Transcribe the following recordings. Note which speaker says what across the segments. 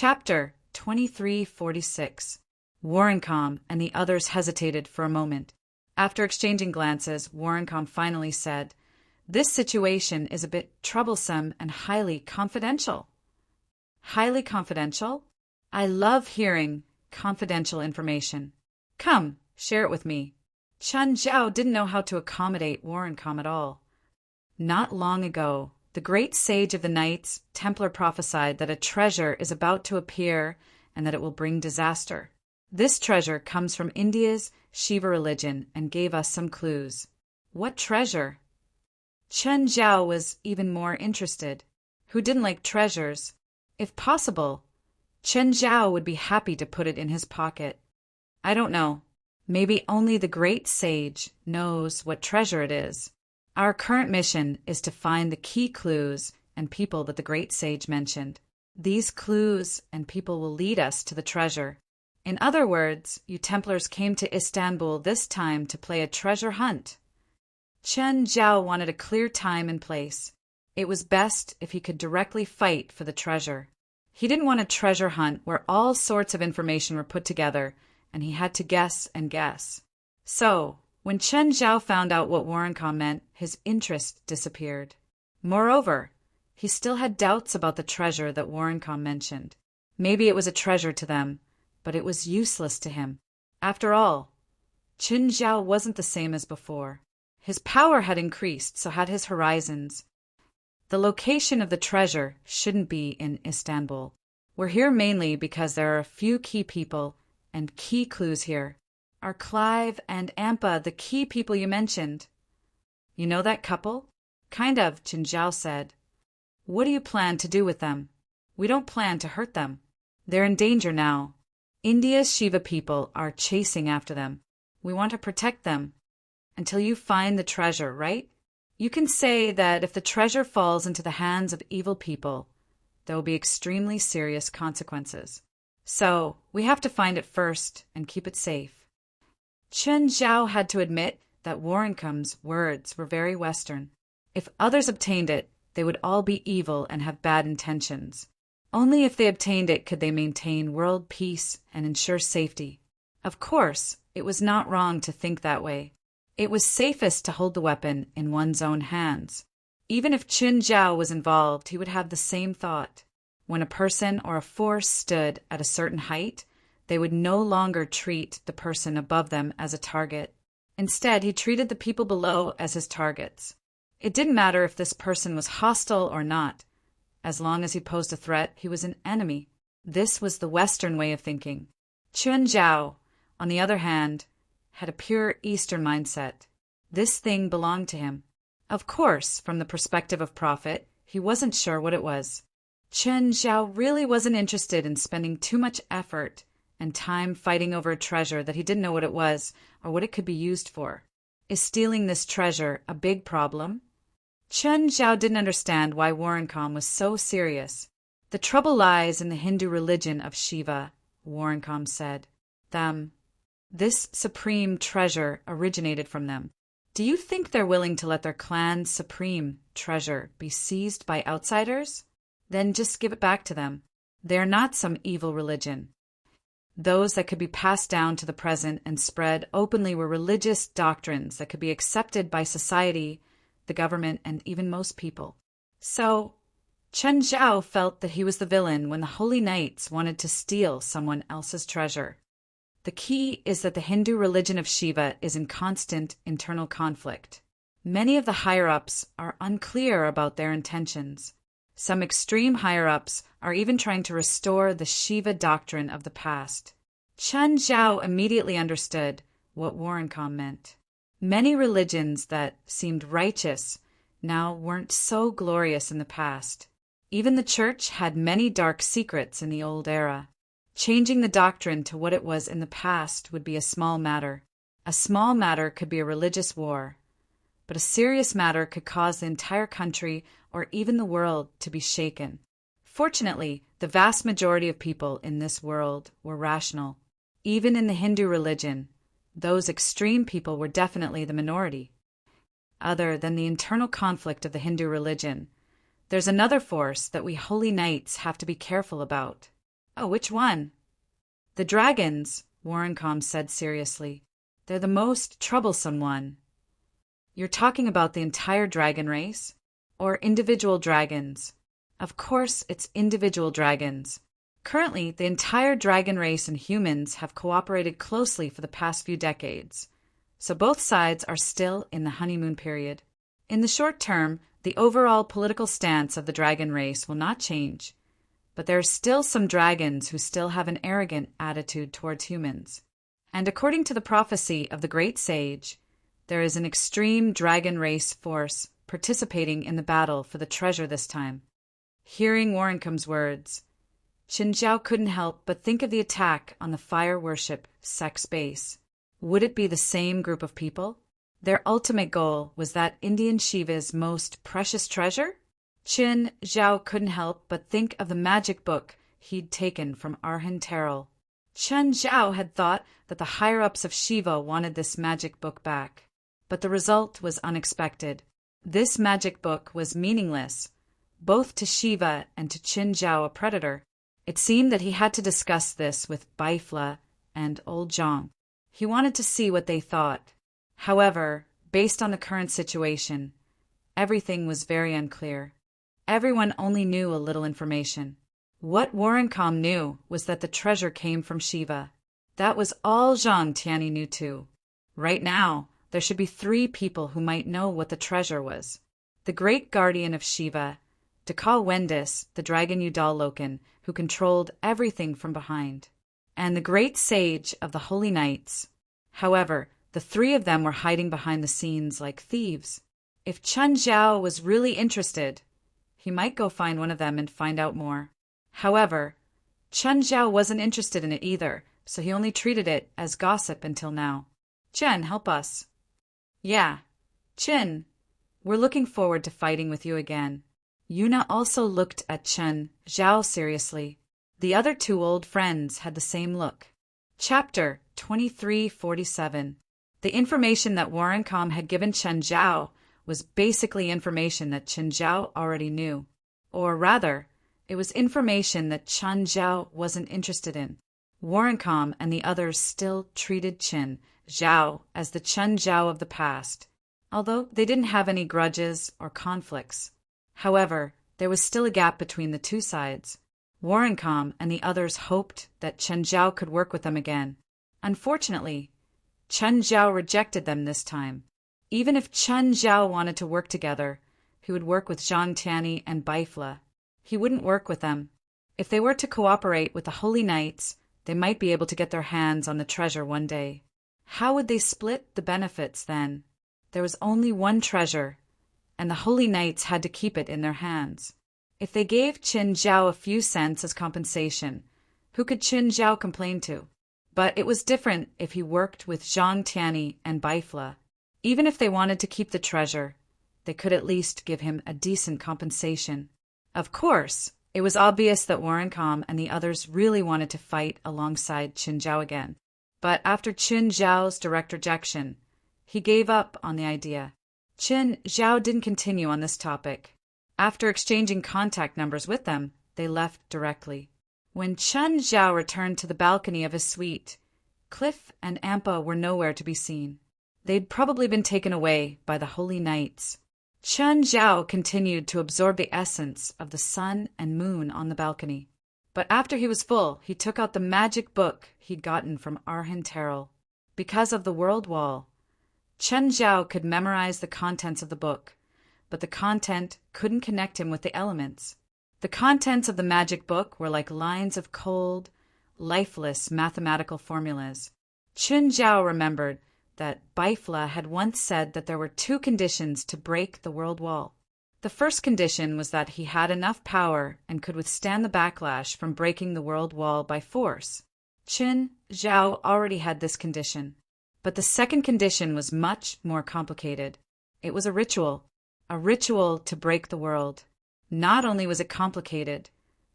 Speaker 1: Chapter 2346. Warrencom and the others hesitated for a moment. After exchanging glances, Warrencom finally said, "This situation is a bit troublesome and highly confidential." Highly confidential? I love hearing confidential information. Come, share it with me. Chen Zhao didn't know how to accommodate Warrencom at all. Not long ago, the great sage of the Knights Templar prophesied that a treasure is about to appear and that it will bring disaster. This treasure comes from India's Shiva religion and gave us some clues. What treasure? Chen Zhao was even more interested. Who didn't like treasures? If possible, Chen Zhao would be happy to put it in his pocket. I don't know. Maybe only the great sage knows what treasure it is. Our current mission is to find the key clues and people that the great sage mentioned. These clues and people will lead us to the treasure. In other words, you Templars came to Istanbul this time to play a treasure hunt. Chen Zhao wanted a clear time and place. It was best if he could directly fight for the treasure. He didn't want a treasure hunt where all sorts of information were put together and he had to guess and guess. So, when Chen Zhao found out what Warrencom meant, his interest disappeared. Moreover, he still had doubts about the treasure that Warrencom mentioned. Maybe it was a treasure to them, but it was useless to him. After all, Chen Zhao wasn't the same as before. His power had increased, so had his horizons. The location of the treasure shouldn't be in Istanbul. We're here mainly because there are a few key people and key clues here. Are Clive and Ampa the key people you mentioned? You know that couple? Kind of, Chen Zhao said. What do you plan to do with them? We don't plan to hurt them. They're in danger now. India's Shiva people are chasing after them. We want to protect them. Until you find the treasure, right? You can say that if the treasure falls into the hands of evil people, there will be extremely serious consequences. So, we have to find it first and keep it safe. Chen Zhao had to admit that Warrencom's words were very Western. If others obtained it, they would all be evil and have bad intentions. Only if they obtained it could they maintain world peace and ensure safety. Of course, it was not wrong to think that way. It was safest to hold the weapon in one's own hands. Even if Chen Zhao was involved, he would have the same thought. When a person or a force stood at a certain height, they would no longer treat the person above them as a target. Instead, he treated the people below as his targets. It didn't matter if this person was hostile or not. As long as he posed a threat, he was an enemy. This was the Western way of thinking. Chen Zhao, on the other hand, had a pure Eastern mindset. This thing belonged to him. Of course, from the perspective of profit, he wasn't sure what it was. Chen Zhao really wasn't interested in spending too much effort and time fighting over a treasure that he didn't know what it was or what it could be used for. Is stealing this treasure a big problem? Chen Zhao didn't understand why Warrencom was so serious. The trouble lies in the Hindu religion of Shiva, Warrencom said. This supreme treasure originated from them. Do you think they're willing to let their clan's supreme treasure be seized by outsiders? Then just give it back to them. They're not some evil religion. Those that could be passed down to the present and spread openly were religious doctrines that could be accepted by society, the government, and even most people. So, Chen Zhao felt that he was the villain when the Holy Knights wanted to steal someone else's treasure. The key is that the Hindu religion of Shiva is in constant internal conflict. Many of the higher-ups are unclear about their intentions. Some extreme higher-ups are even trying to restore the Shiva doctrine of the past. Chen Zhao immediately understood what Warrencom meant. Many religions that seemed righteous now weren't so glorious in the past. Even the church had many dark secrets in the old era. Changing the doctrine to what it was in the past would be a small matter. A small matter could be a religious war, but a serious matter could cause the entire country or even the world to be shaken. Fortunately, the vast majority of people in this world were rational. Even in the Hindu religion, those extreme people were definitely the minority. Other than the internal conflict of the Hindu religion, there's another force that we holy knights have to be careful about. Oh, which one? The dragons, Warrencom said seriously. They're the most troublesome one. You're talking about the entire dragon race? Or individual dragons? Of course, it's individual dragons. Currently, the entire dragon race and humans have cooperated closely for the past few decades, so both sides are still in the honeymoon period. In the short term, the overall political stance of the dragon race will not change, but there are still some dragons who still have an arrogant attitude towards humans. And according to the prophecy of the great sage, there is an extreme dragon race force participating in the battle for the treasure this time. Hearing Warrencom's words, Qin Zhao couldn't help but think of the attack on the fire worship sex base. Would it be the same group of people? Their ultimate goal was that Indian Shiva's most precious treasure? Qin Zhao couldn't help but think of the magic book he'd taken from Arhan Terrell. Qin Zhao had thought that the higher-ups of Shiva wanted this magic book back, but the result was unexpected. This magic book was meaningless, both to Shiva and to Qin Zhao, a predator. It seemed that he had to discuss this with Baifla and old Zhang. He wanted to see what they thought. However, based on the current situation, everything was very unclear. Everyone only knew a little information. What Warrencom knew was that the treasure came from Shiva. That was all Zhang Tianyi knew too. Right now, there should be 3 people who might know what the treasure was. The great guardian of Shiva, Dakal Wendis, the dragon Udal who controlled everything from behind, and the great sage of the Holy Knights. However, the 3 of them were hiding behind the scenes like thieves. If Qin Zhao was really interested, he might go find one of them and find out more. However, Qin Zhao wasn't interested in it either, so he only treated it as gossip until now. Qin, help us. Yeah, Qin, we're looking forward to fighting with you again. Yuna also looked at Qin Zhao seriously. The other 2 old friends had the same look. Chapter 2347. The information that Warrencom had given Qin Zhao was basically information that Qin Zhao already knew. Or rather, it was information that Qin Zhao wasn't interested in. Warrencom and the others still treated Qin Zhao as the Qin Zhao of the past, although they didn't have any grudges or conflicts. However, there was still a gap between the 2 sides. Warrencom and the others hoped that Qin Zhao could work with them again. Unfortunately, Qin Zhao rejected them this time. Even if Qin Zhao wanted to work together, he would work with Zhang Tianyi and Baifla. He wouldn't work with them. If they were to cooperate with the Holy Knights, they might be able to get their hands on the treasure one day. How would they split the benefits then? There was only one treasure, and the Holy Knights had to keep it in their hands. If they gave Qin Zhao a few cents as compensation, who could Qin Zhao complain to? But it was different if he worked with Zhang Tianyi and Baifla. Even if they wanted to keep the treasure, they could at least give him a decent compensation. Of course, it was obvious that Warrencom and the others really wanted to fight alongside Qin Zhao again. But after Qin Zhao's direct rejection, he gave up on the idea. Qin Zhao didn't continue on this topic. After exchanging contact numbers with them, they left directly. When Qin Zhao returned to the balcony of his suite, Cliff and Ampa were nowhere to be seen. They'd probably been taken away by the Holy Knights. Qin Zhao continued to absorb the essence of the sun and moon on the balcony. But after he was full, he took out the magic book he'd gotten from Arhan Terrell. Because of the world wall, Qin Zhao could memorize the contents of the book, but the content couldn't connect him with the elements. The contents of the magic book were like lines of cold, lifeless mathematical formulas. Qin Zhao remembered that Baifla had once said that there were 2 conditions to break the world wall. The first condition was that he had enough power and could withstand the backlash from breaking the world wall by force. Qin Zhao already had this condition. But the second condition was much more complicated. It was a ritual to break the world. Not only was it complicated,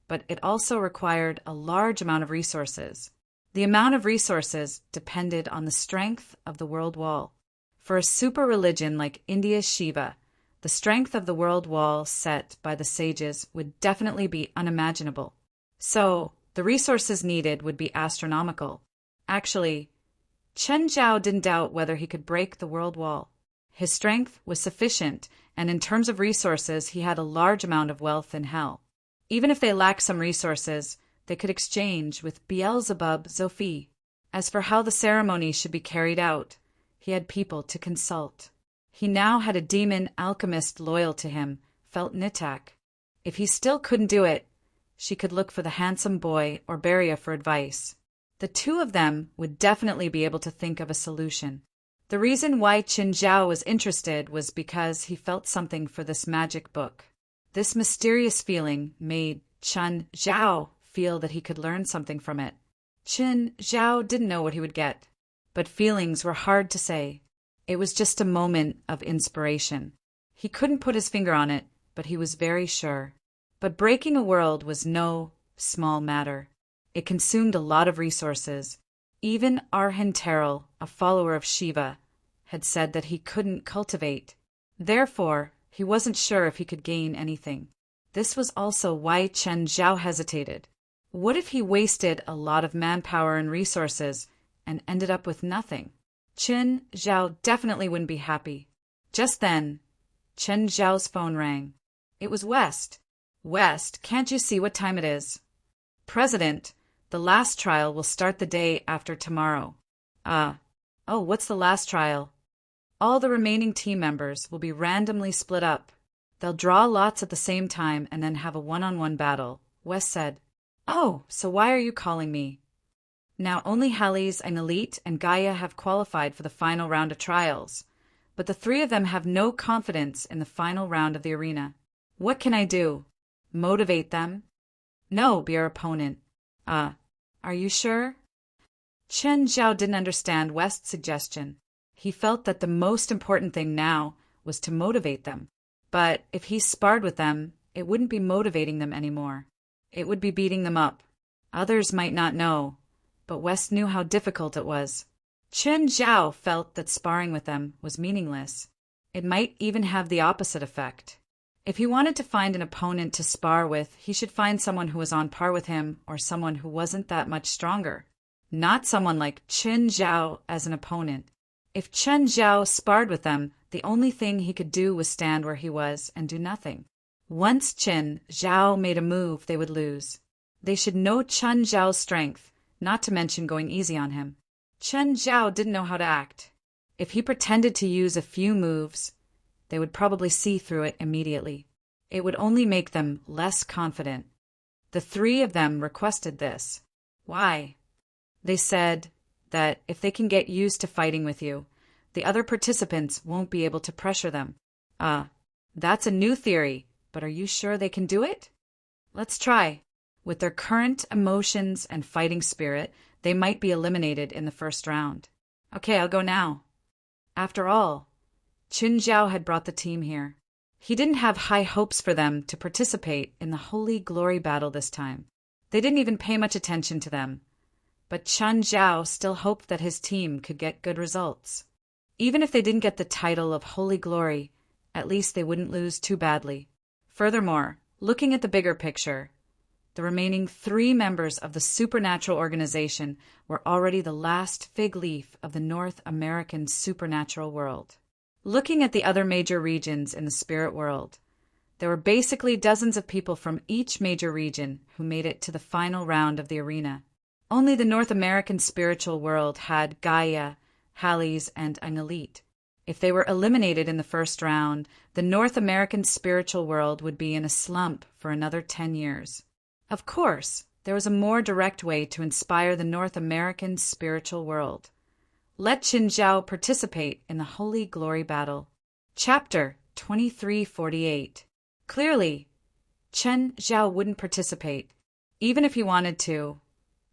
Speaker 1: but it also required a large amount of resources. The amount of resources depended on the strength of the world wall. For a super religion like India's Shiva, the strength of the world wall set by the sages would definitely be unimaginable. So, The resources needed would be astronomical. Actually, Chen Zhao didn't doubt whether he could break the world wall. His strength was sufficient, and in terms of resources, he had a large amount of wealth in hell. Even if they lacked some resources, they could exchange with Beelzebub Zophi. As for how the ceremony should be carried out, he had people to consult. He now had a demon alchemist loyal to him, felt Nitak. If he still couldn't do it, she could look for the handsome boy or Beria for advice. The two of them would definitely be able to think of a solution. The reason why Qin Zhao was interested was because he felt something for this magic book. This mysterious feeling made Qin Zhao feel that he could learn something from it. Qin Zhao didn't know what he would get, but feelings were hard to say. It was just a moment of inspiration. He couldn't put his finger on it, but he was very sure. But breaking a world was no small matter. It consumed a lot of resources. Even Arhan Terrell, a follower of Shiva, had said that he couldn't cultivate. Therefore, he wasn't sure if he could gain anything. This was also why Chen Zhao hesitated. What if he wasted a lot of manpower and resources and ended up with nothing? Chen Zhao definitely wouldn't be happy. Just then, Chen Zhao's phone rang. It was West. West, can't you see what time it is? President, the last trial will start the day after tomorrow. Oh, what's the last trial? All the remaining team members will be randomly split up. They'll draw lots at the same time and then have a one-on-one battle, West said. Oh, so why are you calling me? Now only Halles, an elite, and Gaia have qualified for the final round of trials, but the three of them have no confidence in the final round of the arena. What can I do? Motivate them? No, be your opponent. Are you sure? Chen Zhao didn't understand West's suggestion. He felt that the most important thing now was to motivate them. But if he sparred with them, it wouldn't be motivating them anymore. It would be beating them up. Others might not know, but West knew how difficult it was. Chen Zhao felt that sparring with them was meaningless. It might even have the opposite effect. If he wanted to find an opponent to spar with, he should find someone who was on par with him or someone who wasn't that much stronger. Not someone like Chen Zhao as an opponent. If Chen Zhao sparred with them, the only thing he could do was stand where he was and do nothing. Once Chen Zhao made a move, they would lose. They should know Chen Zhao's strength, not to mention going easy on him. Chen Zhao didn't know how to act. If he pretended to use a few moves, they would probably see through it immediately. It would only make them less confident. The three of them requested this. Why? They said that if they can get used to fighting with you, the other participants won't be able to pressure them. That's a new theory, but are you sure they can do it? Let's try. With their current emotions and fighting spirit, they might be eliminated in the first round. Okay, I'll go now. After all, Qin Zhao had brought the team here. He didn't have high hopes for them to participate in the Holy Glory battle this time. They didn't even pay much attention to them. But Chen Zhao still hoped that his team could get good results. Even if they didn't get the title of Holy Glory, at least they wouldn't lose too badly. Furthermore, looking at the bigger picture, the remaining 3 members of the supernatural organization were already the last fig leaf of the North American supernatural world. Looking at the other major regions in the spirit world, there were basically dozens of people from each major region who made it to the final round of the arena. Only the North American spiritual world had Gaia, Halles, and an elite. If they were eliminated in the first round, the North American spiritual world would be in a slump for another 10 years. Of course, there was a more direct way to inspire the North American spiritual world. Let Qin Zhao participate in the Holy Glory battle. Chapter 2348. Clearly, Chen Zhao wouldn't participate. Even if he wanted to,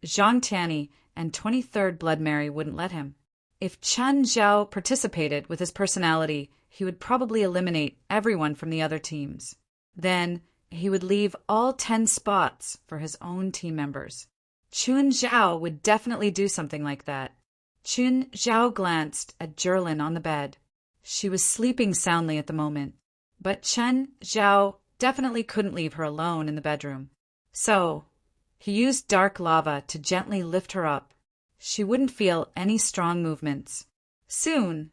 Speaker 1: Zhang Tianyi and 23rd Blood Mary wouldn't let him. If Chen Zhao participated with his personality, he would probably eliminate everyone from the other teams. Then, he would leave all 10 spots for his own team members. Qin Zhao would definitely do something like that. Qin Zhao glanced at Jerlin on the bed. She was sleeping soundly at the moment, but Chen Zhao definitely couldn't leave her alone in the bedroom. So, He used dark lava to gently lift her up. She wouldn't feel any strong movements. Soon,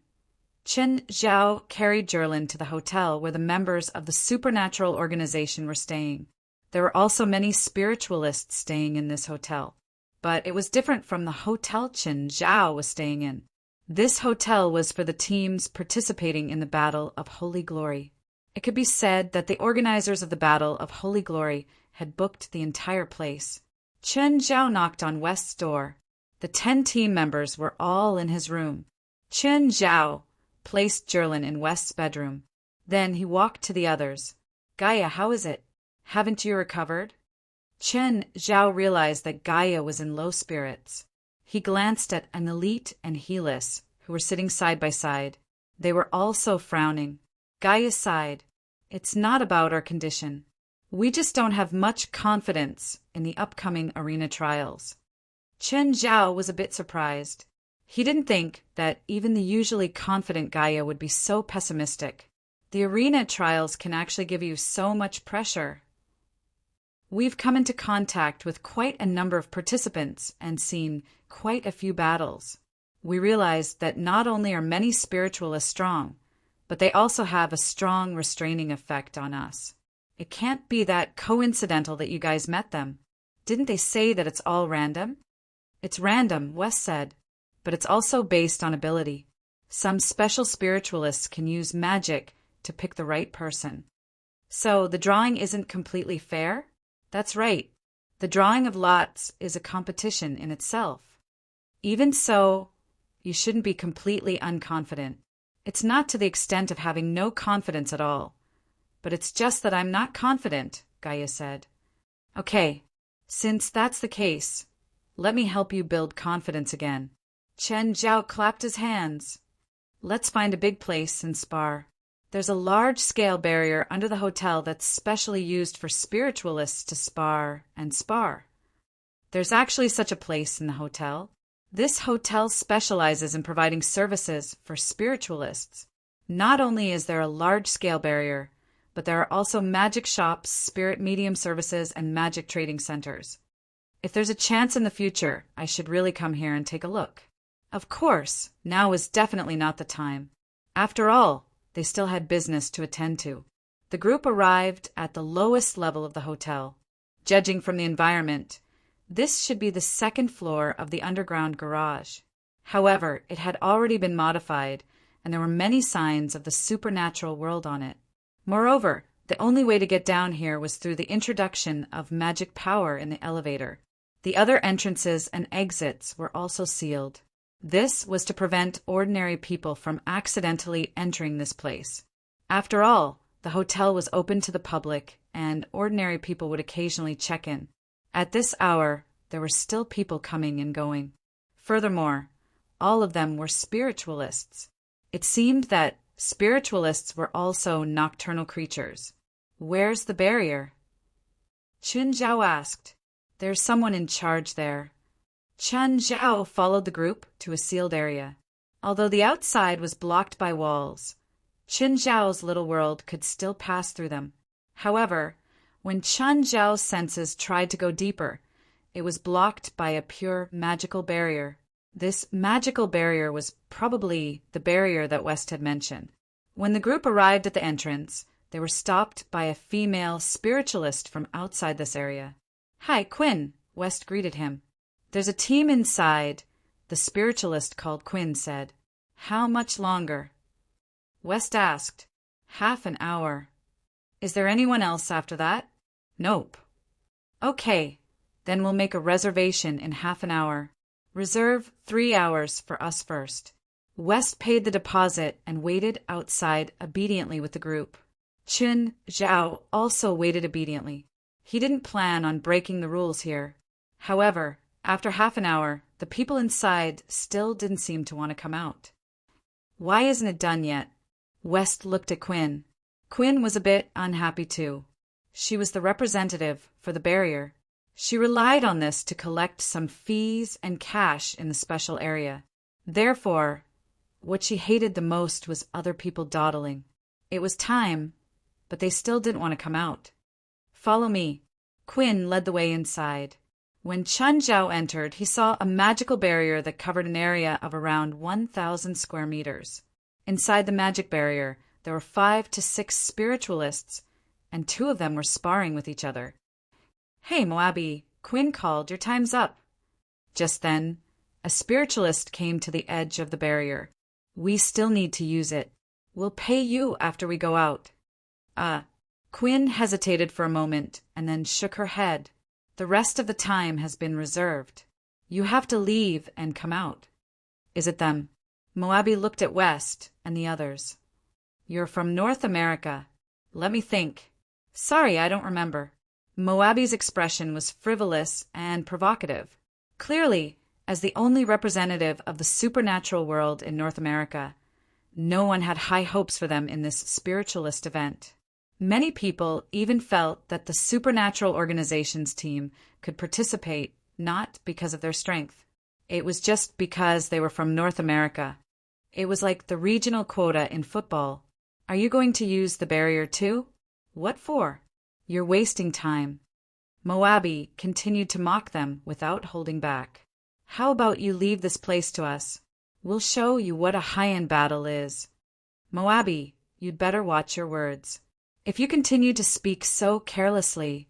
Speaker 1: Chen Zhao carried Jerlin to the hotel where the members of the supernatural organization were staying. There were also many spiritualists staying in this hotel, but it was different from the hotel Chen Zhao was staying in. This hotel was for the teams participating in the Battle of Holy Glory. It could be said that the organizers of the Battle of Holy Glory had booked the entire place. Chen Zhao knocked on West's door. The 10 team members were all in his room. Chen Zhao placed Jerlin in West's bedroom. Then he walked to the others. "Gaia, how is it? Haven't you recovered?" Chen Zhao realized that Gaia was in low spirits. He glanced at Annelite and Helis, who were sitting side by side. They were also frowning. Gaia sighed. "It's not about our condition. We just don't have much confidence in the upcoming arena trials." Chen Zhao was a bit surprised. He didn't think that even the usually confident Gaia would be so pessimistic. The arena trials can actually give you so much pressure. "We've come into contact with quite a number of participants and seen quite a few battles. We realized that not only are many spiritualists strong, but they also have a strong restraining effect on us. It can't be that coincidental that you guys met them. Didn't they say that it's all random?" "It's random," Wes said, "but it's also based on ability. Some special spiritualists can use magic to pick the right person." "So the drawing isn't completely fair?" "That's right. The drawing of lots is a competition in itself. Even so, you shouldn't be completely unconfident. It's not to the extent of having no confidence at all. But it's just that I'm not confident," Gaia said. "Okay, since that's the case, let me help you build confidence again." Chen Zhao clapped his hands. "Let's find a big place and spar. There's a large-scale barrier under the hotel that's specially used for spiritualists to spar and spar. There's actually such a place in the hotel. This hotel specializes in providing services for spiritualists. Not only is there a large-scale barrier, but there are also magic shops, spirit medium services, and magic trading centers. If there's a chance in the future, I should really come here and take a look." Of course, now is definitely not the time. After all, they still had business to attend to. The group arrived at the lowest level of the hotel. Judging from the environment, this should be the second floor of the underground garage. However, it had already been modified, and there were many signs of the supernatural world on it. Moreover, the only way to get down here was through the introduction of magic power in the elevator. The other entrances and exits were also sealed. This was to prevent ordinary people from accidentally entering this place. After all, the hotel was open to the public, and ordinary people would occasionally check in. At this hour, there were still people coming and going. Furthermore, all of them were spiritualists. It seemed that spiritualists were also nocturnal creatures. "Where's the barrier?" Chen Zhao asked. "There's someone in charge there." Chen Zhao followed the group to a sealed area. Although the outside was blocked by walls, Chen Zhao's little world could still pass through them. However, when Chen Zhao's senses tried to go deeper, it was blocked by a pure magical barrier. This magical barrier was probably the barrier that West had mentioned. When the group arrived at the entrance, they were stopped by a female spiritualist from outside this area. "Hi, Quinn," West greeted him. "There's a team inside," the spiritualist called Quinn said. "How much longer?" West asked. "Half an hour." "Is there anyone else after that?" "Nope." "Okay, then we'll make a reservation in half an hour. Reserve 3 hours for us first." West paid the deposit and waited outside obediently with the group. Chen Zhao also waited obediently. He didn't plan on breaking the rules here. However, after half an hour, the people inside still didn't seem to want to come out. "Why isn't it done yet?" West looked at Quinn. Quinn was a bit unhappy too. She was the representative for the barrier. She relied on this to collect some fees and cash in the special area. Therefore, what she hated the most was other people dawdling. It was time, but they still didn't want to come out. "Follow me." Quinn led the way inside. When Chun Zhao entered, he saw a magical barrier that covered an area of around 1,000 square meters. Inside the magic barrier, there were 5 to 6 spiritualists, and 2 of them were sparring with each other. "Hey, Moabi," Quinn called, "your time's up." Just then, a spiritualist came to the edge of the barrier. "We still need to use it. We'll pay you after we go out." Quinn hesitated for a moment and then shook her head. "The rest of the time has been reserved. You have to leave and come out." "Is it them?" Moabi looked at West and the others. "You're from North America. Let me think. Sorry, I don't remember." Moabi's expression was frivolous and provocative. Clearly, as the only representative of the supernatural world in North America, no one had high hopes for them in this spiritualist event. Many people even felt that the supernatural organization's team could participate not because of their strength. It was just because they were from North America. It was like the regional quota in football. "Are you going to use the barrier too?" "What for?" "You're wasting time." Moabi continued to mock them without holding back. "How about you leave this place to us? We'll show you what a high-end battle is." "Moabi, you'd better watch your words. If you continue to speak so carelessly,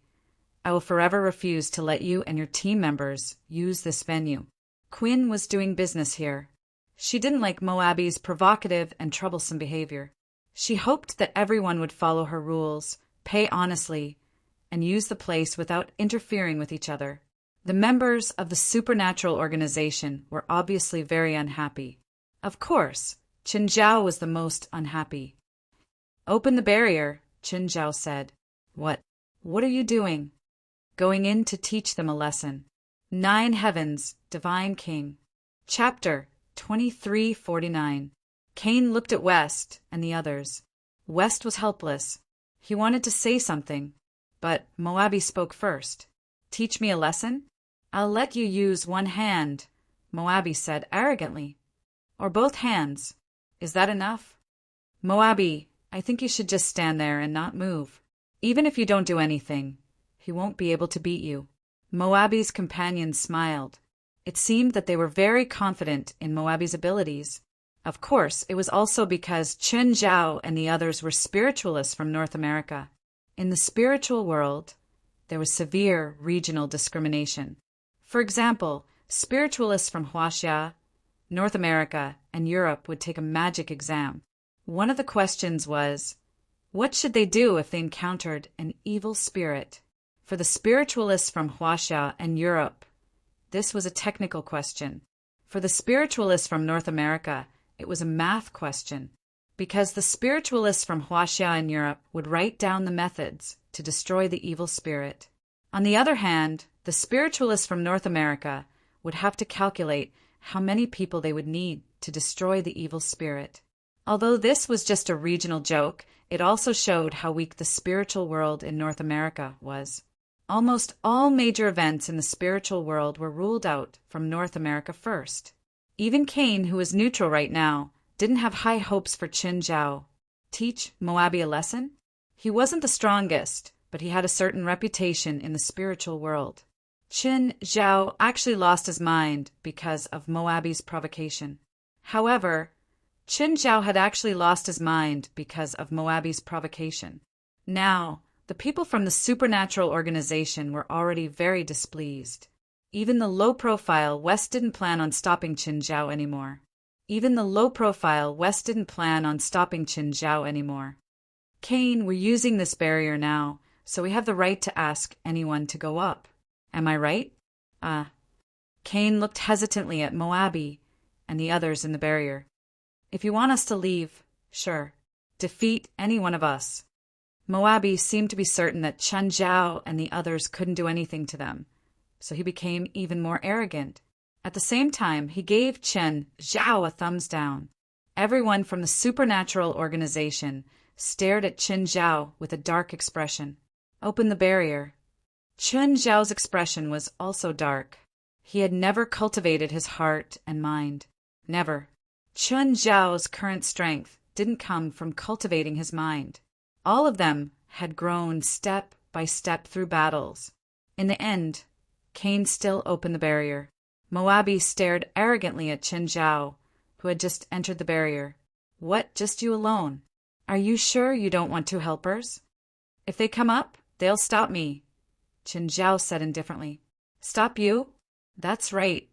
Speaker 1: I will forever refuse to let you and your team members use this venue." Quinn was doing business here. She didn't like Moabi's provocative and troublesome behavior. She hoped that everyone would follow her rules, pay honestly, and use the place without interfering with each other. The members of the supernatural organization were obviously very unhappy. Of course, Chun Zhao was the most unhappy. "Open the barrier," Chun Zhao said. What are you doing?" "Going in to teach them a lesson." 9 Heavens, Divine King. Chapter 2349. Cain looked at West and the others. West was helpless. He wanted to say something, but Moabi spoke first. "Teach me a lesson? I'll let you use one hand," Moabi said arrogantly. "Or both hands. Is that enough?" "Moabi, I think you should just stand there and not move. Even if you don't do anything, he won't be able to beat you." Moabi's companions smiled. It seemed that they were very confident in Moabi's abilities. Of course, it was also because Chun Zhao and the others were spiritualists from North America. In the spiritual world, there was severe regional discrimination. For example, spiritualists from Huaxia, North America, and Europe would take a magic exam. One of the questions was, what should they do if they encountered an evil spirit? For the spiritualists from Huaxia and Europe, this was a technical question. For the spiritualists from North America, it was a math question, because the spiritualists from Huaxia and Europe would write down the methods to destroy the evil spirit. On the other hand, the spiritualists from North America would have to calculate how many people they would need to destroy the evil spirit. Although this was just a regional joke, it also showed how weak the spiritual world in North America was. Almost all major events in the spiritual world were ruled out from North America first. Even Cain, who was neutral right now, didn't have high hopes for Chun Zhao. Teach Moabi a lesson? He wasn't the strongest, but he had a certain reputation in the spiritual world. Chun Zhao actually lost his mind because of Moabi's provocation. However, Chun Zhao had actually lost his mind because of Moabi's provocation. Now, the people from the supernatural organization were already very displeased. Even the low-profile West didn't plan on stopping Chun Zhao anymore. "Cain, we're using this barrier now, so we have the right to ask anyone to go up. Am I right?" Cain looked hesitantly at Moabi and the others in the barrier. "If you want us to leave, sure. Defeat any one of us." Moabi seemed to be certain that Chun Zhao and the others couldn't do anything to them, so he became even more arrogant. At the same time, he gave Chun Zhao a thumbs down. Everyone from the supernatural organization stared at Chun Zhao with a dark expression. "Open the barrier." Chun Zhao's expression was also dark. He had never cultivated his heart and mind. Never. Chun Zhao's current strength didn't come from cultivating his mind. All of them had grown step by step through battles. In the end, Cain still opened the barrier. Moabi stared arrogantly at Chen Zhao, who had just entered the barrier. What, just you alone? Are you sure you don't want two helpers? If they come up, they'll stop me, Chen Zhao said indifferently. Stop you? That's right.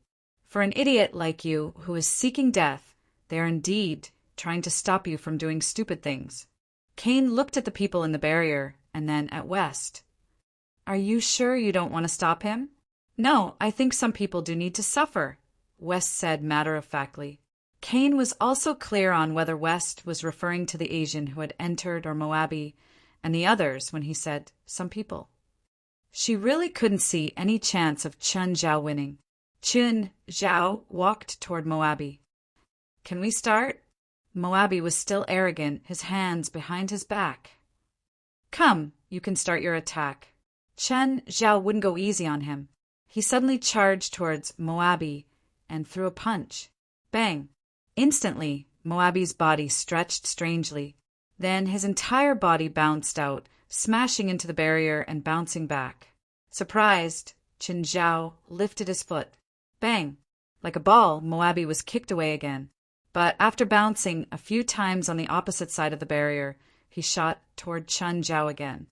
Speaker 1: For an idiot like you who is seeking death, they are indeed trying to stop you from doing stupid things. Cain looked at the people in the barrier and then at West. Are you sure you don't want to stop him? No, I think some people do need to suffer, West said matter-of-factly. Cain was also clear on whether West was referring to the Asian who had entered or Moabi and the others when he said, some people. She really couldn't see any chance of Chen Zhao winning. Chen Zhao walked toward Moabi. Can we start? Moabi was still arrogant, his hands behind his back. Come, you can start your attack. Chen Zhao wouldn't go easy on him. He suddenly charged towards Moabi and threw a punch. Bang! Instantly, Moabi's body stretched strangely. Then his entire body bounced out, smashing into the barrier and bouncing back. Surprised, Chen Zhao lifted his foot. Bang! Like a ball, Moabi was kicked away again. But after bouncing a few times on the opposite side of the barrier, he shot toward Chen Zhao again.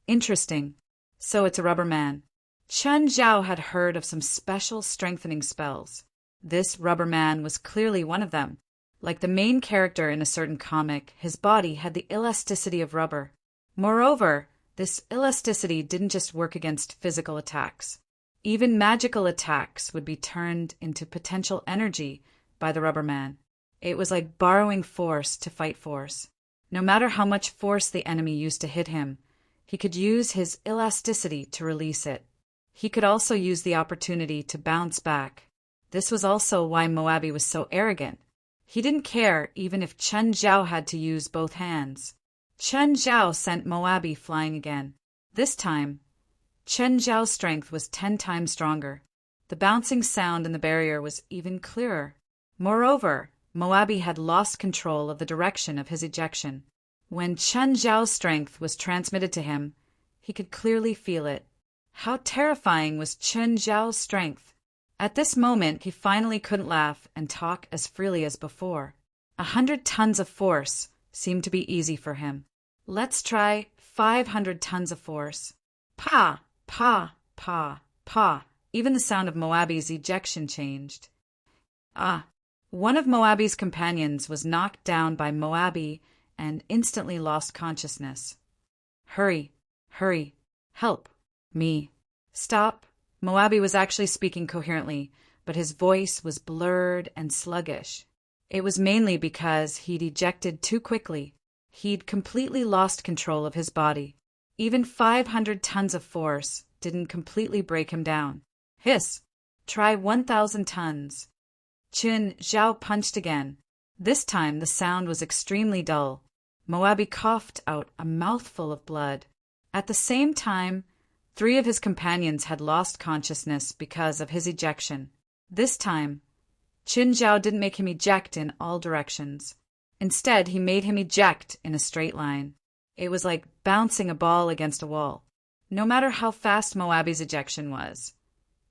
Speaker 1: Interesting. So it's a rubber man. Chen Zhao had heard of some special strengthening spells. This rubber man was clearly one of them. Like the main character in a certain comic, his body had the elasticity of rubber. Moreover, this elasticity didn't just work against physical attacks. Even magical attacks would be turned into potential energy by the rubber man. It was like borrowing force to fight force. No matter how much force the enemy used to hit him, he could use his elasticity to release it. He could also use the opportunity to bounce back. This was also why Moabi was so arrogant. He didn't care even if Chen Zhao had to use both hands. Chen Zhao sent Moabi flying again. This time, Chen Zhao's strength was 10 times stronger. The bouncing sound in the barrier was even clearer. Moreover, Moabi had lost control of the direction of his ejection. When Chen Zhao's strength was transmitted to him, he could clearly feel it. How terrifying was Chen Zhao's strength! At this moment, he finally couldn't laugh and talk as freely as before. 100 tons of force seemed to be easy for him. Let's try 500 tons of force. Pa, pa, pa, pa. Even the sound of Moabi's ejection changed. One of Moabi's companions was knocked down by Moabi and instantly lost consciousness. Hurry, hurry, help me. Stop. Moabi was actually speaking coherently, but his voice was blurred and sluggish. It was mainly because he'd ejected too quickly. He'd completely lost control of his body. Even 500 tons of force didn't completely break him down. Hiss! Try 1,000 tons. Chen Zhao punched again. This time the sound was extremely dull. Moabi coughed out a mouthful of blood. At the same time, 3 of his companions had lost consciousness because of his ejection. This time, Chen Zhao didn't make him eject in all directions. Instead, he made him eject in a straight line. It was like bouncing a ball against a wall. No matter how fast Moabi's ejection was,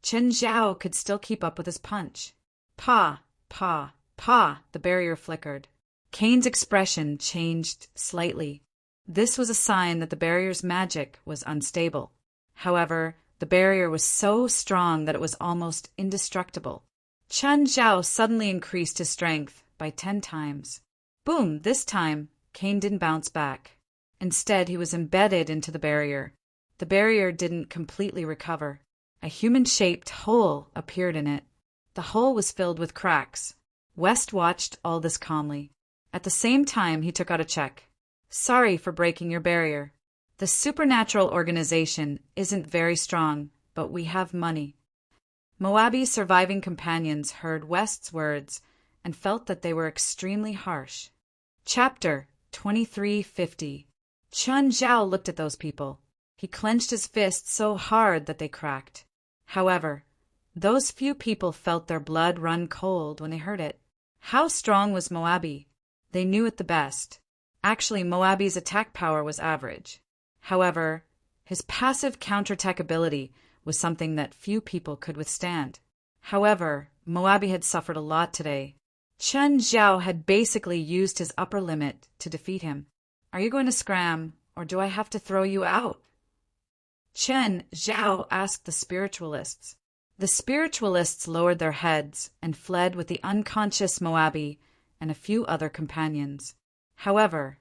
Speaker 1: Chen Zhao could still keep up with his punch. Pa, pa, pa, the barrier flickered. Cain's expression changed slightly. This was a sign that the barrier's magic was unstable. However, the barrier was so strong that it was almost indestructible. Chen Zhao suddenly increased his strength by 10 times. Boom! This time, Cain didn't bounce back. Instead, he was embedded into the barrier. The barrier didn't completely recover. A human-shaped hole appeared in it. The hole was filled with cracks. West watched all this calmly. At the same time, he took out a check. Sorry for breaking your barrier. The supernatural organization isn't very strong, but we have money. Moabi's surviving companions heard West's words and felt that they were extremely harsh. Chapter 2350. Chen Zhao looked at those people. He clenched his fists so hard that they cracked. However, those few people felt their blood run cold when they heard it. How strong was Moabi? They knew it the best. Actually, Moabi's attack power was average. However, his passive counterattack ability was something that few people could withstand. However, Moabi had suffered a lot today. Chen Zhao had basically used his upper limit to defeat him. "Are you going to scram, or do I have to throw you out?" Chen Zhao asked the spiritualists. The spiritualists lowered their heads and fled with the unconscious Moabi and a few other companions. However,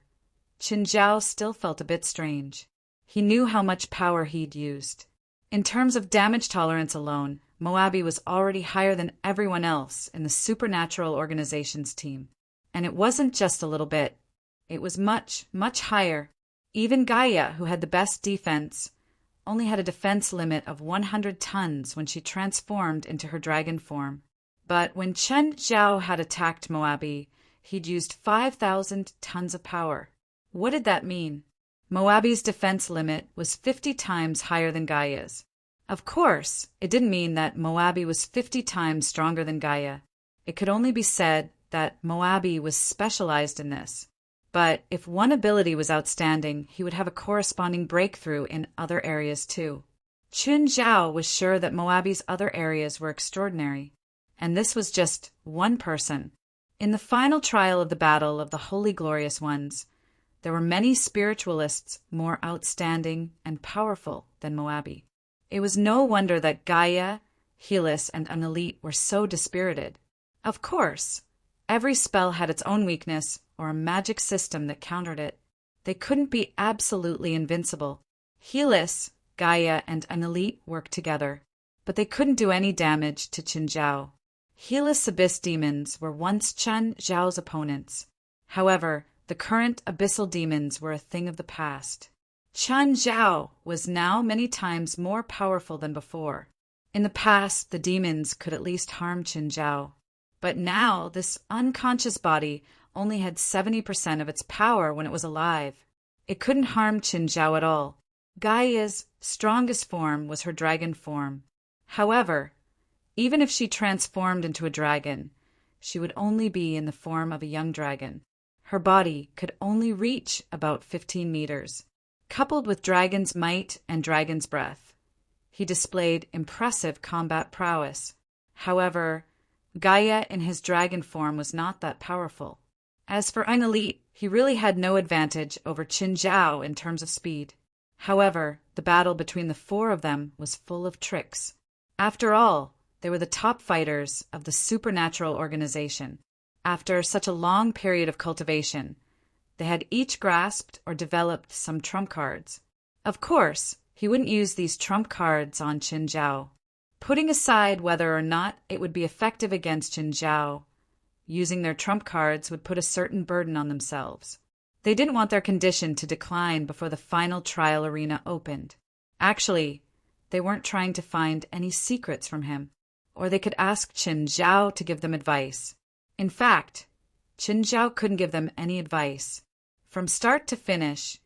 Speaker 1: Chen Zhao still felt a bit strange. He knew how much power he'd used. In terms of damage tolerance alone, Moabi was already higher than everyone else in the supernatural organization's team. And it wasn't just a little bit. It was much, much higher. Even Gaia, who had the best defense, only had a defense limit of 100 tons when she transformed into her dragon form. But when Chen Zhao had attacked Moabi, he'd used 5,000 tons of power. What did that mean? Moabi's defense limit was 50 times higher than Gaia's. Of course, it didn't mean that Moabi was 50 times stronger than Gaia. It could only be said that Moabi was specialized in this. But if one ability was outstanding, he would have a corresponding breakthrough in other areas too. Chen Zhao was sure that Moabi's other areas were extraordinary. And this was just one person. In the final trial of the battle of the Holy Glorious Ones, there were many spiritualists more outstanding and powerful than Moabi. It was no wonder that Gaia, Helis, and Analit were so dispirited. Of course, every spell had its own weakness or a magic system that countered it. They couldn't be absolutely invincible. Helis, Gaia, and Analit worked together, but they couldn't do any damage to Chen Zhao. Helis Abyss demons were once Chen Zhao's opponents. However, the current abyssal demons were a thing of the past. Chen Zhao was now many times more powerful than before. In the past, the demons could at least harm Chen Zhao. But now, this unconscious body only had 70% of its power when it was alive. It couldn't harm Chen Zhao at all. Gaia's strongest form was her dragon form. However, even if she transformed into a dragon, she would only be in the form of a young dragon. Her body could only reach about 15 meters. Coupled with dragon's might and dragon's breath, he displayed impressive combat prowess. However, Gaia in his dragon form was not that powerful. As for Analit, he really had no advantage over Chen Zhao in terms of speed. However, the battle between the four of them was full of tricks. After all, they were the top fighters of the supernatural organization. After such a long period of cultivation, they had each grasped or developed some trump cards. Of course, he wouldn't use these trump cards on Chen Zhao. Putting aside whether or not it would be effective against Chen Zhao, using their trump cards would put a certain burden on themselves. They didn't want their condition to decline before the final trial arena opened. Actually, they weren't trying to find any secrets from him, or they could ask Chen Zhao to give them advice. In fact, Chen Zhao couldn't give them any advice. From start to finish,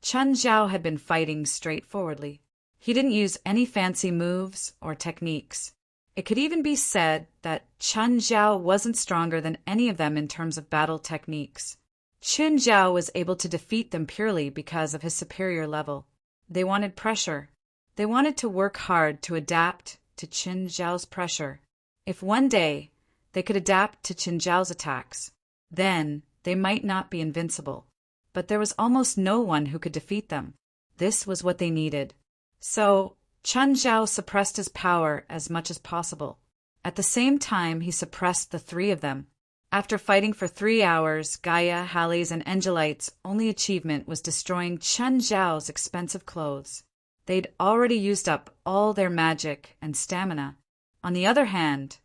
Speaker 1: Chen Zhao had been fighting straightforwardly. He didn't use any fancy moves or techniques. It could even be said that Chen Zhao wasn't stronger than any of them in terms of battle techniques. Chen Zhao was able to defeat them purely because of his superior level. They wanted pressure. They wanted to work hard to adapt to Chen Zhao's pressure. If one day they could adapt to Chen Zhao's attacks, then they might not be invincible. But there was almost no one who could defeat them. This was what they needed. So, Chen Zhao suppressed his power as much as possible. At the same time, he suppressed the three of them. After fighting for 3 hours, Gaia, Halley's, and Angelite's only achievement was destroying Chen Zhao's expensive clothes. They'd already used up all their magic and stamina. On the other hand,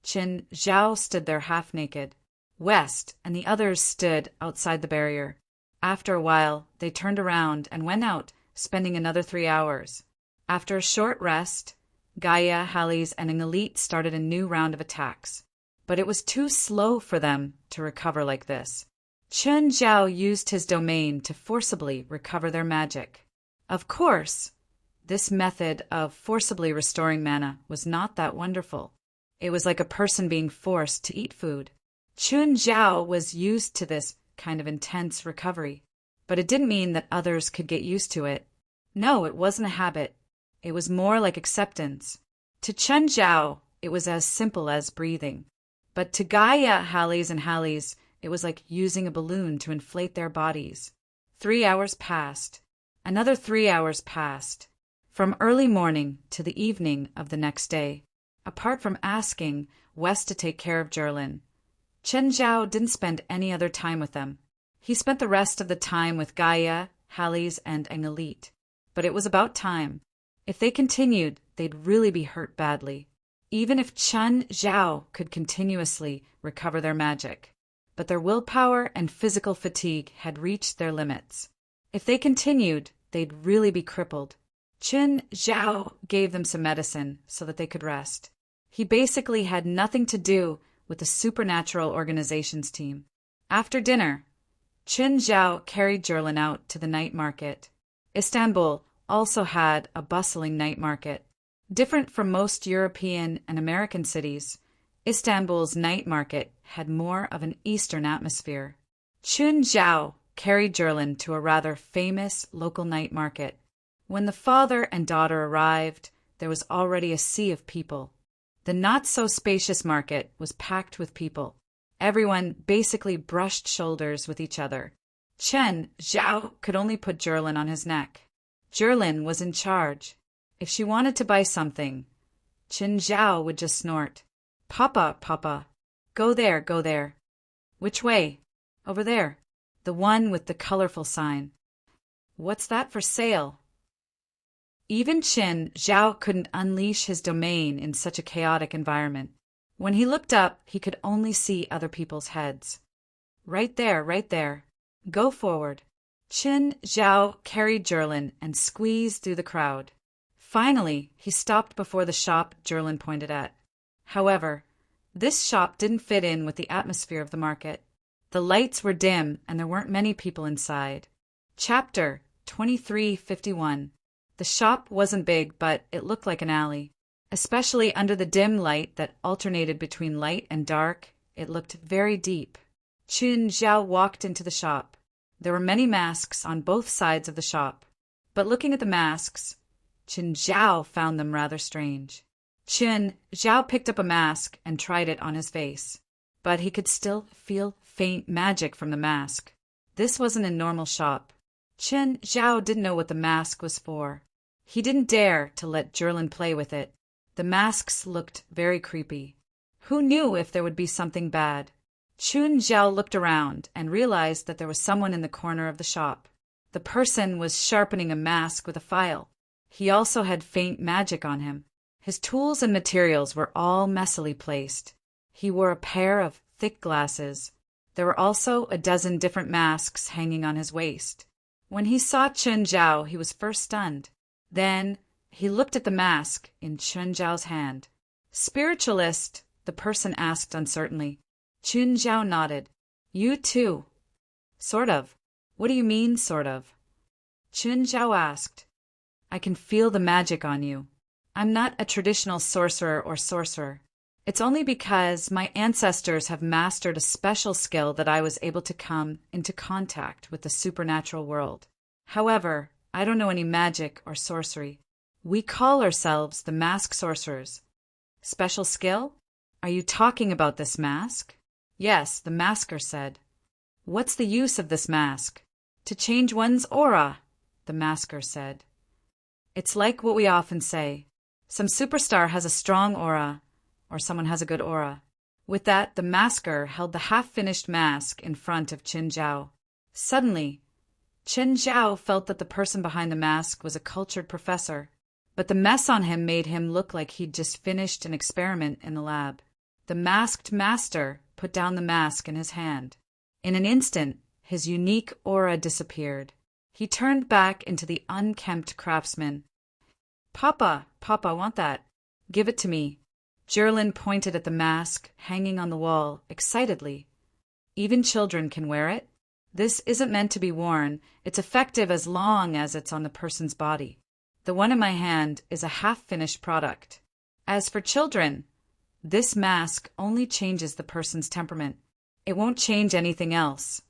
Speaker 1: Chen Zhao stood there half-naked. West and the others stood outside the barrier. After a while, they turned around and went out, spending another 3 hours. After a short rest, Gaia, Halley's, and Analit started a new round of attacks. But it was too slow for them to recover like this. Chen Zhao used his domain to forcibly recover their magic. Of course, this method of forcibly restoring mana was not that wonderful. It was like a person being forced to eat food. Chen Zhao was used to this kind of intense recovery, but it didn't mean that others could get used to it. No, it wasn't a habit. It was more like acceptance. To Chen Zhao, it was as simple as breathing. But to Gaia, Halleys, and Halleys, it was like using a balloon to inflate their bodies. 3 hours passed. Another 3 hours passed. From early morning to the evening of the next day, apart from asking Wes to take care of Jerlin, Chen Zhao didn't spend any other time with them. He spent the rest of the time with Gaia, Halleys, and Engelit. But it was about time. If they continued, they'd really be hurt badly. Even if Chen Zhao could continuously recover their magic. But their willpower and physical fatigue had reached their limits. If they continued, they'd really be crippled. Chen Zhao gave them some medicine so that they could rest. He basically had nothing to do with the supernatural organizations team. After dinner, Chen Zhao carried Jerlin out to the night market. Istanbul also had a bustling night market. Different from most European and American cities, Istanbul's night market had more of an Eastern atmosphere. Chen Zhao carried Jerlin to a rather famous local night market. When the father and daughter arrived, there was already a sea of people. The not-so-spacious market was packed with people. Everyone basically brushed shoulders with each other. Chen Zhao could only put Jerlin on his neck. Jerlin was in charge. If she wanted to buy something, Chen Zhao would just snort. "Papa, Papa. Go there, go there." "Which way?" "Over there. The one with the colorful sign." "What's that for sale?" Even Chen Zhao couldn't unleash his domain in such a chaotic environment. When he looked up, he could only see other people's heads. "Right there, right there. Go forward." Chen Zhao carried Jerlin and squeezed through the crowd. Finally, he stopped before the shop Jerlin pointed at. However, this shop didn't fit in with the atmosphere of the market. The lights were dim and there weren't many people inside. Chapter 2351. The shop wasn't big, but it looked like an alley. Especially under the dim light that alternated between light and dark, it looked very deep. Chen Zhao walked into the shop. There were many masks on both sides of the shop. But looking at the masks, Chen Zhao found them rather strange. Chen Zhao picked up a mask and tried it on his face. But he could still feel faint magic from the mask. This wasn't a normal shop. Chen Zhao didn't know what the mask was for. He didn't dare to let Jerlin play with it. The masks looked very creepy. Who knew if there would be something bad? Chen Zhao looked around and realized that there was someone in the corner of the shop. The person was sharpening a mask with a file. He also had faint magic on him. His tools and materials were all messily placed. He wore a pair of thick glasses. There were also a dozen different masks hanging on his waist. When he saw Chen Zhao, he was first stunned. Then he looked at the mask in Chen Zhao's hand. "Spiritualist?" the person asked uncertainly. Chen Zhao nodded. "You too?" "Sort of." "What do you mean, sort of?" Chen Zhao asked. "I can feel the magic on you. I'm not a traditional sorcerer or sorcerer. It's only because my ancestors have mastered a special skill that I was able to come into contact with the supernatural world. However, I don't know any magic or sorcery. We call ourselves the mask sorcerers." "Special skill? Are you talking about this mask?" "Yes," the masker said. "What's the use of this mask?" "To change one's aura," the masker said. "It's like what we often say. Some superstar has a strong aura, or someone has a good aura." With that, the masker held the half-finished mask in front of Chen Zhao. Suddenly, Chen Zhao felt that the person behind the mask was a cultured professor, but the mess on him made him look like he'd just finished an experiment in the lab. The masked master put down the mask in his hand. In an instant, his unique aura disappeared. He turned back into the unkempt craftsman. "Papa, Papa, I want that. Give it to me." Jerlin pointed at the mask hanging on the wall excitedly. "Even children can wear it. This isn't meant to be worn. It's effective as long as it's on the person's body. The one in my hand is a half-finished product. As for children, this mask only changes the person's temperament. It won't change anything else,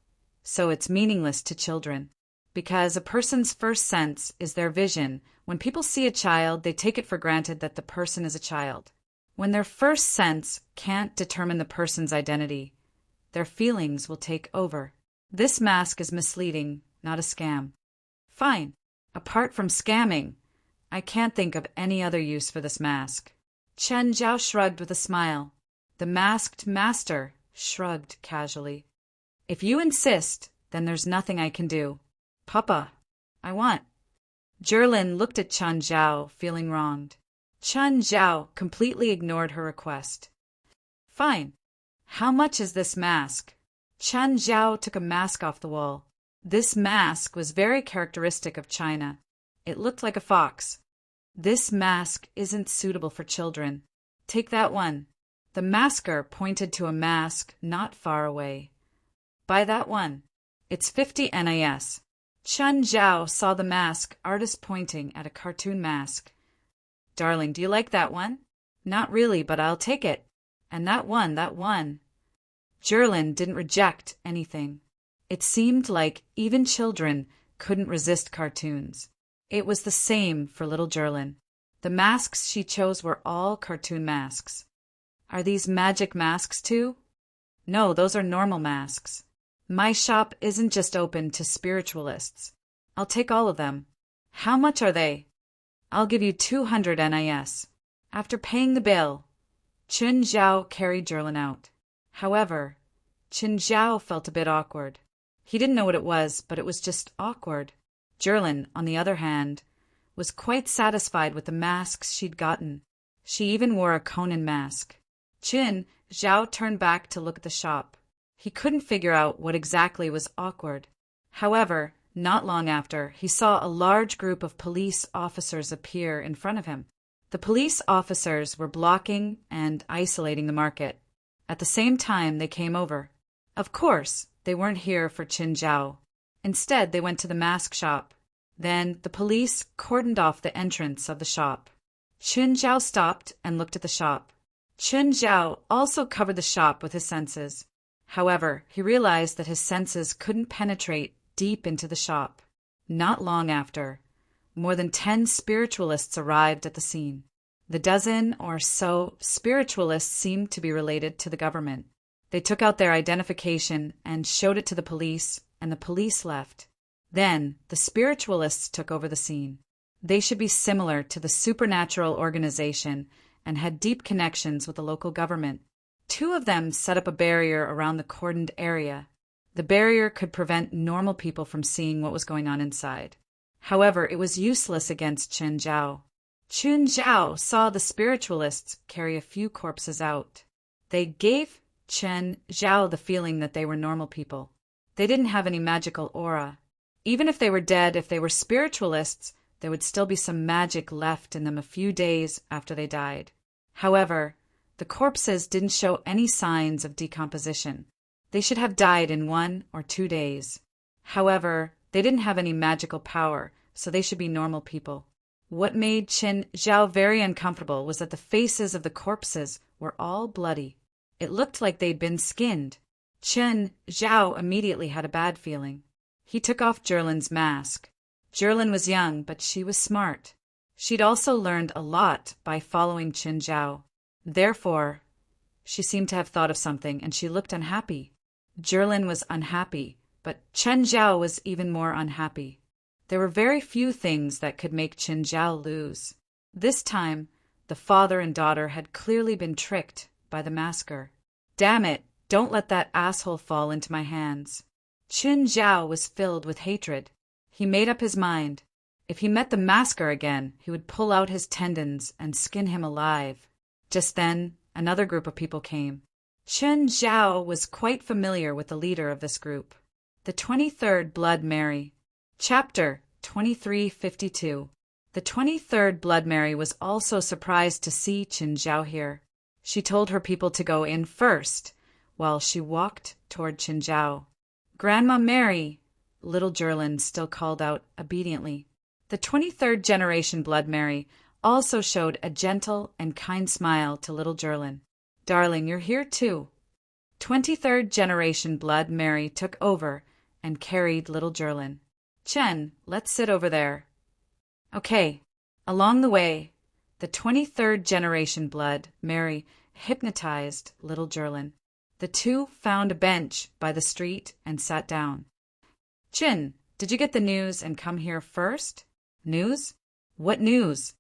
Speaker 1: so it's meaningless to children." because a person's first sense is their vision. When people see a child, they take it for granted that the person is a child. When their first sense can't determine the person's identity, their feelings will take over. This mask is misleading, not a scam. Fine. Apart from scamming, I can't think of any other use for this mask. Chen Zhao shrugged with a smile. The masked master shrugged casually. If you insist, then there's nothing I can do. Papa, I want. Zhilin looked at Chen Zhao, feeling wronged. Chen Zhao completely ignored her request. Fine. How much is this mask? Chen Zhao took a mask off the wall. This mask was very characteristic of China. It looked like a fox. This mask isn't suitable for children. Take that one. The masker pointed to a mask not far away. Buy that one. It's 50 NIS. Chen Zhao saw the mask artist pointing at a cartoon mask. Darling, do you like that one? Not really, but I'll take it. And that one. Zhilin didn't reject anything. It seemed like even children couldn't resist cartoons. It was the same for little Zhilin. The masks she chose were all cartoon masks. Are these magic masks too? No, those are normal masks. My shop isn't just open to spiritualists. I'll take all of them. How much are they? I'll give you 200 NIS. After paying the bill, Chen Zhao carried Zhilin out. However, Chen Zhao felt a bit awkward. He didn't know what it was, but it was just awkward. Zhilin, on the other hand, was quite satisfied with the masks she'd gotten. She even wore a Conan mask. Chen Zhao turned back to look at the shop. He couldn't figure out what exactly was awkward. However, not long after, he saw a large group of police officers appear in front of him. The police officers were blocking and isolating the market. At the same time, they came over. Of course, they weren't here for Chen Zhao. Instead, they went to the mask shop. Then, the police cordoned off the entrance of the shop. Chen Zhao stopped and looked at the shop. Chen Zhao also covered the shop with his senses. However, he realized that his senses couldn't penetrate deep into the shop. Not long after, more than 10 spiritualists arrived at the scene. The dozen or so spiritualists seemed to be related to the government. They took out their identification and showed it to the police, and the police left. Then, the spiritualists took over the scene. They should be similar to the supernatural organization and had deep connections with the local government. 2 of them set up a barrier around the cordoned area. The barrier could prevent normal people from seeing what was going on inside. However, it was useless against Chen Zhao. Chen Zhao saw the spiritualists carry a few corpses out. They gave Chen Zhao the feeling that they were normal people. They didn't have any magical aura. Even if they were dead, if they were spiritualists, there would still be some magic left in them a few days after they died. However, the corpses didn't show any signs of decomposition. They should have died in 1 or 2 days. However, they didn't have any magical power, so they should be normal people. What made Chen Zhao very uncomfortable was that the faces of the corpses were all bloody. It looked like they'd been skinned. Chen Zhao immediately had a bad feeling. He took off Zhilin's mask. Zhilin was young, but she was smart. She'd also learned a lot by following Chen Zhao. Therefore, she seemed to have thought of something, and she looked unhappy. Zhilin was unhappy, but Chen Zhao was even more unhappy. There were very few things that could make Chen Zhao lose. This time, the father and daughter had clearly been tricked by the masker. Damn it, don't let that asshole fall into my hands. Chen Zhao was filled with hatred. He made up his mind. If he met the masker again, he would pull out his tendons and skin him alive. Just then, another group of people came. Chen Zhao was quite familiar with the leader of this group. The 23rd Blood Mary. Chapter 2352. The 23rd Blood Mary was also surprised to see Chen Zhao here. She told her people to go in first, while she walked toward Chen Zhao. Grandma Mary, little Zhilin still called out obediently. The 23rd generation Blood Mary also showed a gentle and kind smile to little Zhilin. Darling, you're here too. 23rd generation Blood Mary took over and carried little Zhilin. Chen, let's sit over there. Okay. Along the way, the 23rd generation blood, Mary, hypnotized little Jerlin. The two found a bench by the street and sat down. Chin, did you get the news and come here first? News? What news?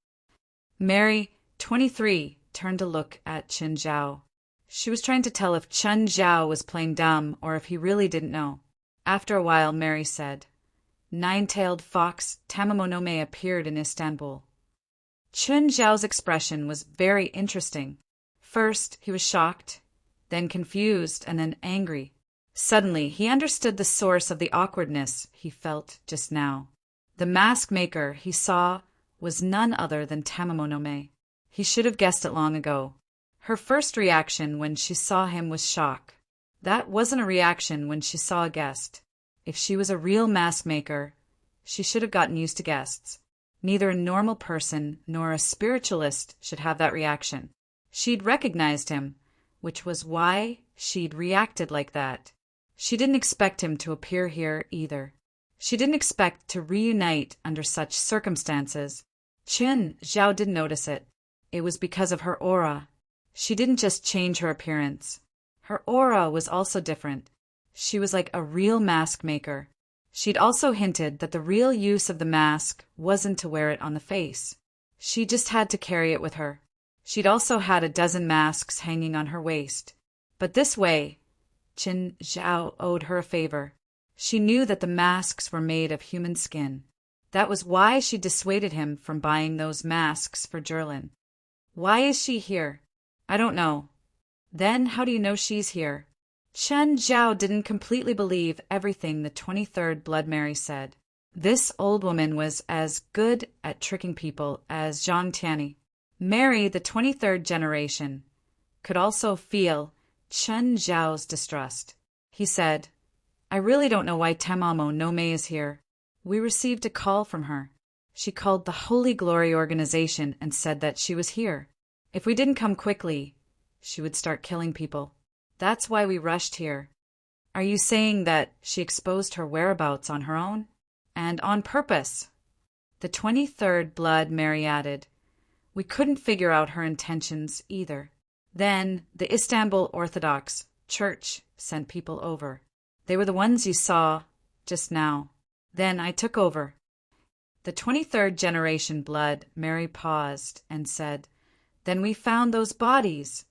Speaker 1: Mary, 23, turned to look at Qin Zhao. She was trying to tell if Chen Zhao was playing dumb or if he really didn't know. After a while, Mary said, "Nine-tailed fox Tamamonome appeared in Istanbul." Chen Zhao's expression was very interesting. First, he was shocked, then confused, and then angry. Suddenly, he understood the source of the awkwardness he felt just now. The mask maker he saw was none other than Tamamonome. He should have guessed it long ago. Her first reaction when she saw him was shock. That wasn't a reaction when she saw a guest. If she was a real mask maker, she should have gotten used to guests. Neither a normal person nor a spiritualist should have that reaction. She'd recognized him, which was why she'd reacted like that. She didn't expect him to appear here either. She didn't expect to reunite under such circumstances. Qin Zhao didn't notice it. It was because of her aura. She didn't just change her appearance. Her aura was also different. She was like a real mask maker. She'd also hinted that the real use of the mask wasn't to wear it on the face. She just had to carry it with her. She'd also had a dozen masks hanging on her waist. But this way, Qin Zhao owed her a favor. She knew that the masks were made of human skin. That was why she dissuaded him from buying those masks for Jerlin. Why is she here? I don't know. Then how do you know she's here? Chen Zhao didn't completely believe everything the 23rd Blood Mary said. This old woman was as good at tricking people as Zhang Tianyi. Mary, the 23rd generation, could also feel Chen Zhao's distrust. He said, "I really don't know why Tamamo no Mei is here. We received a call from her. She called the Holy Glory organization and said that she was here. If we didn't come quickly, she would start killing people. That's why we rushed here." Are you saying that she exposed her whereabouts on her own? And on purpose? The 23rd Blood Mary added, "We couldn't figure out her intentions either. Then the Istanbul Orthodox Church sent people over. They were the ones you saw just now. Then I took over." The 23rd generation Blood Mary paused and said, "Then we found those bodies.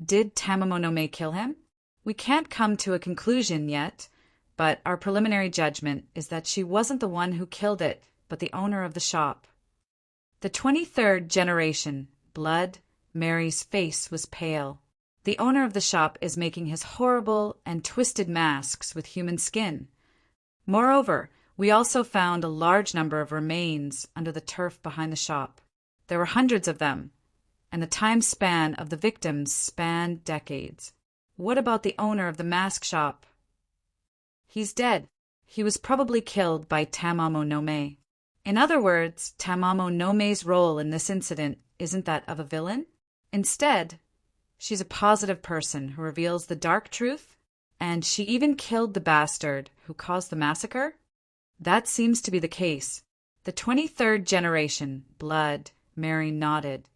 Speaker 1: Did Tamamonome kill him? We can't come to a conclusion yet, but our preliminary judgment is that she wasn't the one who killed it, but the owner of the shop." The 23rd generation Blood Mary's face was pale. The owner of the shop is making his horrible and twisted masks with human skin. Moreover, we also found a large number of remains under the turf behind the shop. There were hundreds of them, and the time span of the victims spanned decades. What about the owner of the mask shop? He's dead. He was probably killed by Tamamo no Mei. In other words, Tamamo no Mei's role in this incident isn't that of a villain. Instead, she's a positive person who reveals the dark truth, and she even killed the bastard who caused the massacre? That seems to be the case. The 23rd generation Blood Mary nodded.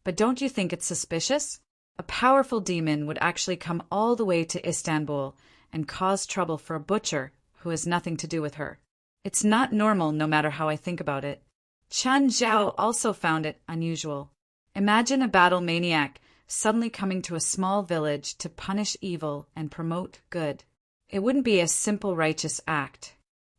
Speaker 1: But don't you think it's suspicious? A powerful demon would actually come all the way to Istanbul and cause trouble for a butcher who has nothing to do with her. It's not normal no matter how I think about it. Chen Zhao also found it unusual. Imagine a battle maniac suddenly coming to a small village to punish evil and promote good. It wouldn't be a simple righteous act.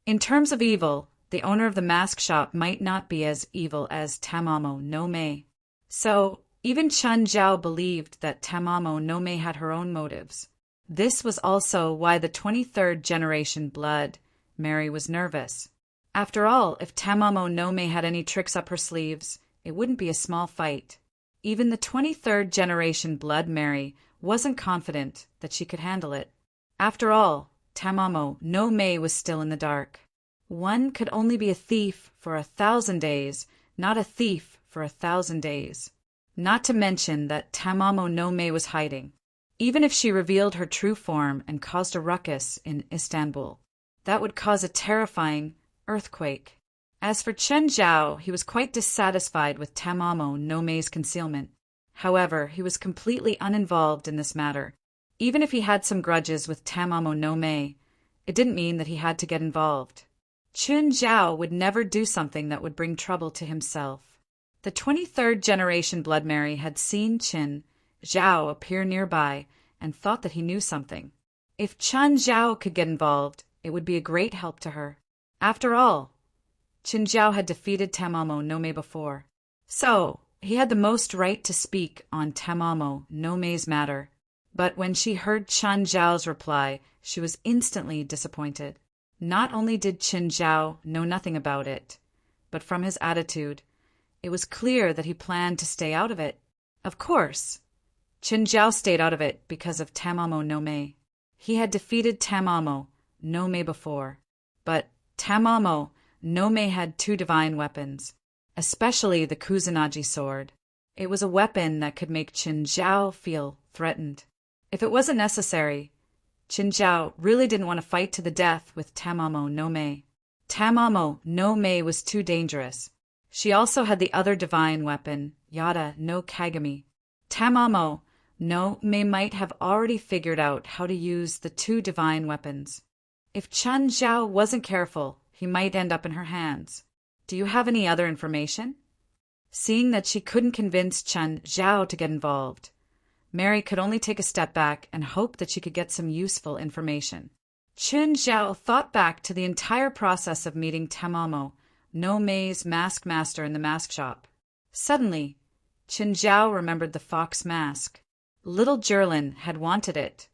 Speaker 1: In terms of evil, the owner of the mask shop might not be as evil as Tamamo no Mei. So, even Chen Zhao believed that Tamamo no Mei had her own motives. This was also why the 23rd generation Blood Mary was nervous. After all, if Tamamo no Mei had any tricks up her sleeves, it wouldn't be a small fight. Even the 23rd generation Blood Mary wasn't confident that she could handle it. After all, Tamamo no Mei was still in the dark. One could only be a thief for 1,000 days, not a thief for 1,000 days. Not to mention that Tamamo no Mei was hiding. Even if she revealed her true form and caused a ruckus in Istanbul, that would cause a terrifying earthquake. As for Chen Zhao, he was quite dissatisfied with Tamamo no Mei's concealment. However, he was completely uninvolved in this matter. Even if he had some grudges with Tamamo no Mei, it didn't mean that he had to get involved. Chen Zhao would never do something that would bring trouble to himself. The 23rd generation Blood Mary had seen Chen Zhao appear nearby and thought that he knew something. If Chen Zhao could get involved, it would be a great help to her. After all, Chen Zhao had defeated Tamamo no Mei before, so he had the most right to speak on Tamamo no Mei's matter. But when she heard Chen Zhao's reply, she was instantly disappointed. Not only did Chen Zhao know nothing about it, but from his attitude, it was clear that he planned to stay out of it. Of course, Chen Zhao stayed out of it because of Tamamo no Mei. He had defeated Tamamo no Mei before, but Tamamo no Mei had 2 divine weapons, especially the Kusanagi sword. It was a weapon that could make Chen Zhao feel threatened. If it wasn't necessary, Chen Zhao really didn't want to fight to the death with Tamamo no Mei. Tamamo no Mei was too dangerous. She also had the other divine weapon, Yada no Kagami. Tamamo no Mei might have already figured out how to use the 2 divine weapons. If Chen Zhao wasn't careful, he might end up in her hands. Do you have any other information? Seeing that she couldn't convince Chen Zhao to get involved, Mary could only take a step back and hope that she could get some useful information. Chen Zhao thought back to the entire process of meeting Tamamo no Mei's mask master in the mask shop. Suddenly, Chen Zhao remembered the fox mask. Little Jerlin had wanted it,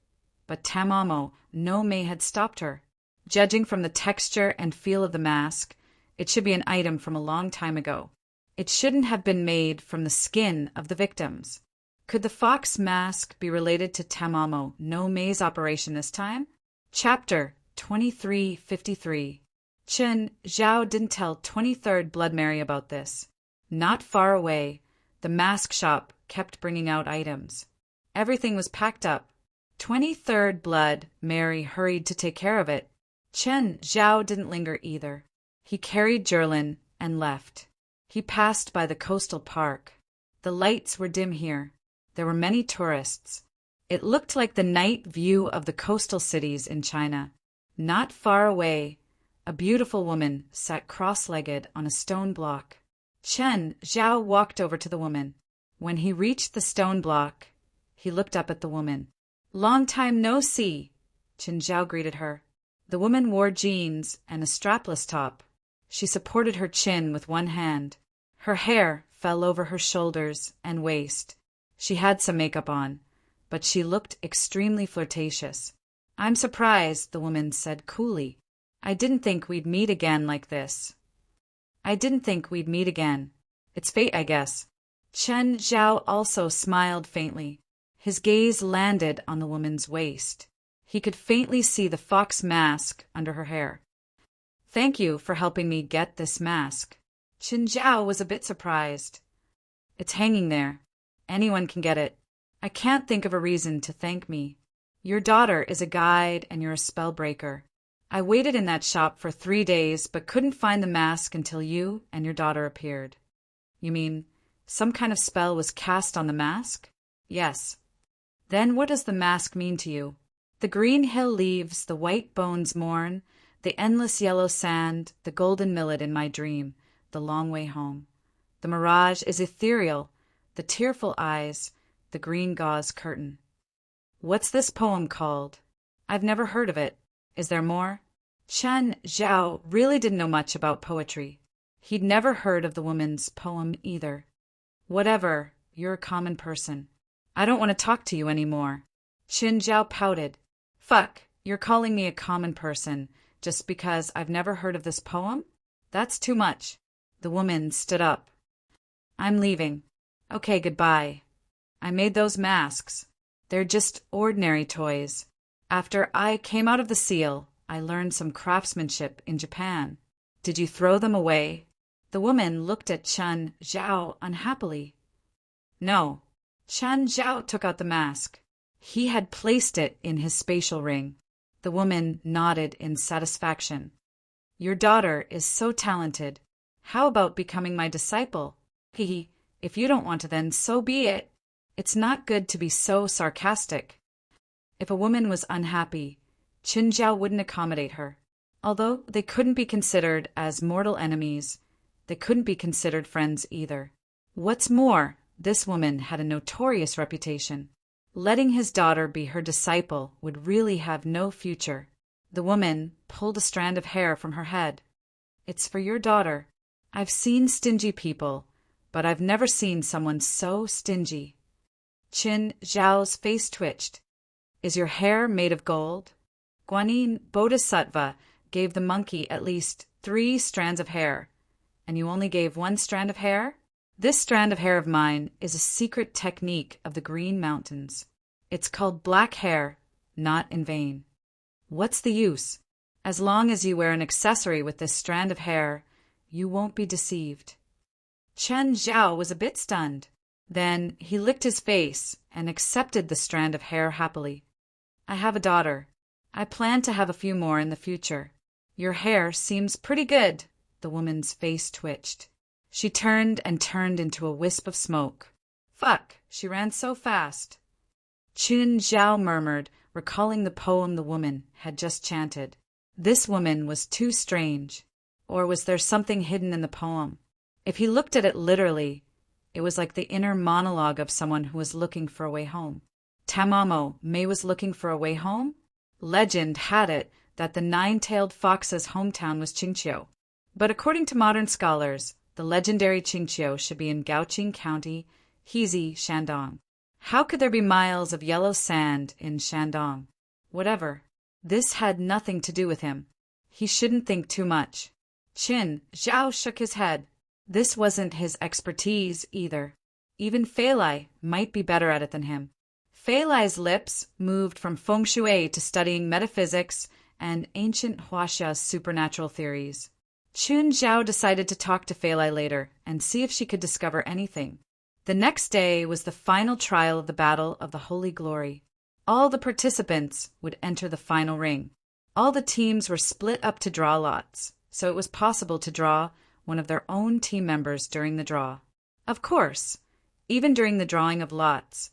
Speaker 1: but Tamamo no Mei had stopped her. Judging from the texture and feel of the mask, it should be an item from a long time ago. It shouldn't have been made from the skin of the victims. Could the fox mask be related to Tamamo no Mei's operation this time? Chapter 2353. Chen Zhao didn't tell 23rd Blood Mary about this. Not far away, the mask shop kept bringing out items. Everything was packed up. 23rd Blood Mary hurried to take care of it. Chen Zhao didn't linger either. He carried Jerlin and left. He passed by the coastal park. The lights were dim here. There were many tourists. It looked like the night view of the coastal cities in China. Not far away, a beautiful woman sat cross-legged on a stone block. Chen Zhao walked over to the woman. When he reached the stone block, he looked up at the woman. "Long time no see," Chen Zhao greeted her. The woman wore jeans and a strapless top. She supported her chin with one hand. Her hair fell over her shoulders and waist. She had some makeup on, but she looked extremely flirtatious. "I'm surprised," the woman said coolly. "I didn't think we'd meet again like this." "I didn't think we'd meet again. It's fate, I guess." Chen Zhao also smiled faintly. His gaze landed on the woman's waist. He could faintly see the fox mask under her hair. "Thank you for helping me get this mask." Chen Zhao was a bit surprised. "It's hanging there. Anyone can get it. I can't think of a reason to thank me. Your daughter is a guide and you're a spellbreaker. I waited in that shop for 3 days but couldn't find the mask until you and your daughter appeared." "You mean some kind of spell was cast on the mask?" "Yes." "Then what does the mask mean to you?" "The green hill leaves, the white bones mourn, the endless yellow sand, the golden millet in my dream, the long way home. The mirage is ethereal, the tearful eyes, the green gauze curtain." "What's this poem called?" "I've never heard of it. Is there more?" Chen Zhao really didn't know much about poetry. He'd never heard of the woman's poem either. "Whatever, you're a common person. I don't want to talk to you anymore." Chen Zhao pouted. "Fuck, you're calling me a common person just because I've never heard of this poem? That's too much." The woman stood up. "I'm leaving. Okay, goodbye. I made those masks. They're just ordinary toys. After I came out of the seal, I learned some craftsmanship in Japan. Did you throw them away?" The woman looked at Chen Zhao unhappily. "No." Chen Zhao took out the mask. He had placed it in his spatial ring. The woman nodded in satisfaction. Your daughter is so talented. How about becoming my disciple? Hehe, if you don't want to, then so be it. It's not good to be so sarcastic. If a woman was unhappy, Qin Zhao wouldn't accommodate her. Although they couldn't be considered as mortal enemies, they couldn't be considered friends either. What's more, this woman had a notorious reputation. Letting his daughter be her disciple would really have no future. The woman pulled a strand of hair from her head. It's for your daughter. I've seen stingy people, but I've never seen someone so stingy. Qin Zhao's face twitched. Is your hair made of gold? Guanyin Bodhisattva gave the monkey at least 3 strands of hair, and you only gave 1 strand of hair? This strand of hair of mine is a secret technique of the Green Mountains. It's called black hair, not in vain. What's the use? As long as you wear an accessory with this strand of hair, you won't be deceived. Qin Zhao was a bit stunned. Then he licked his face and accepted the strand of hair happily. I have a daughter. I plan to have a few more in the future. Your hair seems pretty good. The woman's face twitched. She turned into a wisp of smoke. Fuck, she ran so fast. Qin Zhao murmured, recalling the poem the woman had just chanted. This woman was too strange. Or was there something hidden in the poem? If he looked at it literally, it was like the inner monologue of someone who was looking for a way home. Tamamo, May was looking for a way home? Legend had it that the 9-tailed fox's hometown was Qingqiu. But according to modern scholars, the legendary Qingqiu should be in Gaoqing County, Hezi, Shandong. How could there be miles of yellow sand in Shandong? Whatever. This had nothing to do with him. He shouldn't think too much. Qin Zhao shook his head. This wasn't his expertise either. Even Fei Lai might be better at it than him. Fei Lai's lips moved from feng shui to studying metaphysics and ancient Huaxia's supernatural theories. Qin Zhao decided to talk to Fei Lai later and see if she could discover anything. The next day was the final trial of the Battle of the Holy Glory. All the participants would enter the final ring. All the teams were split up to draw lots, so it was possible to draw one of their own team members during the draw. Of course, even during the drawing of lots,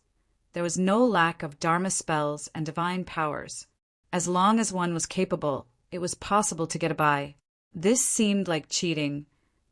Speaker 1: there was no lack of Dharma spells and divine powers. As long as one was capable, it was possible to get a bye. This seemed like cheating,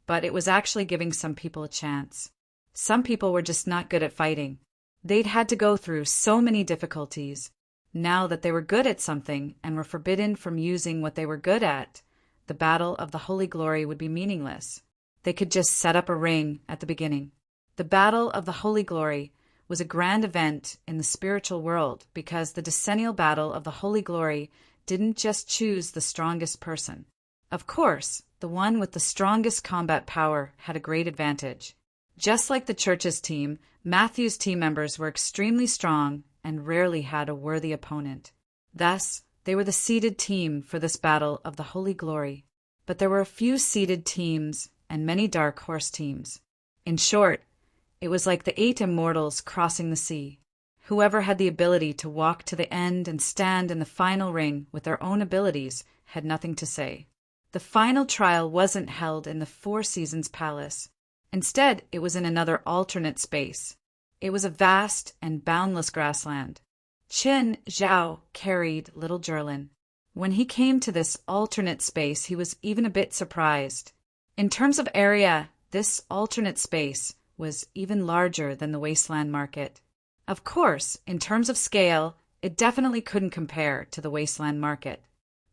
Speaker 1: but it was actually giving some people a chance. Some people were just not good at fighting. They'd had to go through so many difficulties. Now that they were good at something and were forbidden from using what they were good at, the Battle of the Holy Glory would be meaningless. They could just set up a ring at the beginning. The Battle of the Holy Glory was a grand event in the spiritual world because the decennial Battle of the Holy Glory didn't just choose the strongest person. Of course, the one with the strongest combat power had a great advantage. Just like the church's team, Matthew's team members were extremely strong and rarely had a worthy opponent. Thus, they were the seeded team for this Battle of the Holy Glory. But there were a few seeded teams and many dark horse teams. In short, it was like the 8 immortals crossing the sea. Whoever had the ability to walk to the end and stand in the final ring with their own abilities had nothing to say. The final trial wasn't held in the Four Seasons Palace. Instead, it was in another alternate space. It was a vast and boundless grassland. Qin Zhao carried little Jerlin. When he came to this alternate space, he was even a bit surprised. In terms of area, this alternate space was even larger than the Wasteland Market. Of course, in terms of scale, it definitely couldn't compare to the Wasteland Market.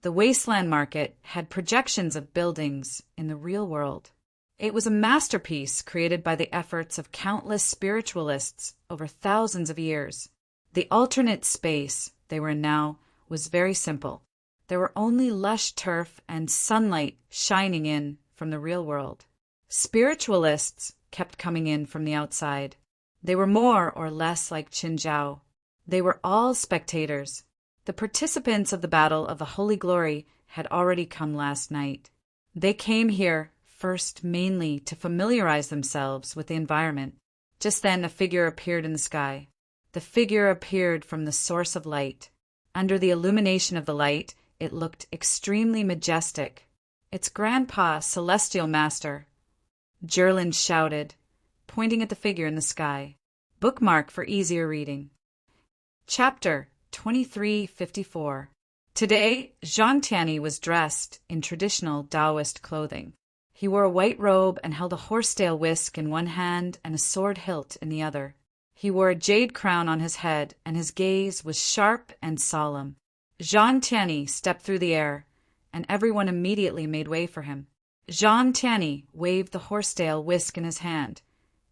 Speaker 1: The Wasteland Market had projections of buildings in the real world. It was a masterpiece created by the efforts of countless spiritualists over thousands of years. The alternate space they were in now was very simple. There were only lush turf and sunlight shining in from the real world. Spiritualists kept coming in from the outside. They were more or less like Qin Zhao. They were all spectators. The participants of the Battle of the Holy Glory had already come last night. They came here first mainly to familiarize themselves with the environment. Just then a figure appeared in the sky. The figure appeared from the source of light. Under the illumination of the light, it looked extremely majestic. It's Grandpa, Celestial Master, Jerlin shouted, pointing at the figure in the sky. Bookmark for easier reading. Chapter 2354. Today, Jean Tiany was dressed in traditional Taoist clothing. He wore a white robe and held a horsetail whisk in one hand and a sword hilt in the other. He wore a jade crown on his head, and his gaze was sharp and solemn. Jean Tiany stepped through the air, and everyone immediately made way for him. Jean Tiany waved the horsetail whisk in his hand,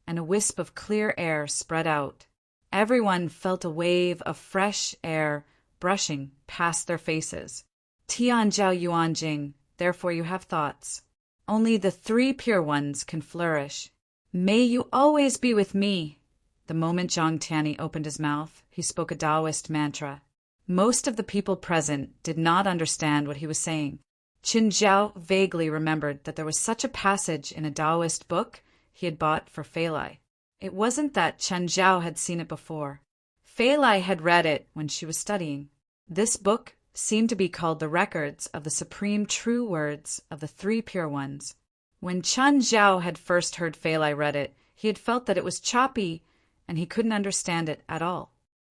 Speaker 1: and a wisp of clear air spread out. Everyone felt a wave of fresh air brushing past their faces. Tian Jiao Yuan Jing, therefore you have thoughts. Only the three pure ones can flourish. May you always be with me. The moment Jean Tiany opened his mouth, he spoke a Taoist mantra. Most of the people present did not understand what he was saying. Qin Zhao vaguely remembered that there was such a passage in a Taoist book he had bought for Fei Lai. It wasn't that Chen Zhao had seen it before. Fei Lai had read it when she was studying. This book seemed to be called the Records of the Supreme True Words of the Three Pure Ones. When Chen Zhao had first heard Fei Lai read it, he had felt that it was choppy and he couldn't understand it at all.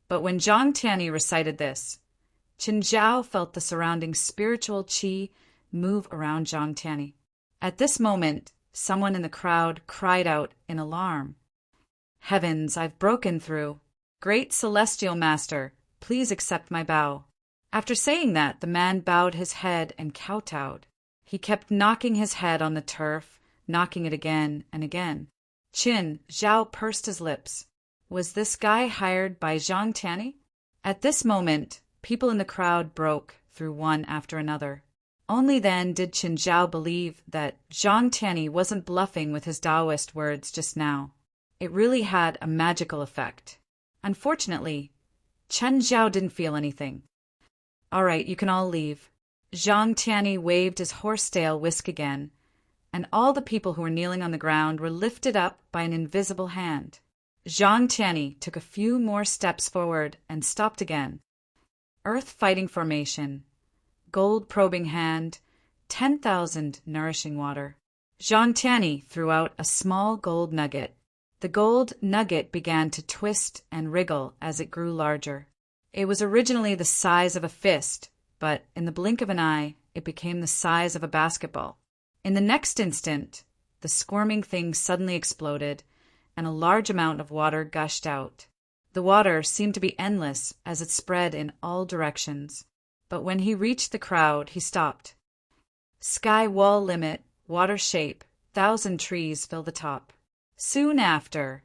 Speaker 1: But when Jean Tiany recited this, Qin Zhao felt the surrounding spiritual qi move around Jean Tiany. At this moment, someone in the crowd cried out in alarm. Heavens, I've broken through. Great Celestial Master, please accept my bow. After saying that, the man bowed his head and kowtowed. He kept knocking his head on the turf, knocking it again and again. Qin Zhao pursed his lips. Was this guy hired by Jean Tiany? At this moment, people in the crowd broke through one after another. Only then did Qin Zhao believe that Jean Tiany wasn't bluffing with his Taoist words just now. It really had a magical effect. Unfortunately, Chen Zhao didn't feel anything. All right, you can all leave. Jean Tiany waved his horsetail whisk again, and all the people who were kneeling on the ground were lifted up by an invisible hand. Jean Tiany took a few more steps forward and stopped again. Earth fighting formation, gold probing hand, 10,000 nourishing water. Jean Tiany threw out a small gold nugget. The gold nugget began to twist and wriggle as it grew larger. It was originally the size of a fist, but in the blink of an eye, it became the size of a basketball. In the next instant, the squirming thing suddenly exploded, and a large amount of water gushed out. The water seemed to be endless as it spread in all directions. But when he reached the crowd, he stopped. Sky wall limit, water shape, 1,000 trees fill the top. Soon after,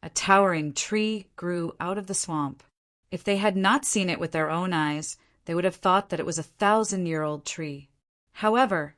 Speaker 1: a towering tree grew out of the swamp. If they had not seen it with their own eyes, they would have thought that it was a 1,000-year-old tree. However,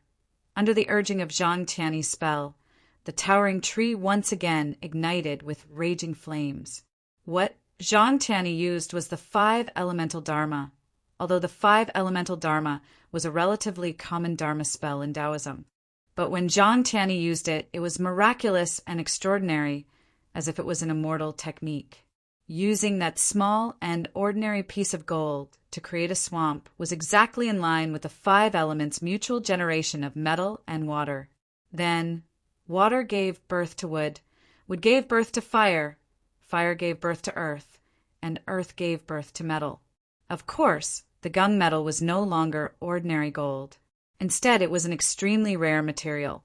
Speaker 1: under the urging of Jean Tiany's spell, the towering tree once again ignited with raging flames. What Jean Tiany used was the 5 elemental dharma, although the 5 elemental dharma was a relatively common dharma spell in Taoism. But when Jean Tiany used it, it was miraculous and extraordinary, as if it was an immortal technique. Using that small and ordinary piece of gold to create a swamp was exactly in line with the 5 elements' mutual generation of metal and water. Then, water gave birth to wood gave birth to fire, fire gave birth to earth, and earth gave birth to metal. Of course, the gunmetal was no longer ordinary gold. Instead, it was an extremely rare material.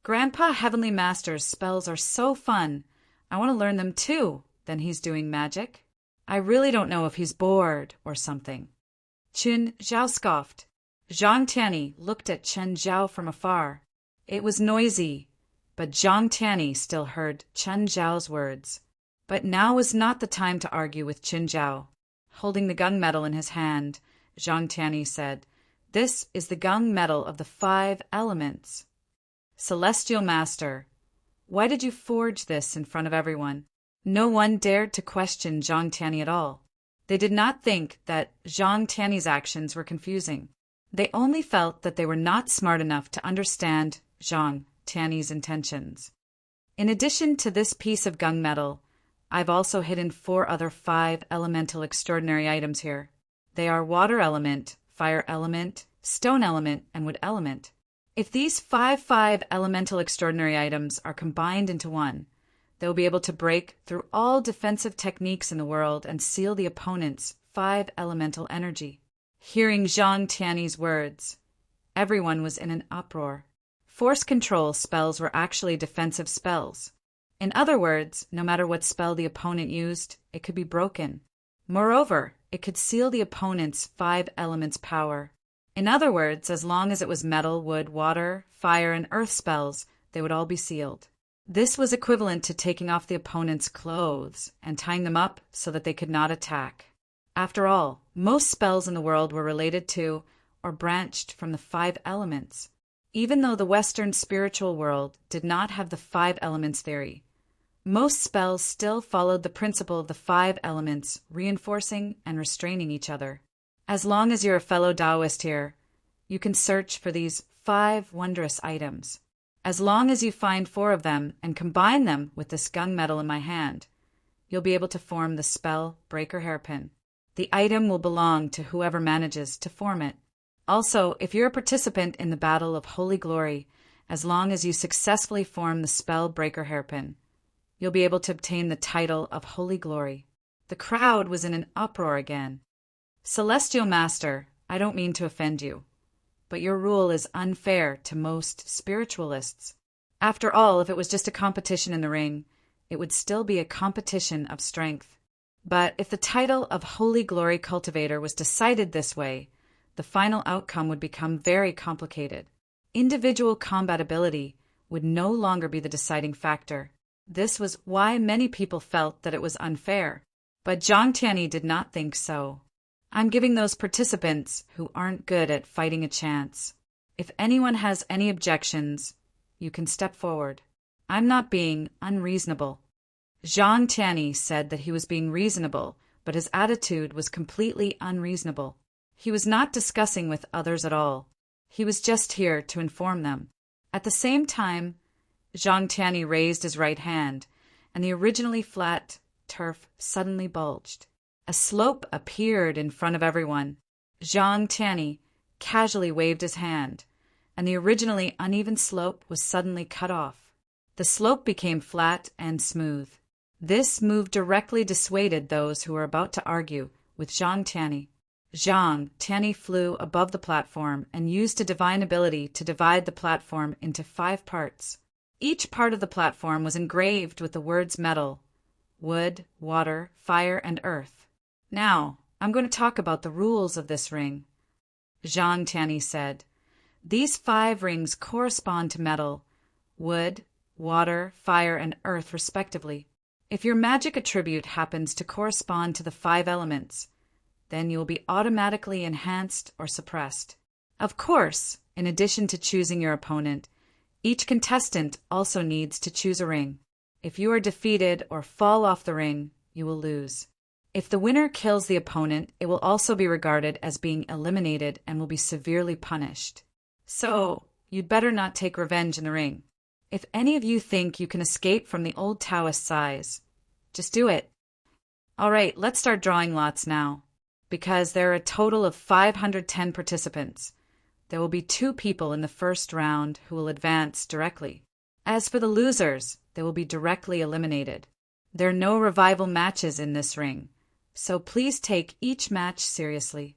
Speaker 1: Grandpa Heavenly Master's spells are so fun. I want to learn them too. Then he's doing magic. I really don't know if he's bored or something. Qin Zhao scoffed. Jean Tiany looked at Chen Zhao from afar. It was noisy, but Jean Tiany still heard Chen Zhao's words. But now was not the time to argue with Qin Zhao. Holding the gunmetal in his hand, Jean Tiany said, "This is the gunmetal of the 5 elements. Celestial Master, why did you forge this in front of everyone?" No one dared to question Jean Tiany at all. They did not think that Jean Tiany's actions were confusing. They only felt that they were not smart enough to understand Jean Tiany's intentions. In addition to this piece of gunmetal, I've also hidden 4 other 5 elemental extraordinary items here. They are water element, fire element, stone element, and wood element. If these five elemental extraordinary items are combined into one, they will be able to break through all defensive techniques in the world and seal the opponent's 5 elemental energy. Hearing Zhang Tiany's words, everyone was in an uproar. Force control spells were actually defensive spells. In other words, no matter what spell the opponent used, it could be broken. Moreover, it could seal the opponent's 5 elements' power. In other words, as long as it was metal, wood, water, fire, and earth spells, they would all be sealed. This was equivalent to taking off the opponent's clothes and tying them up so that they could not attack. After all, most spells in the world were related to or branched from the 5 elements. Even though the Western spiritual world did not have the 5 elements theory, most spells still followed the principle of the 5 elements reinforcing and restraining each other. As long as you're a fellow Taoist here, you can search for these 5 wondrous items. As long as you find 4 of them and combine them with this gunmetal in my hand, you'll be able to form the spell Breaker Hairpin. The item will belong to whoever manages to form it. Also, if you're a participant in the Battle of Holy Glory, as long as you successfully form the spell Breaker Hairpin, you'll be able to obtain the title of Holy Glory. The crowd was in an uproar again. Celestial Master, I don't mean to offend you, but your rule is unfair to most spiritualists. After all, if it was just a competition in the ring, it would still be a competition of strength. But if the title of Holy Glory Cultivator was decided this way, the final outcome would become very complicated. Individual combat ability would no longer be the deciding factor. This was why many people felt that it was unfair. But Zhang Tiany did not think so. I'm giving those participants who aren't good at fighting a chance. If anyone has any objections, you can step forward. I'm not being unreasonable. Zhang Tiany said that he was being reasonable, but his attitude was completely unreasonable. He was not discussing with others at all. He was just here to inform them. At the same time, Zhang Tiany raised his right hand, and the originally flat turf suddenly bulged. A slope appeared in front of everyone. Zhang Tiany casually waved his hand, and the originally uneven slope was suddenly cut off. The slope became flat and smooth. This move directly dissuaded those who were about to argue with Zhang Tiany. Zhang Tiany flew above the platform and used a divine ability to divide the platform into 5 parts. Each part of the platform was engraved with the words metal, wood, water, fire, and earth. Now, I'm going to talk about the rules of this ring. Zhang Tiany said, these 5 rings correspond to metal, wood, water, fire, and earth respectively. If your magic attribute happens to correspond to the 5 elements, then you will be automatically enhanced or suppressed. Of course, in addition to choosing your opponent, each contestant also needs to choose a ring. If you are defeated or fall off the ring, you will lose. If the winner kills the opponent, it will also be regarded as being eliminated and will be severely punished. So, you'd better not take revenge in the ring. If any of you think you can escape from the old Taoist size, just do it. All right, let's start drawing lots now. Because there are a total of 510 participants, there will be 2 people in the first round who will advance directly. As for the losers, they will be directly eliminated. There are no revival matches in this ring, so please take each match seriously.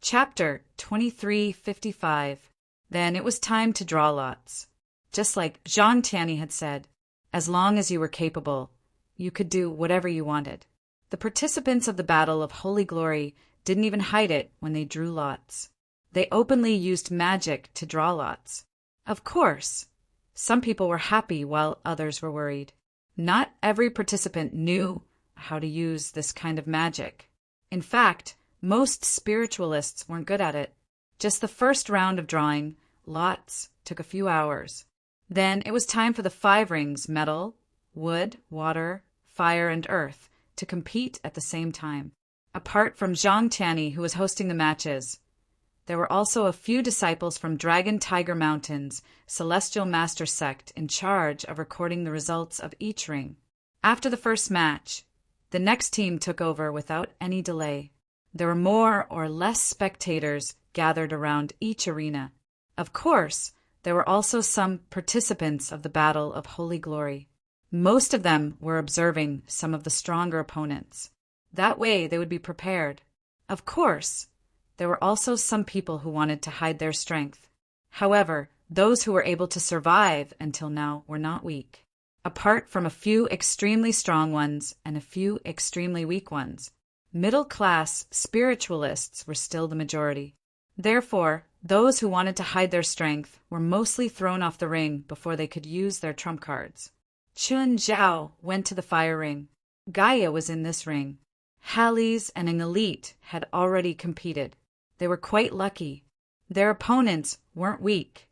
Speaker 1: Chapter 2355. Then it was time to draw lots. Just like Zhang Tiany had said, as long as you were capable, you could do whatever you wanted. The participants of the Battle of Holy Glory didn't even hide it when they drew lots. They openly used magic to draw lots. Of course, some people were happy while others were worried. Not every participant knew how to use this kind of magic. In fact, most spiritualists weren't good at it. Just the first round of drawing lots took a few hours. Then it was time for the 5 rings, metal, wood, water, fire, and earth, to compete at the same time. Apart from Zhang Tiany, who was hosting the matches, there were also a few disciples from Dragon Tiger Mountain's Celestial Master Sect in charge of recording the results of each ring. After the first match, the next team took over without any delay. There were more or less spectators gathered around each arena. Of course, there were also some participants of the Battle of Holy Glory. Most of them were observing some of the stronger opponents. That way they would be prepared. Of course, there were also some people who wanted to hide their strength. However, those who were able to survive until now were not weak. Apart from a few extremely strong ones and a few extremely weak ones, middle-class spiritualists were still the majority. Therefore, those who wanted to hide their strength were mostly thrown off the ring before they could use their trump cards. Chun Zhao went to the fire ring. Gaia was in this ring. Hallease and an elite had already competed. They were quite lucky. Their opponents weren't weak,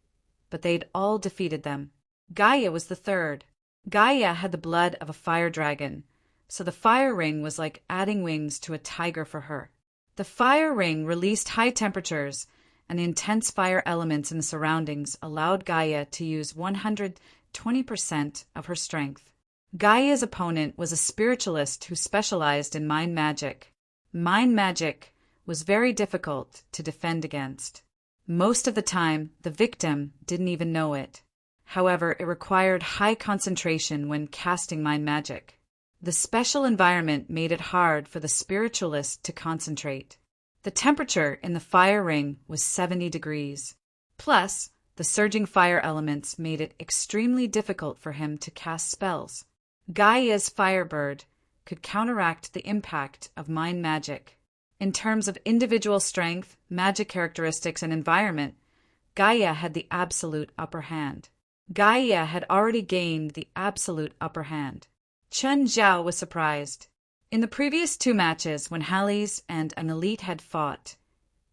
Speaker 1: but they'd all defeated them. Gaia was the third. Gaia had the blood of a fire dragon, so the fire ring was like adding wings to a tiger for her. The fire ring released high temperatures, and the intense fire elements in the surroundings allowed Gaia to use 120% of her strength. Gaia's opponent was a spiritualist who specialized in mind magic. Mind magic was very difficult to defend against. Most of the time, the victim didn't even know it. However, it required high concentration when casting mind magic. The special environment made it hard for the spiritualist to concentrate. The temperature in the fire ring was 70 degrees. Plus, the surging fire elements made it extremely difficult for him to cast spells. Gaia's Firebird could counteract the impact of mind magic. In terms of individual strength, magic characteristics, and environment, Gaia had the absolute upper hand. Gaia had already gained the absolute upper hand. Chun Zhao was surprised. In the previous two matches, when Hallease and an elite had fought,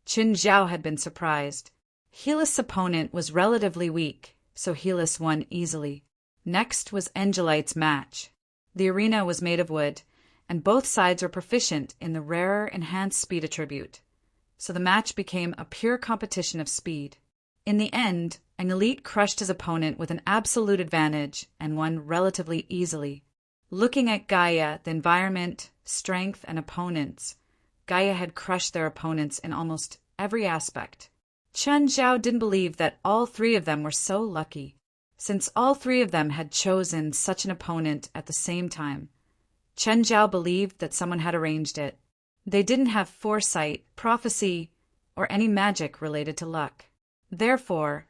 Speaker 1: Chun Zhao had been surprised. Helis' opponent was relatively weak, so Helis won easily. Next was Angelite's match. The arena was made of wood, and both sides were proficient in the rarer enhanced speed attribute, so the match became a pure competition of speed. In the end, an elite crushed his opponent with an absolute advantage and won relatively easily. Looking at Gaia, the environment, strength, and opponents, Gaia had crushed their opponents in almost every aspect. Chun Zhao didn't believe that all three of them were so lucky. Since all three of them had chosen such an opponent at the same time, Chun Zhao believed that someone had arranged it. They didn't have foresight, prophecy, or any magic related to luck. Therefore,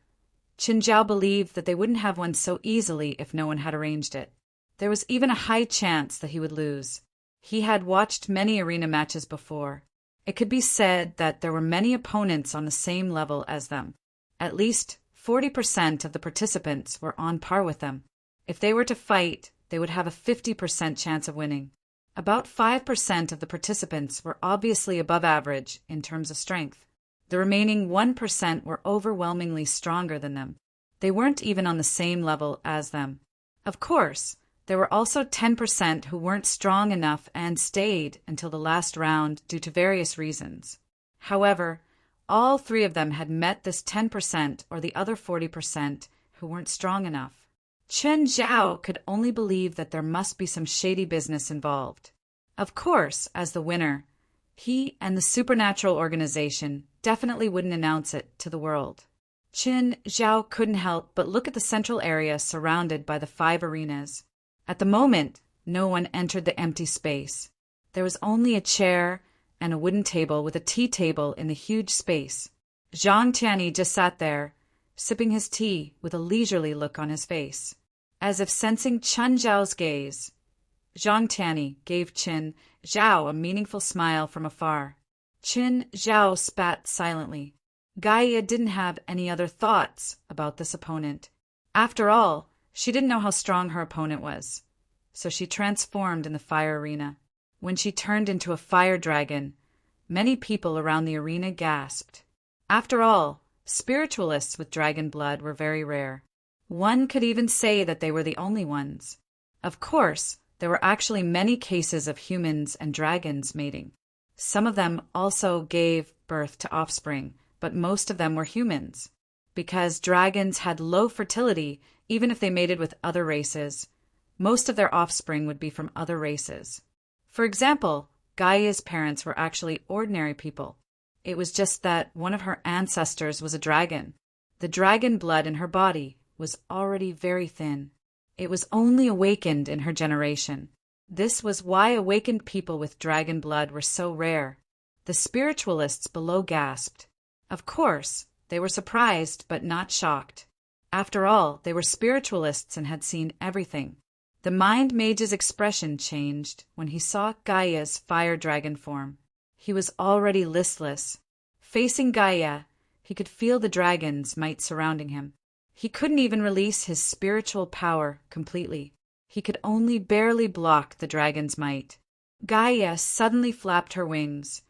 Speaker 1: Chun Zhao believed that they wouldn't have one so easily if no one had arranged it. There was even a high chance that he would lose. He had watched many arena matches before. It could be said that there were many opponents on the same level as them. At least 40% of the participants were on par with them. If they were to fight, they would have a 50% chance of winning. About 5% of the participants were obviously above average in terms of strength. The remaining 1% were overwhelmingly stronger than them. They weren't even on the same level as them. Of course, there were also 10% who weren't strong enough and stayed until the last round due to various reasons. However, all three of them had met this 10% or the other 40% who weren't strong enough. Chun Zhao could only believe that there must be some shady business involved. Of course, as the winner, he and the supernatural organization definitely wouldn't announce it to the world. Chun Zhao couldn't help but look at the central area surrounded by the 5 arenas. At the moment, no one entered the empty space. There was only a chair and a wooden table with a tea table in the huge space. Zhang Tianyi just sat there, sipping his tea with a leisurely look on his face. As if sensing Chun Zhao's gaze, Zhang Tianyi gave Chun Zhao a meaningful smile from afar. Chun Zhao spat silently. Gaia didn't have any other thoughts about this opponent. After all, she didn't know how strong her opponent was, so she transformed in the fire arena. When she turned into a fire dragon, many people around the arena gasped. After all, spiritualists with dragon blood were very rare. One could even say that they were the only ones. Of course, there were actually many cases of humans and dragons mating. Some of them also gave birth to offspring, but most of them were humans. Because dragons had low fertility, even if they mated with other races, most of their offspring would be from other races. For example, Gaia's parents were actually ordinary people. It was just that one of her ancestors was a dragon. The dragon blood in her body was already very thin. It was only awakened in her generation. This was why awakened people with dragon blood were so rare. The spiritualists below gasped. Of course, they were surprised but not shocked. After all, they were spiritualists and had seen everything. The mind mage's expression changed when he saw Gaia's fire dragon form. He was already listless. Facing Gaia, he could feel the dragon's might surrounding him. He couldn't even release his spiritual power completely. He could only barely block the dragon's might. Gaia suddenly flapped her wings,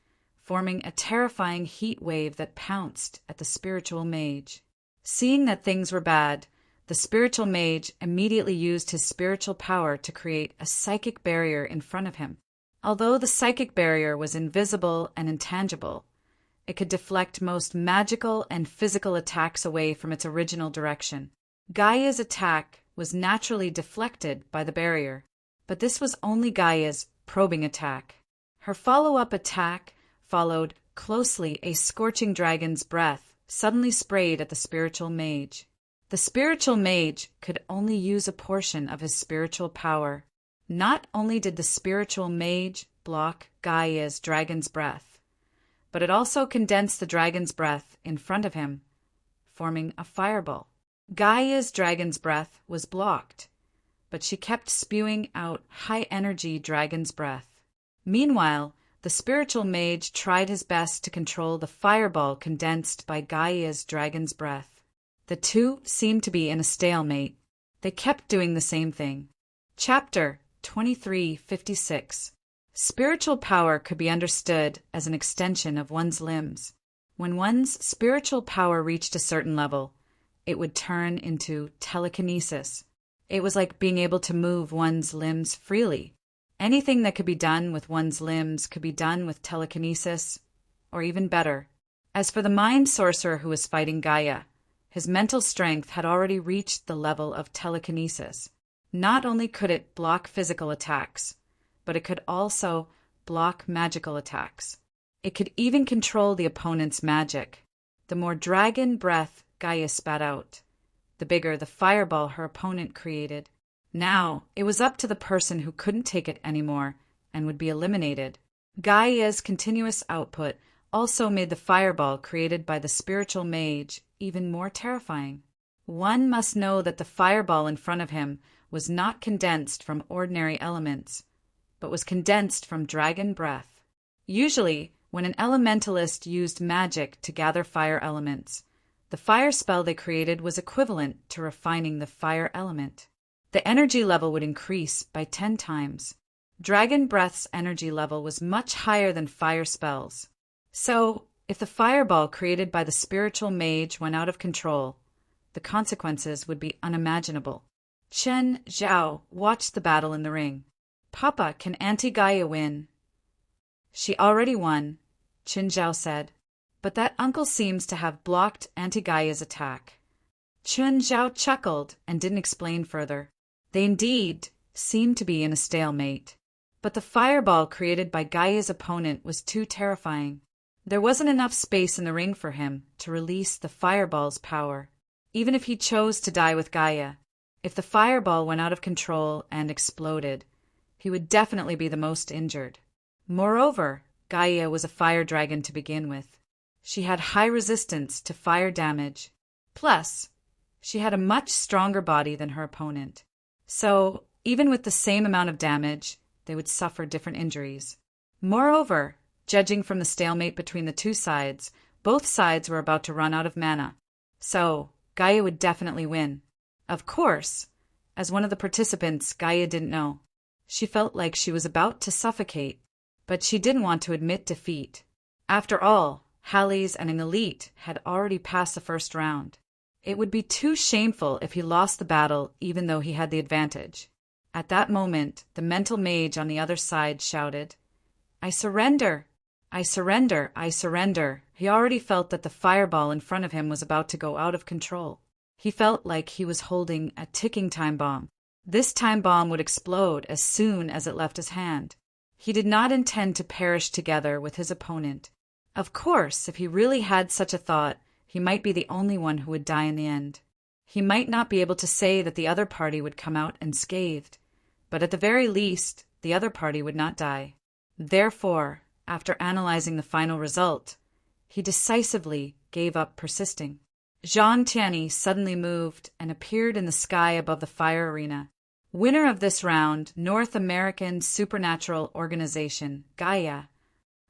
Speaker 1: forming a terrifying heat wave that pounced at the spiritual mage. Seeing that things were bad, the spiritual mage immediately used his spiritual power to create a psychic barrier in front of him. Although the psychic barrier was invisible and intangible, it could deflect most magical and physical attacks away from its original direction. Gaia's attack was naturally deflected by the barrier, but this was only Gaia's probing attack. Her follow-up attack followed closely. A scorching dragon's breath suddenly sprayed at the spiritual mage. The spiritual mage could only use a portion of his spiritual power. Not only did the spiritual mage block Gaia's dragon's breath, but it also condensed the dragon's breath in front of him, forming a fireball. Gaia's dragon's breath was blocked, but she kept spewing out high-energy dragon's breath. Meanwhile, the spiritual mage tried his best to control the fireball condensed by Gaia's dragon's breath. The two seemed to be in a stalemate. They kept doing the same thing. Chapter 2356. Spiritual power could be understood as an extension of one's limbs. When one's spiritual power reached a certain level, it would turn into telekinesis. It was like being able to move one's limbs freely. Anything that could be done with one's limbs could be done with telekinesis, or even better. As for the mind sorcerer who was fighting Gaia, his mental strength had already reached the level of telekinesis. Not only could it block physical attacks, but it could also block magical attacks. It could even control the opponent's magic. The more dragon breath Gaia spat out, the bigger the fireball her opponent created. Now, it was up to the person who couldn't take it anymore and would be eliminated. Gaia's continuous output also made the fireball created by the spiritual mage even more terrifying. One must know that the fireball in front of him was not condensed from ordinary elements, but was condensed from dragon breath. Usually, when an elementalist used magic to gather fire elements, the fire spell they created was equivalent to refining the fire element. The energy level would increase by 10 times. Dragon breath's energy level was much higher than fire spells. So, if the fireball created by the spiritual mage went out of control, the consequences would be unimaginable. Chen Zhao watched the battle in the ring. "Papa, can Auntie Gaia win?" "She already won," Chen Zhao said. "But that uncle seems to have blocked Auntie Gaia's attack." Chen Zhao chuckled and didn't explain further. They indeed seemed to be in a stalemate. But the fireball created by Gaia's opponent was too terrifying. There wasn't enough space in the ring for him to release the fireball's power. Even if he chose to die with Gaia, if the fireball went out of control and exploded, he would definitely be the most injured. Moreover, Gaia was a fire dragon to begin with. She had high resistance to fire damage. Plus, she had a much stronger body than her opponent. So, even with the same amount of damage, they would suffer different injuries. Moreover, judging from the stalemate between the two sides, both sides were about to run out of mana. So, Gaia would definitely win. Of course, as one of the participants, Gaia didn't know. She felt like she was about to suffocate, but she didn't want to admit defeat. After all, Halles and an elite had already passed the first round. It would be too shameful if he lost the battle even though he had the advantage. At that moment, the mental mage on the other side shouted, "I surrender! I surrender! I surrender!" He already felt that the fireball in front of him was about to go out of control. He felt like he was holding a ticking time bomb. This time bomb would explode as soon as it left his hand. He did not intend to perish together with his opponent. Of course, if he really had such a thought, he might be the only one who would die in the end. He might not be able to say that the other party would come out unscathed, but at the very least, the other party would not die. Therefore, after analyzing the final result, he decisively gave up persisting. Zhang Tianyi suddenly moved and appeared in the sky above the fire arena. Winner of this round, North American Supernatural Organization, Gaia.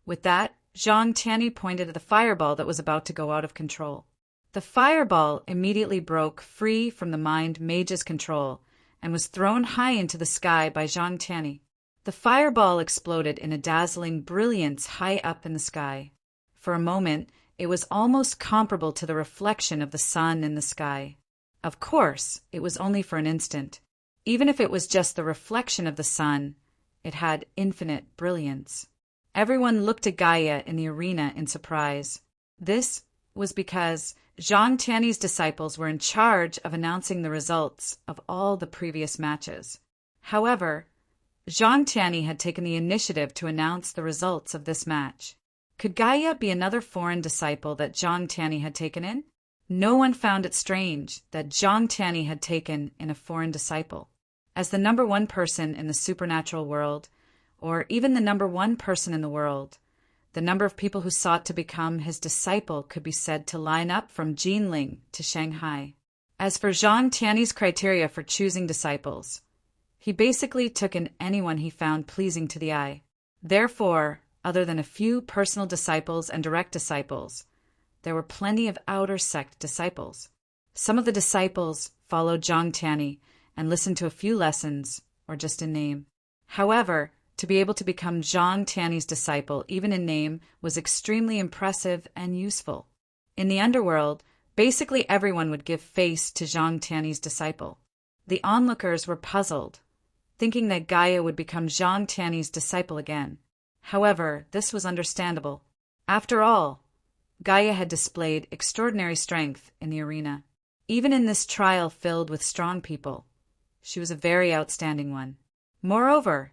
Speaker 1: With that, Zhang Tianyi pointed at the fireball that was about to go out of control. The fireball immediately broke free from the Mind Mage's control and was thrown high into the sky by Zhang Tianyi. The fireball exploded in a dazzling brilliance high up in the sky. For a moment, it was almost comparable to the reflection of the sun in the sky. Of course, it was only for an instant. Even if it was just the reflection of the sun, it had infinite brilliance. Everyone looked at Gaia in the arena in surprise. This was because Zhang Tianyi's disciples were in charge of announcing the results of all the previous matches. However, Zhang Tianyi had taken the initiative to announce the results of this match. Could Gaia be another foreign disciple that Zhang Tianyi had taken in? No one found it strange that Zhang Tianyi had taken in a foreign disciple. As the number one person in the supernatural world, or even the number one person in the world, the number of people who sought to become his disciple could be said to line up from Jinling to Shanghai. As for Zhang Tianyi's criteria for choosing disciples, he basically took in anyone he found pleasing to the eye. Therefore, other than a few personal disciples and direct disciples, there were plenty of outer sect disciples. Some of the disciples followed Zhang Tianyi and listened to a few lessons, or just in name. However, to be able to become Zhang Tianyi's disciple, even in name, was extremely impressive and useful. In the underworld, basically everyone would give face to Zhang Tianyi's disciple. The onlookers were puzzled, thinking that Gaia would become Zhang Tianyi's disciple again. However, this was understandable. After all, Gaia had displayed extraordinary strength in the arena. Even in this trial filled with strong people, she was a very outstanding one. Moreover,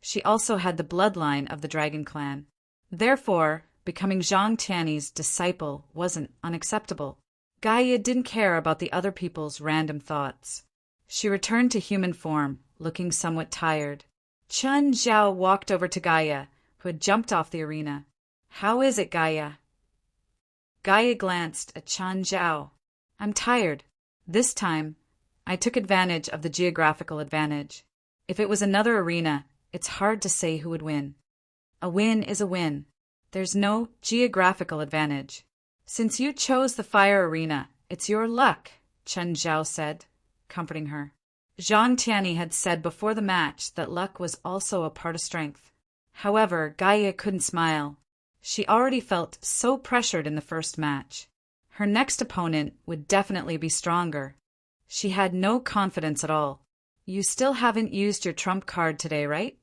Speaker 1: she also had the bloodline of the Dragon Clan. Therefore, becoming Zhang Tianyi's disciple wasn't unacceptable. Gaia didn't care about the other people's random thoughts. She returned to human form, looking somewhat tired. Chen Zhao walked over to Gaia, who had jumped off the arena. "How is it, Gaia?" Gaia glanced at Chen Zhao. "I'm tired. This time, I took advantage of the geographical advantage. If it was another arena, it's hard to say who would win. A win is a win. There's no geographical advantage. Since you chose the fire arena, it's your luck," Chen Zhao said, comforting her. Zhang Tianyi had said before the match that luck was also a part of strength. However, Gaia couldn't smile. She already felt so pressured in the first match. Her next opponent would definitely be stronger. She had no confidence at all. "You still haven't used your trump card today, right?"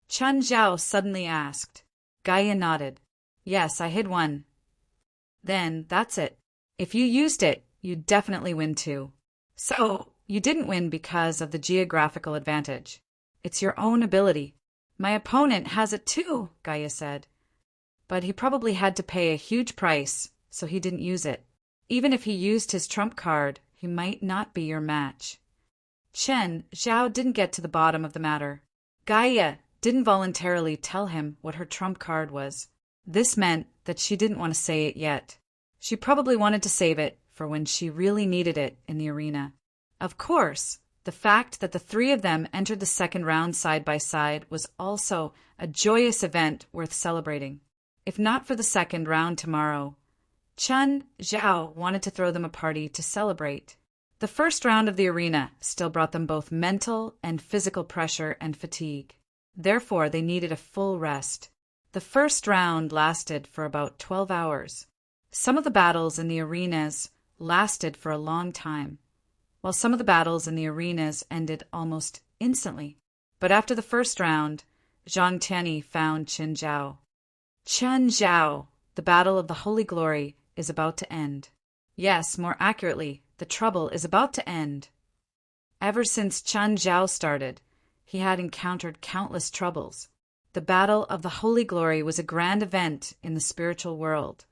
Speaker 1: Chen Zhao suddenly asked. Gaia nodded. "Yes, I hid one." "Then, that's it. If you used it, you'd definitely win too. So, you didn't win because of the geographical advantage. It's your own ability." "My opponent has it too," Gaia said. "But he probably had to pay a huge price, so he didn't use it. Even if he used his trump card, he might not be your match." Chen Zhao didn't get to the bottom of the matter. Gaia didn't voluntarily tell him what her trump card was. This meant that she didn't want to say it yet. She probably wanted to save it for when she really needed it in the arena. Of course, the fact that the three of them entered the second round side by side was also a joyous event worth celebrating. If not for the second round tomorrow, Chen Zhao wanted to throw them a party to celebrate. The first round of the arena still brought them both mental and physical pressure and fatigue. Therefore, they needed a full rest. The first round lasted for about 12 hours. Some of the battles in the arenas lasted for a long time, while some of the battles in the arenas ended almost instantly. But after the first round, Zhang Tianyi found Chen Zhao. "Chen Zhao, the battle of the Holy Glory is about to end." Yes, more accurately, the trouble is about to end. Ever since Chen Zhao started, he had encountered countless troubles. The Battle of the Holy Glory was a grand event in the spiritual world,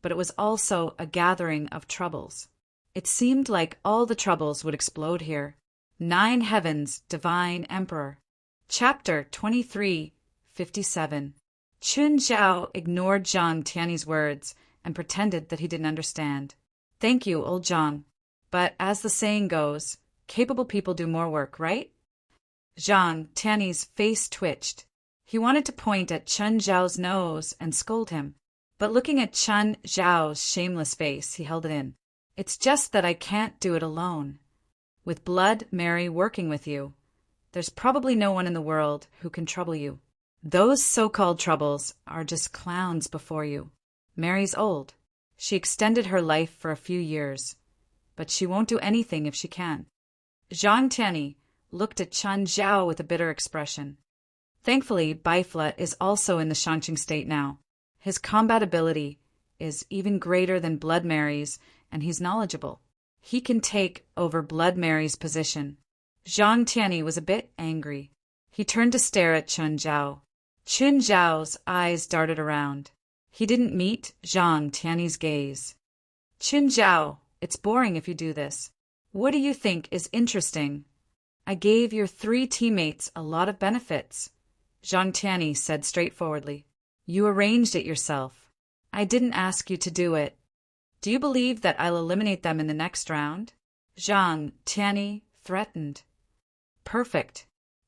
Speaker 1: but it was also a gathering of troubles. It seemed like all the troubles would explode here. 9 Heavens, Divine Emperor. Chapter 23:57. Chun Zhao ignored Zhang Tiany's words and pretended that he didn't understand. Thank you, old Zhang. But as the saying goes, capable people do more work, right? Zhang Tiany's face twitched. He wanted to point at Chun Zhao's nose and scold him, but looking at Chun Zhao's shameless face, he held it in. It's just that I can't do it alone. With Blood Mary working with you, there's probably no one in the world who can trouble you. Those so-called troubles are just clowns before you. Mary's old. She extended her life for a few years, but she won't do anything if she can. Zhang Tiany looked at Chun Zhao with a bitter expression. Thankfully, Baifla is also in the Shangqing state now. His combat ability is even greater than Blood Mary's, and he's knowledgeable. He can take over Blood Mary's position. Zhang Tiany was a bit angry. He turned to stare at Chun Zhao. Chun Zhao's eyes darted around. He didn't meet Zhang Tiany's gaze. Chun Zhao, it's boring if you do this. What do you think is interesting? I gave your 3 teammates a lot of benefits, Zhang Tiany said straightforwardly. You arranged it yourself. I didn't ask you to do it. Do you believe that I'll eliminate them in the next round? Zhang Tiany threatened. Perfect.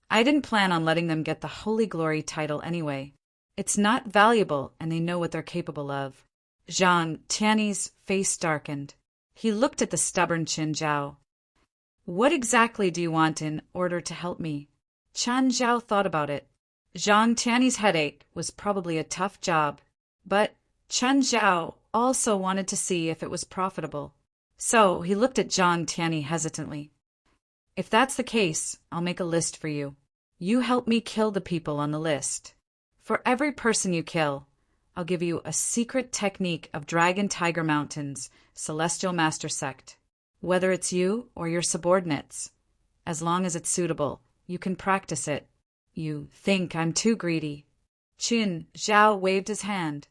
Speaker 1: I didn't plan on letting them get the Holy Glory title anyway. It's not valuable, and they know what they're capable of. Zhang Tiany's face darkened. He looked at the stubborn Chun Zhao. What exactly do you want in order to help me? Chun Zhao thought about it. Zhang Tiany's headache was probably a tough job, but Chun Zhao also wanted to see if it was profitable. So he looked at Zhang Tiany hesitantly. If that's the case, I'll make a list for you. You help me kill the people on the list. For every person you kill, I'll give you a secret technique of Dragon Tiger Mountain's Celestial Master Sect. Whether it's you or your subordinates, as long as it's suitable, you can practice it. You think I'm too greedy. Chun Zhao waved his hand.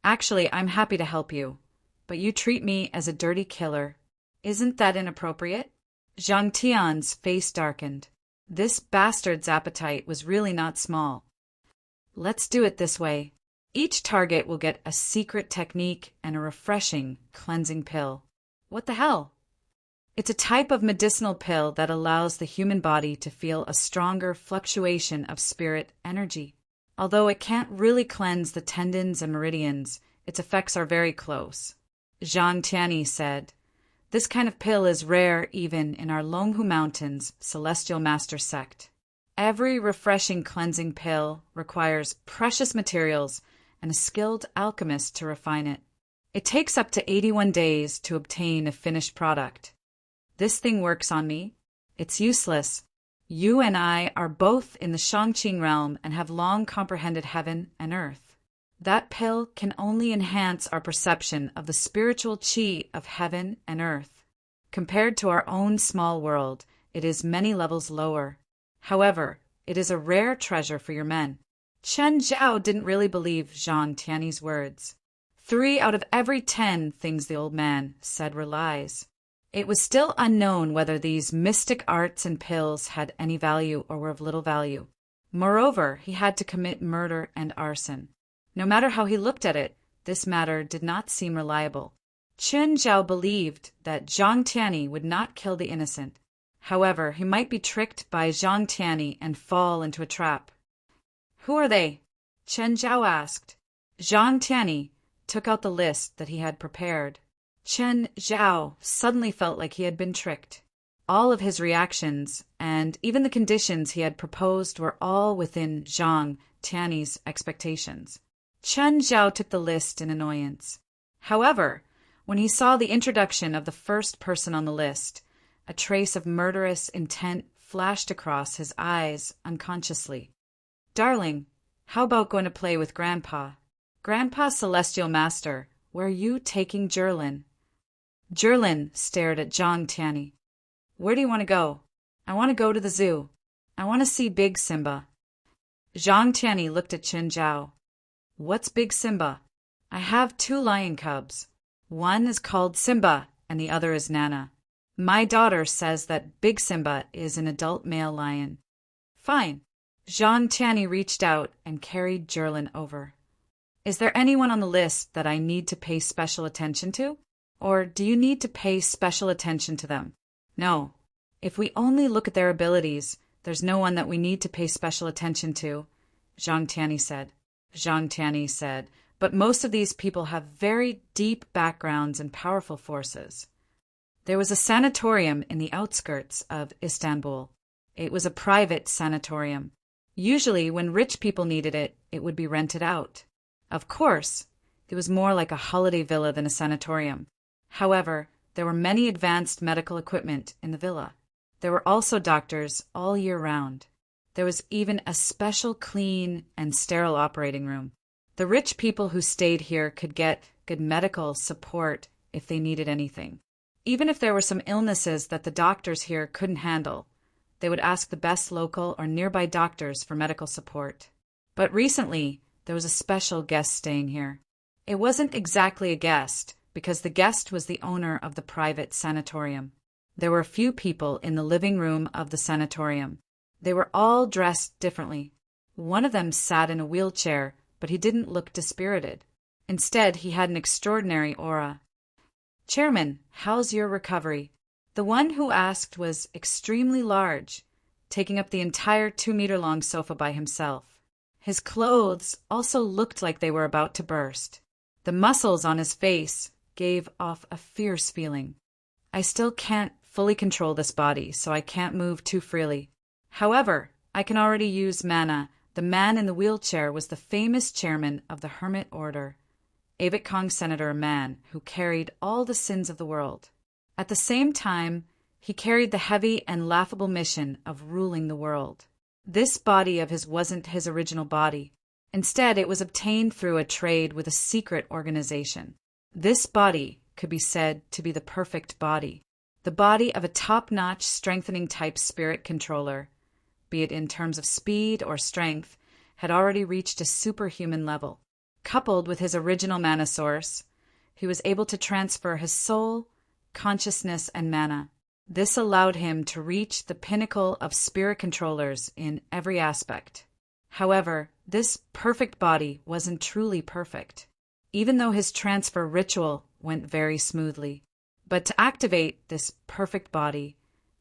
Speaker 1: Actually, I'm happy to help you, but you treat me as a dirty killer. Isn't that inappropriate? Zhang Tian's face darkened. This bastard's appetite was really not small. Let's do it this way. Each target will get a secret technique and a refreshing, cleansing pill. What the hell? It's a type of medicinal pill that allows the human body to feel a stronger fluctuation of spirit energy. Although it can't really cleanse the tendons and meridians, its effects are very close. Zhang Tiany said, this kind of pill is rare even in our Longhu Mountains Celestial Master Sect. Every refreshing cleansing pill requires precious materials and a skilled alchemist to refine it. It takes up to 81 days to obtain a finished product. This thing works on me. It's useless. You and I are both in the Shangqing realm and have long comprehended heaven and earth. That pill can only enhance our perception of the spiritual chi of heaven and earth. Compared to our own small world, it is many levels lower. However, it is a rare treasure for your men. Chun Zhao didn't really believe Zhang Tiany's words. 3 out of every 10 things the old man said were lies. It was still unknown whether these mystic arts and pills had any value or were of little value. Moreover, he had to commit murder and arson. No matter how he looked at it, this matter did not seem reliable. Chun Zhao believed that Zhang Tiany would not kill the innocent. However, he might be tricked by Zhang Tiany and fall into a trap. Who are they? Chun Zhao asked. Zhang Tiany took out the list that he had prepared. Chun Zhao suddenly felt like he had been tricked. All of his reactions, and even the conditions he had proposed, were all within Zhang Tiany's expectations. Chun Zhao took the list in annoyance. However, when he saw the introduction of the first person on the list, a trace of murderous intent flashed across his eyes unconsciously. Darling, how about going to play with Grandpa? Grandpa Celestial Master, where are you taking Jerlin? Jerlin stared at Zhang Tiany. Where do you want to go? I want to go to the zoo. I want to see Big Simba. Zhang Tiany looked at Chun Zhao. What's Big Simba? I have two lion cubs. One is called Simba and the other is Nana. My daughter says that Big Simba is an adult male lion. Fine. Jean Tianyi reached out and carried Jerlin over. Is there anyone on the list that I need to pay special attention to? Or do you need to pay special attention to them? No. If we only look at their abilities, there's no one that we need to pay special attention to, Zhang Tianyi said. Zhang Tianyi said, but most of these people have very deep backgrounds and powerful forces. There was a sanatorium in the outskirts of Istanbul. It was a private sanatorium. Usually, when rich people needed it, it would be rented out. Of course, it was more like a holiday villa than a sanatorium. However, there were many advanced medical equipment in the villa. There were also doctors all year round. There was even a special clean and sterile operating room. The rich people who stayed here could get good medical support if they needed anything. Even if there were some illnesses that the doctors here couldn't handle, they would ask the best local or nearby doctors for medical support. But recently, there was a special guest staying here. It wasn't exactly a guest, because the guest was the owner of the private sanatorium. There were a few people in the living room of the sanatorium. They were all dressed differently. One of them sat in a wheelchair, but he didn't look dispirited. Instead, he had an extraordinary aura. Chairman, how's your recovery? The one who asked was extremely large, taking up the entire 2-meter-long sofa by himself. His clothes also looked like they were about to burst. The muscles on his face gave off a fierce feeling. I still can't fully control this body, so I can't move too freely. However, I can already use mana. The man in the wheelchair was the famous chairman of the Hermit Order, Avit Kong Senator Man, who carried all the sins of the world. At the same time, he carried the heavy and laughable mission of ruling the world. This body of his wasn't his original body. Instead, it was obtained through a trade with a secret organization. This body could be said to be the perfect body, the body of a top-notch strengthening type spirit controller, be it in terms of speed or strength, had already reached a superhuman level. Coupled with his original mana source, he was able to transfer his soul, consciousness, and mana. This allowed him to reach the pinnacle of spirit controllers in every aspect. However, this perfect body wasn't truly perfect, even though his transfer ritual went very smoothly. But to activate this perfect body,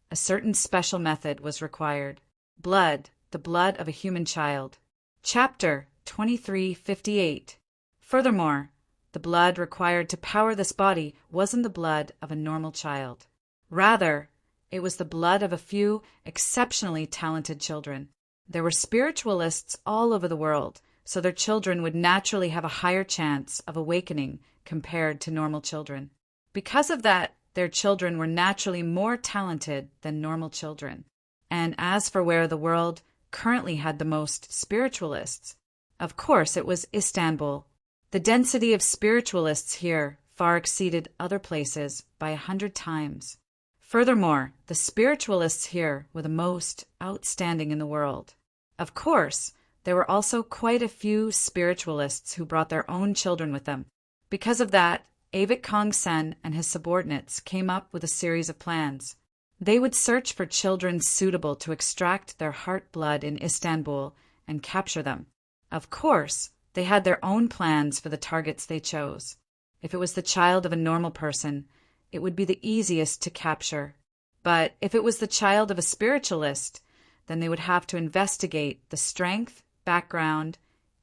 Speaker 1: a certain special method was required. Blood, the blood of a human child. Chapter 2358. Furthermore, the blood required to power this body wasn't the blood of a normal child. Rather, it was the blood of a few exceptionally talented children. There were spiritualists all over the world, so their children would naturally have a higher chance of awakening compared to normal children. Because of that, their children were naturally more talented than normal children. And as for where the world currently had the most spiritualists, of course it was Istanbul. The density of spiritualists here far exceeded other places by 100 times. Furthermore, the spiritualists here were the most outstanding in the world. Of course, there were also quite a few spiritualists who brought their own children with them. Because of that, Avit Kong Sen and his subordinates came up with a series of plans. They would search for children suitable to extract their heart blood in Istanbul and capture them. Of course, they had their own plans for the targets they chose. If it was the child of a normal person, it would be the easiest to capture. But if it was the child of a spiritualist, then they would have to investigate the strength, background,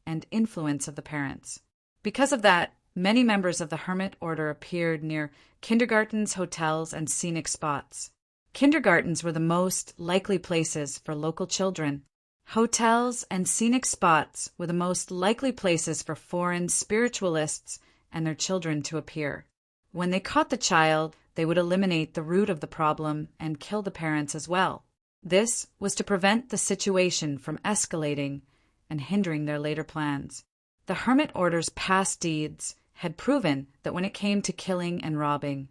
Speaker 1: and influence of the parents. Because of that, many members of the Hermit Order appeared near kindergartens, hotels, and scenic spots. Kindergartens were the most likely places for local children. Hotels and scenic spots were the most likely places for foreign spiritualists and their children to appear. When they caught the child, they would eliminate the root of the problem and kill the parents as well. This was to prevent the situation from escalating and hindering their later plans. The Hermit Order's past deeds had proven that when it came to killing and robbing,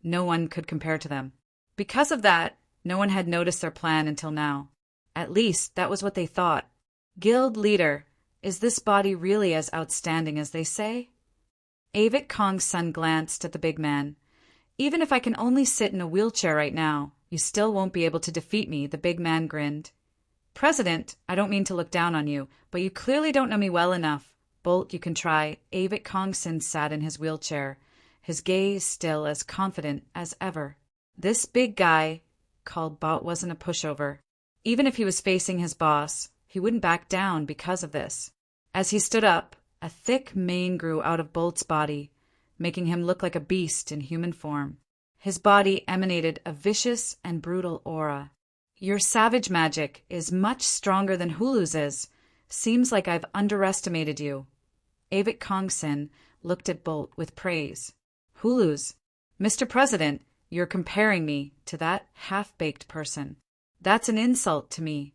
Speaker 1: no one could compare to them. Because of that, no one had noticed their plan until now. At least, that was what they thought. Guild leader, is this body really as outstanding as they say? Avik Kong's son glanced at the big man. Even if I can only sit in a wheelchair right now, you still won't be able to defeat me, the big man grinned. President, I don't mean to look down on you, but you clearly don't know me well enough. Bolt, you can try. Avik Kongson sat in his wheelchair, his gaze still as confident as ever. This big guy, called Bolt, wasn't a pushover. Even if he was facing his boss, he wouldn't back down because of this. As he stood up, a thick mane grew out of Bolt's body, making him look like a beast in human form. His body emanated a vicious and brutal aura. Your savage magic is much stronger than Hulu's is. Seems like I've underestimated you. Avik Kongson looked at Bolt with praise. Hulu's. Mr. President, you're comparing me to that half-baked person. That's an insult to me.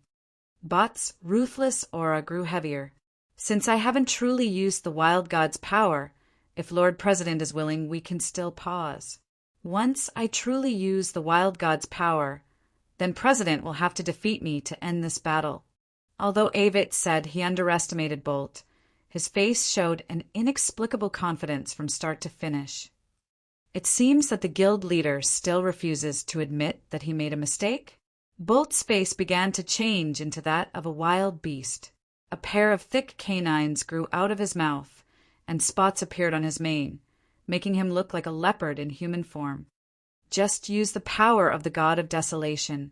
Speaker 1: Bot's ruthless aura grew heavier. Since I haven't truly used the wild god's power, if Lord President is willing, we can still pause. Once I truly use the wild god's power, then President will have to defeat me to end this battle. Although Avik said he underestimated Bolt, his face showed an inexplicable confidence from start to finish. It seems that the guild leader still refuses to admit that he made a mistake. Bolt's face began to change into that of a wild beast. A pair of thick canines grew out of his mouth, and spots appeared on his mane, making him look like a leopard in human form. Just use the power of the god of desolation,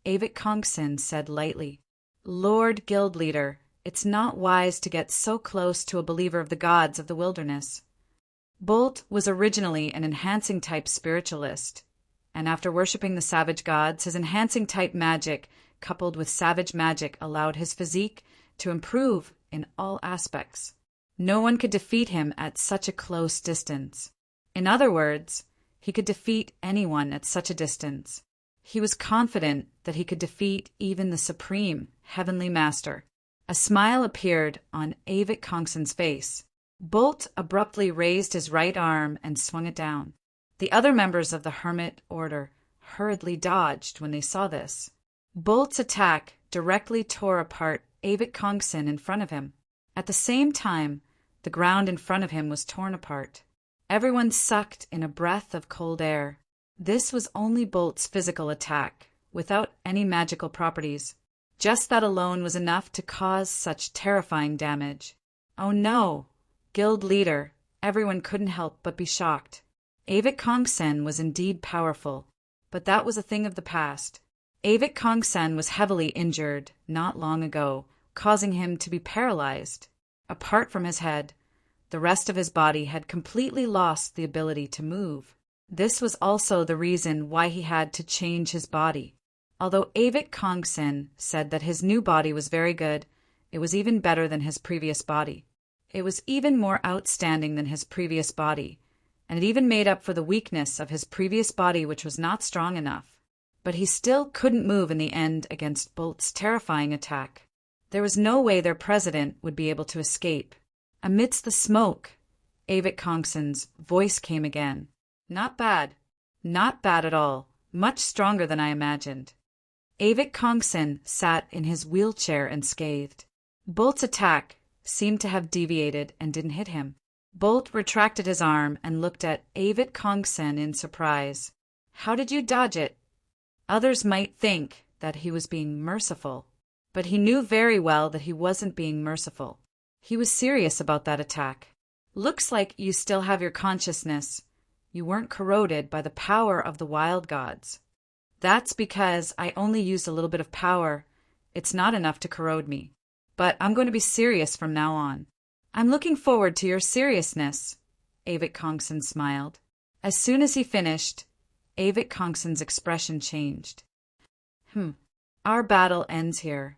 Speaker 1: Avik Kongson said lightly. Lord Guild Leader, it's not wise to get so close to a believer of the gods of the wilderness. Bolt was originally an enhancing type spiritualist, and after worshipping the savage gods, his enhancing type magic, coupled with savage magic, allowed his physique to improve in all aspects. No one could defeat him at such a close distance. In other words, he could defeat anyone at such a distance. He was confident that he could defeat even the supreme heavenly master. A smile appeared on Avik Kongson's face. Bolt abruptly raised his right arm and swung it down. The other members of the Hermit Order hurriedly dodged when they saw this. Bolt's attack directly tore apart Avik Kongson in front of him. At the same time, the ground in front of him was torn apart. Everyone sucked in a breath of cold air. This was only Bolt's physical attack, without any magical properties. Just that alone was enough to cause such terrifying damage. Oh no! Guild leader, everyone couldn't help but be shocked. Avik Kongson was indeed powerful, but that was a thing of the past. Avik Kongson was heavily injured not long ago, causing him to be paralyzed. Apart from his head, the rest of his body had completely lost the ability to move. This was also the reason why he had to change his body. Although Avik Kongson said that his new body was very good, it was even better than his previous body. It was even more outstanding than his previous body, and it even made up for the weakness of his previous body, which was not strong enough. But he still couldn't move in the end against Bolt's terrifying attack. There was no way their president would be able to escape. Amidst the smoke, Avik Kongson's voice came again. Not bad. Not bad at all. Much stronger than I imagined. Avik Kongson sat in his wheelchair and scathed. Bolt's attack seemed to have deviated and didn't hit him. Bolt retracted his arm and looked at Avik Kongson in surprise. How did you dodge it? Others might think that he was being merciful, but he knew very well that he wasn't being merciful. He was serious about that attack. Looks like you still have your consciousness. You weren't corroded by the power of the wild gods. That's because I only used a little bit of power. It's not enough to corrode me. But I'm going to be serious from now on. I'm looking forward to your seriousness, Avik Kongson smiled. As soon as he finished, Avik Kongson's expression changed. Our battle ends here.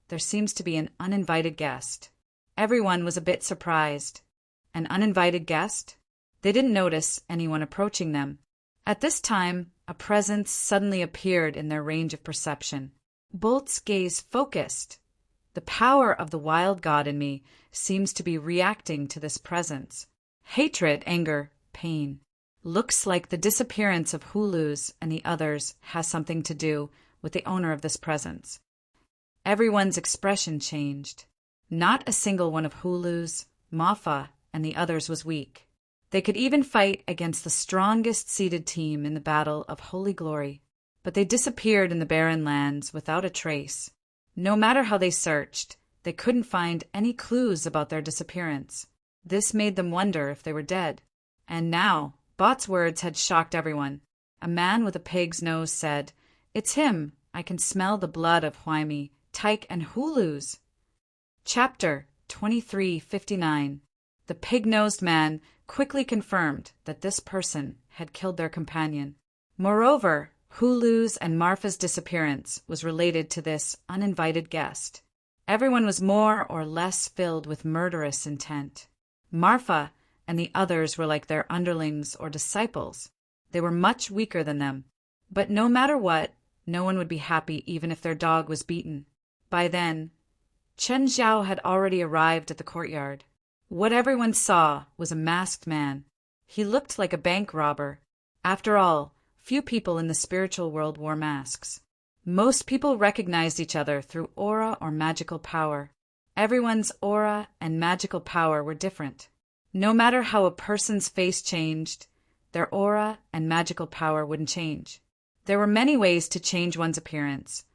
Speaker 1: There seems to be an uninvited guest. Everyone was a bit surprised. An uninvited guest? They didn't notice anyone approaching them. At this time, a presence suddenly appeared in their range of perception. Bolt's gaze focused. The power of the wild god in me seems to be reacting to this presence. Hatred, anger, pain. Looks like the disappearance of Hulu's and the others has something to do with the owner of this presence. Everyone's expression changed. Not a single one of Hulu's, Mafa, and the others was weak. They could even fight against the strongest seeded team in the Battle of Holy Glory, but they disappeared in the barren lands without a trace. No matter how they searched, they couldn't find any clues about their disappearance. This made them wonder if they were dead. And now, Bot's words had shocked everyone. A man with a pig's nose said, "It's him. I can smell the blood of Huaymi, Tyke, and Hulus." Chapter 2359. The pig-nosed man quickly confirmed that this person had killed their companion. Moreover, Hulu's and Marfa's disappearance was related to this uninvited guest. Everyone was more or less filled with murderous intent. Marfa and the others were like their underlings or disciples. They were much weaker than them. But no matter what, no one would be happy even if their dog was beaten. By then, Chen Zhao had already arrived at the courtyard. What everyone saw was a masked man. He looked like a bank robber. After all, few people in the spiritual world wore masks. Most people recognized each other through aura or magical power. Everyone's aura and magical power were different. No matter how a person's face changed, their aura and magical power wouldn't change. There were many ways to change one's appearance,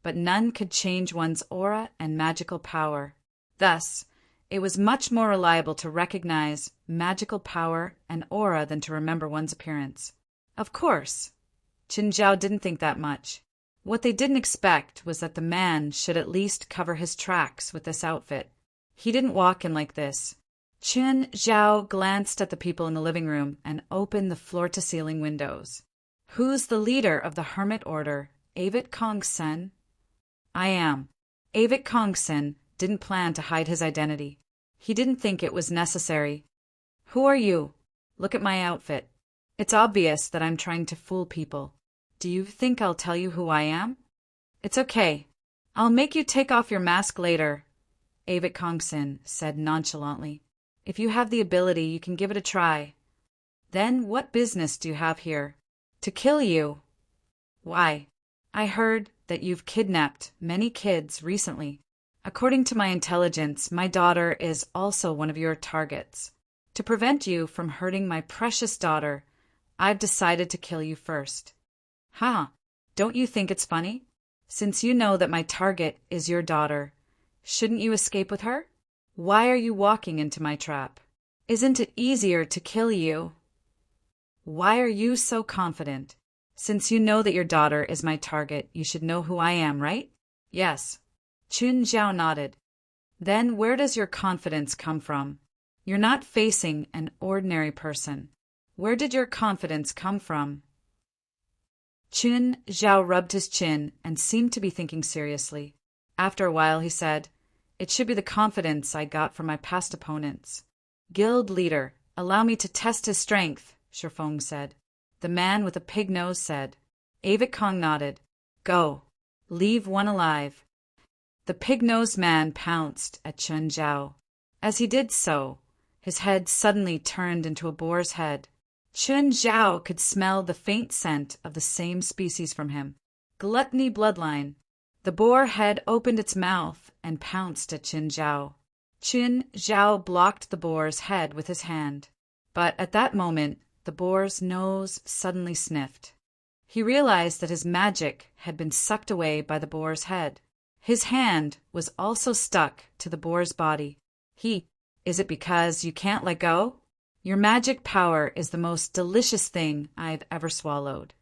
Speaker 1: but none could change one's aura and magical power. Thus, it was much more reliable to recognize magical power and aura than to remember one's appearance. Of course, Qin Zhao didn't think that much. What they didn't expect was that the man should at least cover his tracks with this outfit. He didn't walk in like this. Qin Zhao glanced at the people in the living room and opened the floor-to-ceiling windows. "Who's the leader of the Hermit Order, Avit Kong-sen?" "I am." Avit Kong-sen didn't plan to hide his identity. He didn't think it was necessary. "Who are you? Look at my outfit. It's obvious that I'm trying to fool people. Do you think I'll tell you who I am?" "It's okay. I'll make you take off your mask later," Avit Kongsen said nonchalantly. "If you have the ability, you can give it a try." "Then what business do you have here?" "To kill you." "Why?" "I heard that you've kidnapped many kids recently. According to my intelligence, my daughter is also one of your targets. To prevent you from hurting my precious daughter, I've decided to kill you first." "Huh? Don't you think it's funny? Since you know that my target is your daughter, shouldn't you escape with her? Why are you walking into my trap? Isn't it easier to kill you?" "Why are you so confident? Since you know that your daughter is my target, you should know who I am, right?" "Yes." Qin Zhao nodded. "Then where does your confidence come from? You're not facing an ordinary person. Where did your confidence come from?" Qin Zhao rubbed his chin and seemed to be thinking seriously. After a while he said, "It should be the confidence I got from my past opponents." "Guild leader, allow me to test his strength," Shifeng said. The man with a pig nose said. Avit Kong nodded. "Go. Leave one alive." The pig-nosed man pounced at Chen Zhao. As he did so, his head suddenly turned into a boar's head. Chen Zhao could smell the faint scent of the same species from him. Gluttony bloodline. The boar head opened its mouth and pounced at Qin Zhao. Qin Zhao blocked the boar's head with his hand. But at that moment, the boar's nose suddenly sniffed. He realized that his magic had been sucked away by the boar's head. His hand was also stuck to the boar's body. Is it because you can't let go? Your magic power is the most delicious thing I've ever swallowed."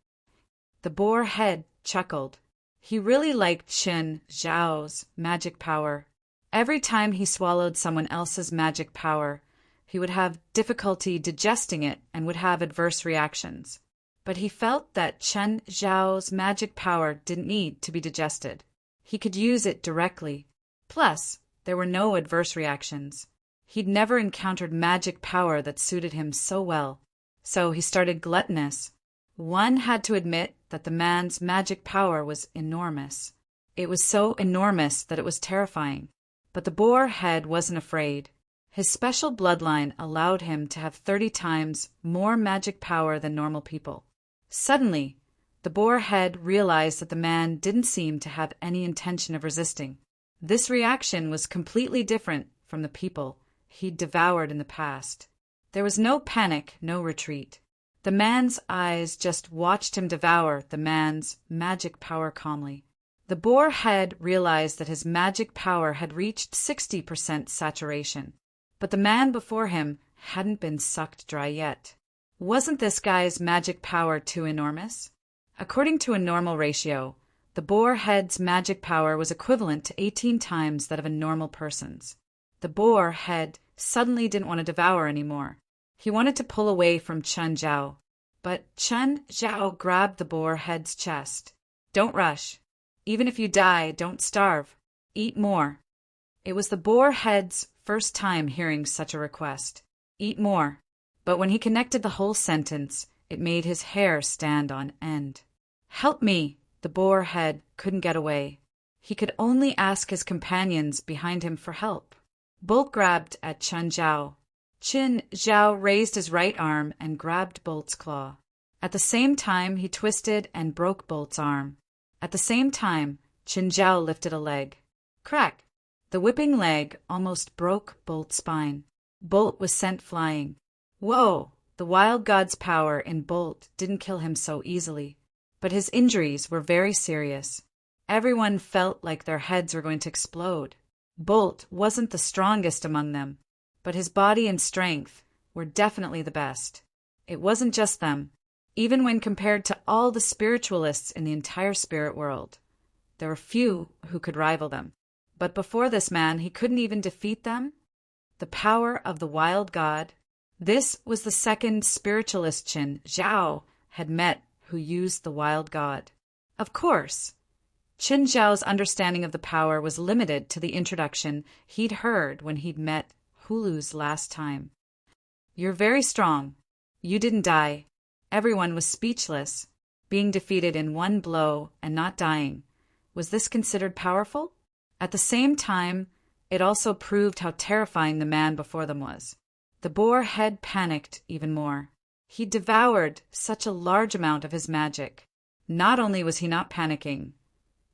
Speaker 1: The boar head chuckled. He really liked Qin Zhao's magic power. Every time he swallowed someone else's magic power, he would have difficulty digesting it and would have adverse reactions. But he felt that Chen Zhao's magic power didn't need to be digested. He could use it directly. Plus, there were no adverse reactions. He'd never encountered magic power that suited him so well. So he started gluttonous. One had to admit that the man's magic power was enormous. It was so enormous that it was terrifying. But the boar head wasn't afraid. His special bloodline allowed him to have 30 times more magic power than normal people. Suddenly, the boar head realized that the man didn't seem to have any intention of resisting. This reaction was completely different from the people he'd devoured in the past. There was no panic, no retreat. The man's eyes just watched him devour the man's magic power calmly. The boar head realized that his magic power had reached 60% saturation, but the man before him hadn't been sucked dry yet. Wasn't this guy's magic power too enormous? According to a normal ratio, the boar head's magic power was equivalent to 18 times that of a normal person's. The boar head suddenly didn't want to devour anymore. He wanted to pull away from Chen Zhao, but Chen Zhao grabbed the boar head's chest. Don't rush. Even if you die, don't starve. Eat more. It was the boar head's first time hearing such a request. Eat more. But when he connected the whole sentence, it made his hair stand on end. Help me! The boar head couldn't get away. He could only ask his companions behind him for help. Bolt grabbed at Chen Zhao. Chen Zhao raised his right arm and grabbed Bolt's claw. At the same time, he twisted and broke Bolt's arm. At the same time, Chen Zhao lifted a leg. Crack! The whipping leg almost broke Bolt's spine. Bolt was sent flying. Whoa! The wild god's power in Bolt didn't kill him so easily, but his injuries were very serious. Everyone felt like their heads were going to explode. Bolt wasn't the strongest among them, but his body and strength were definitely the best. It wasn't just them. Even when compared to all the spiritualists in the entire spirit world, there were few who could rival them. But before this man, he couldn't even defeat them. The power of the wild god. This was the second spiritualist Chen Zhao had met who used the wild god. Of course, Chen Zhao's understanding of the power was limited to the introduction he'd heard when he'd met Hulu's last time. You're very strong. You didn't die. Everyone was speechless. Being defeated in one blow and not dying. Was this considered powerful? At the same time, it also proved how terrifying the man before them was. The boar head panicked even more. He devoured such a large amount of his magic. Not only was he not panicking,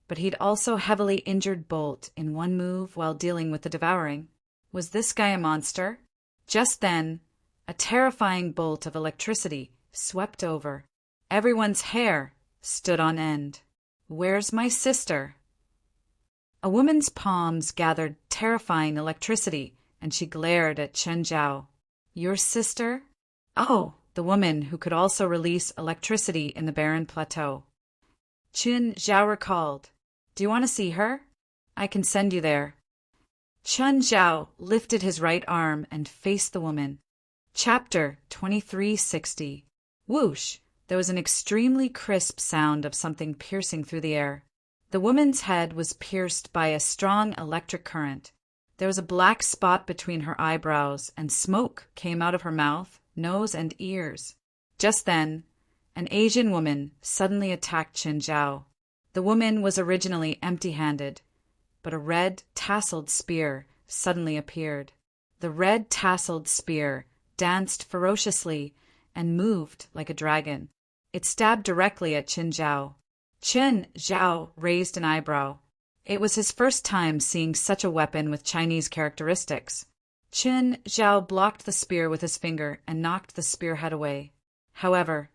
Speaker 1: but he'd also heavily injured Bolt in one move while dealing with the devouring. Was this guy a monster? Just then, a terrifying bolt of electricity swept over. Everyone's hair stood on end. Where's my sister? A woman's palms gathered terrifying electricity, and she glared at Chen Zhao. Your sister? Oh, the woman who could also release electricity in the barren plateau. Chen Zhao recalled. Do you want to see her? I can send you there. Chen Zhao lifted his right arm and faced the woman. Chapter 2360. Whoosh! There was an extremely crisp sound of something piercing through the air. The woman's head was pierced by a strong electric current. There was a black spot between her eyebrows, and smoke came out of her mouth, nose, and ears. Just then, an Asian woman suddenly attacked Chen Zhao. The woman was originally empty-handed, but a red, tasseled spear suddenly appeared. The red, tasseled spear danced ferociously and moved like a dragon. It stabbed directly at Chen Zhao. Chen Zhao raised an eyebrow. It was his first time seeing such a weapon with Chinese characteristics. Chen Zhao blocked the spear with his finger and knocked the spearhead away. However,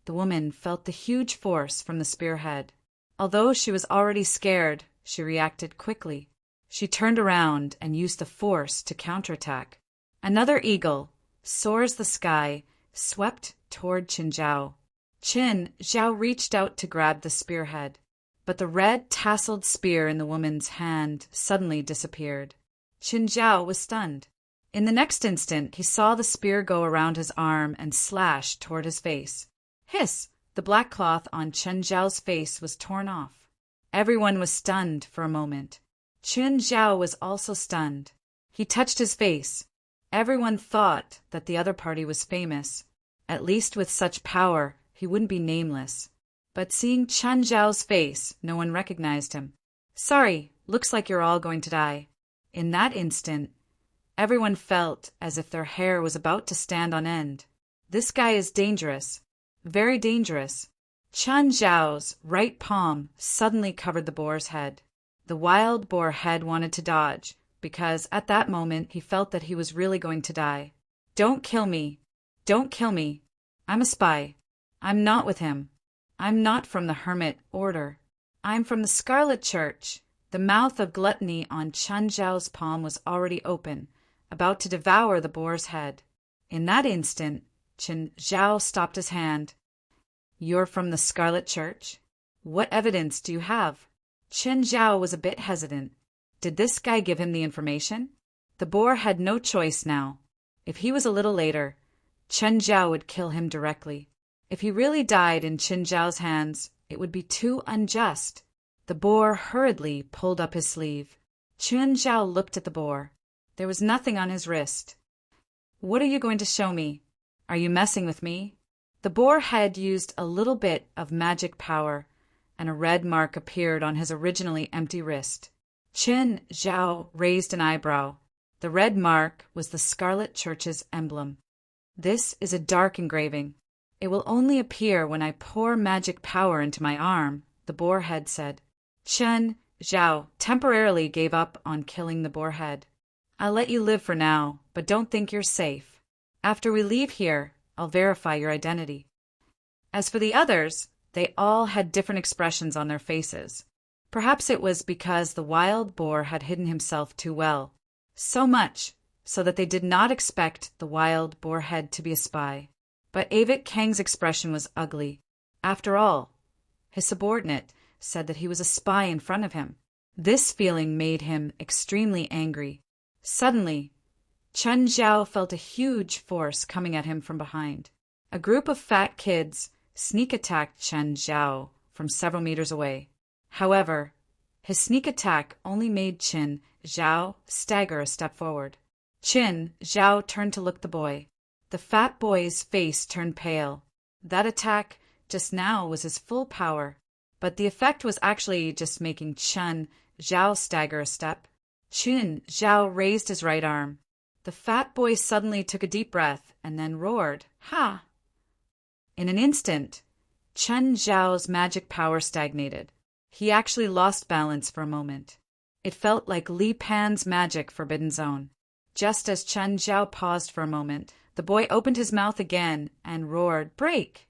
Speaker 1: the woman felt the huge force from the spearhead. Although she was already scared, she reacted quickly. She turned around and used the force to counterattack. Another eagle, soar as the sky, swept toward Chen Zhao. Chen Zhao reached out to grab the spearhead, but the red tasseled spear in the woman's hand suddenly disappeared. Chen Zhao was stunned. In the next instant, he saw the spear go around his arm and slash toward his face. Hiss! The black cloth on Chen Zhao's face was torn off. Everyone was stunned for a moment. Chen Zhao was also stunned. He touched his face. Everyone thought that the other party was famous. At least with such power, he wouldn't be nameless. But seeing Chen Zhao's face, no one recognized him. Sorry, looks like you're all going to die. In that instant, everyone felt as if their hair was about to stand on end. This guy is dangerous. Very dangerous. Chen Zhao's right palm suddenly covered the boar's head. The wild boar head wanted to dodge, because at that moment he felt that he was really going to die. Don't kill me. Don't kill me. I'm a spy. I'm not with him. I'm not from the Hermit Order. I'm from the Scarlet Church. The mouth of gluttony on Chen Zhao's palm was already open, about to devour the boar's head. In that instant, Chen Zhao stopped his hand. You're from the Scarlet Church? What evidence do you have? Chen Zhao was a bit hesitant. Did this guy give him the information? The boar had no choice now. If he was a little later, Chen Zhao would kill him directly. If he really died in Chen Zhao's hands, it would be too unjust. The boar hurriedly pulled up his sleeve. Chen Zhao looked at the boar. There was nothing on his wrist. What are you going to show me? Are you messing with me? The boar had used a little bit of magic power, and a red mark appeared on his originally empty wrist. Chen Zhao raised an eyebrow. The red mark was the Scarlet Church's emblem. This is a dark engraving. It will only appear when I pour magic power into my arm, the boar head said. Chen Zhao temporarily gave up on killing the boar head. I'll let you live for now, but don't think you're safe. After we leave here, I'll verify your identity. As for the others, they all had different expressions on their faces. Perhaps it was because the wild boar had hidden himself too well. So much so that they did not expect the wild boar head to be a spy. But Avik Kang's expression was ugly. After all, his subordinate said that he was a spy in front of him. This feeling made him extremely angry. Suddenly, Chen Zhao felt a huge force coming at him from behind. A group of fat kids sneak attacked Chen Zhao from several meters away. However, his sneak attack only made Chen Zhao stagger a step forward. Chen Zhao turned to look at the boy. The fat boy's face turned pale. That attack just now was his full power, but the effect was actually just making Chen Zhao stagger a step. Chen Zhao raised his right arm. The fat boy suddenly took a deep breath and then roared, "Ha!" In an instant, Chen Zhao's magic power stagnated. He actually lost balance for a moment. It felt like Li Pan's magic Forbidden Zone. Just as Chen Zhao paused for a moment, the boy opened his mouth again and roared, "Break!"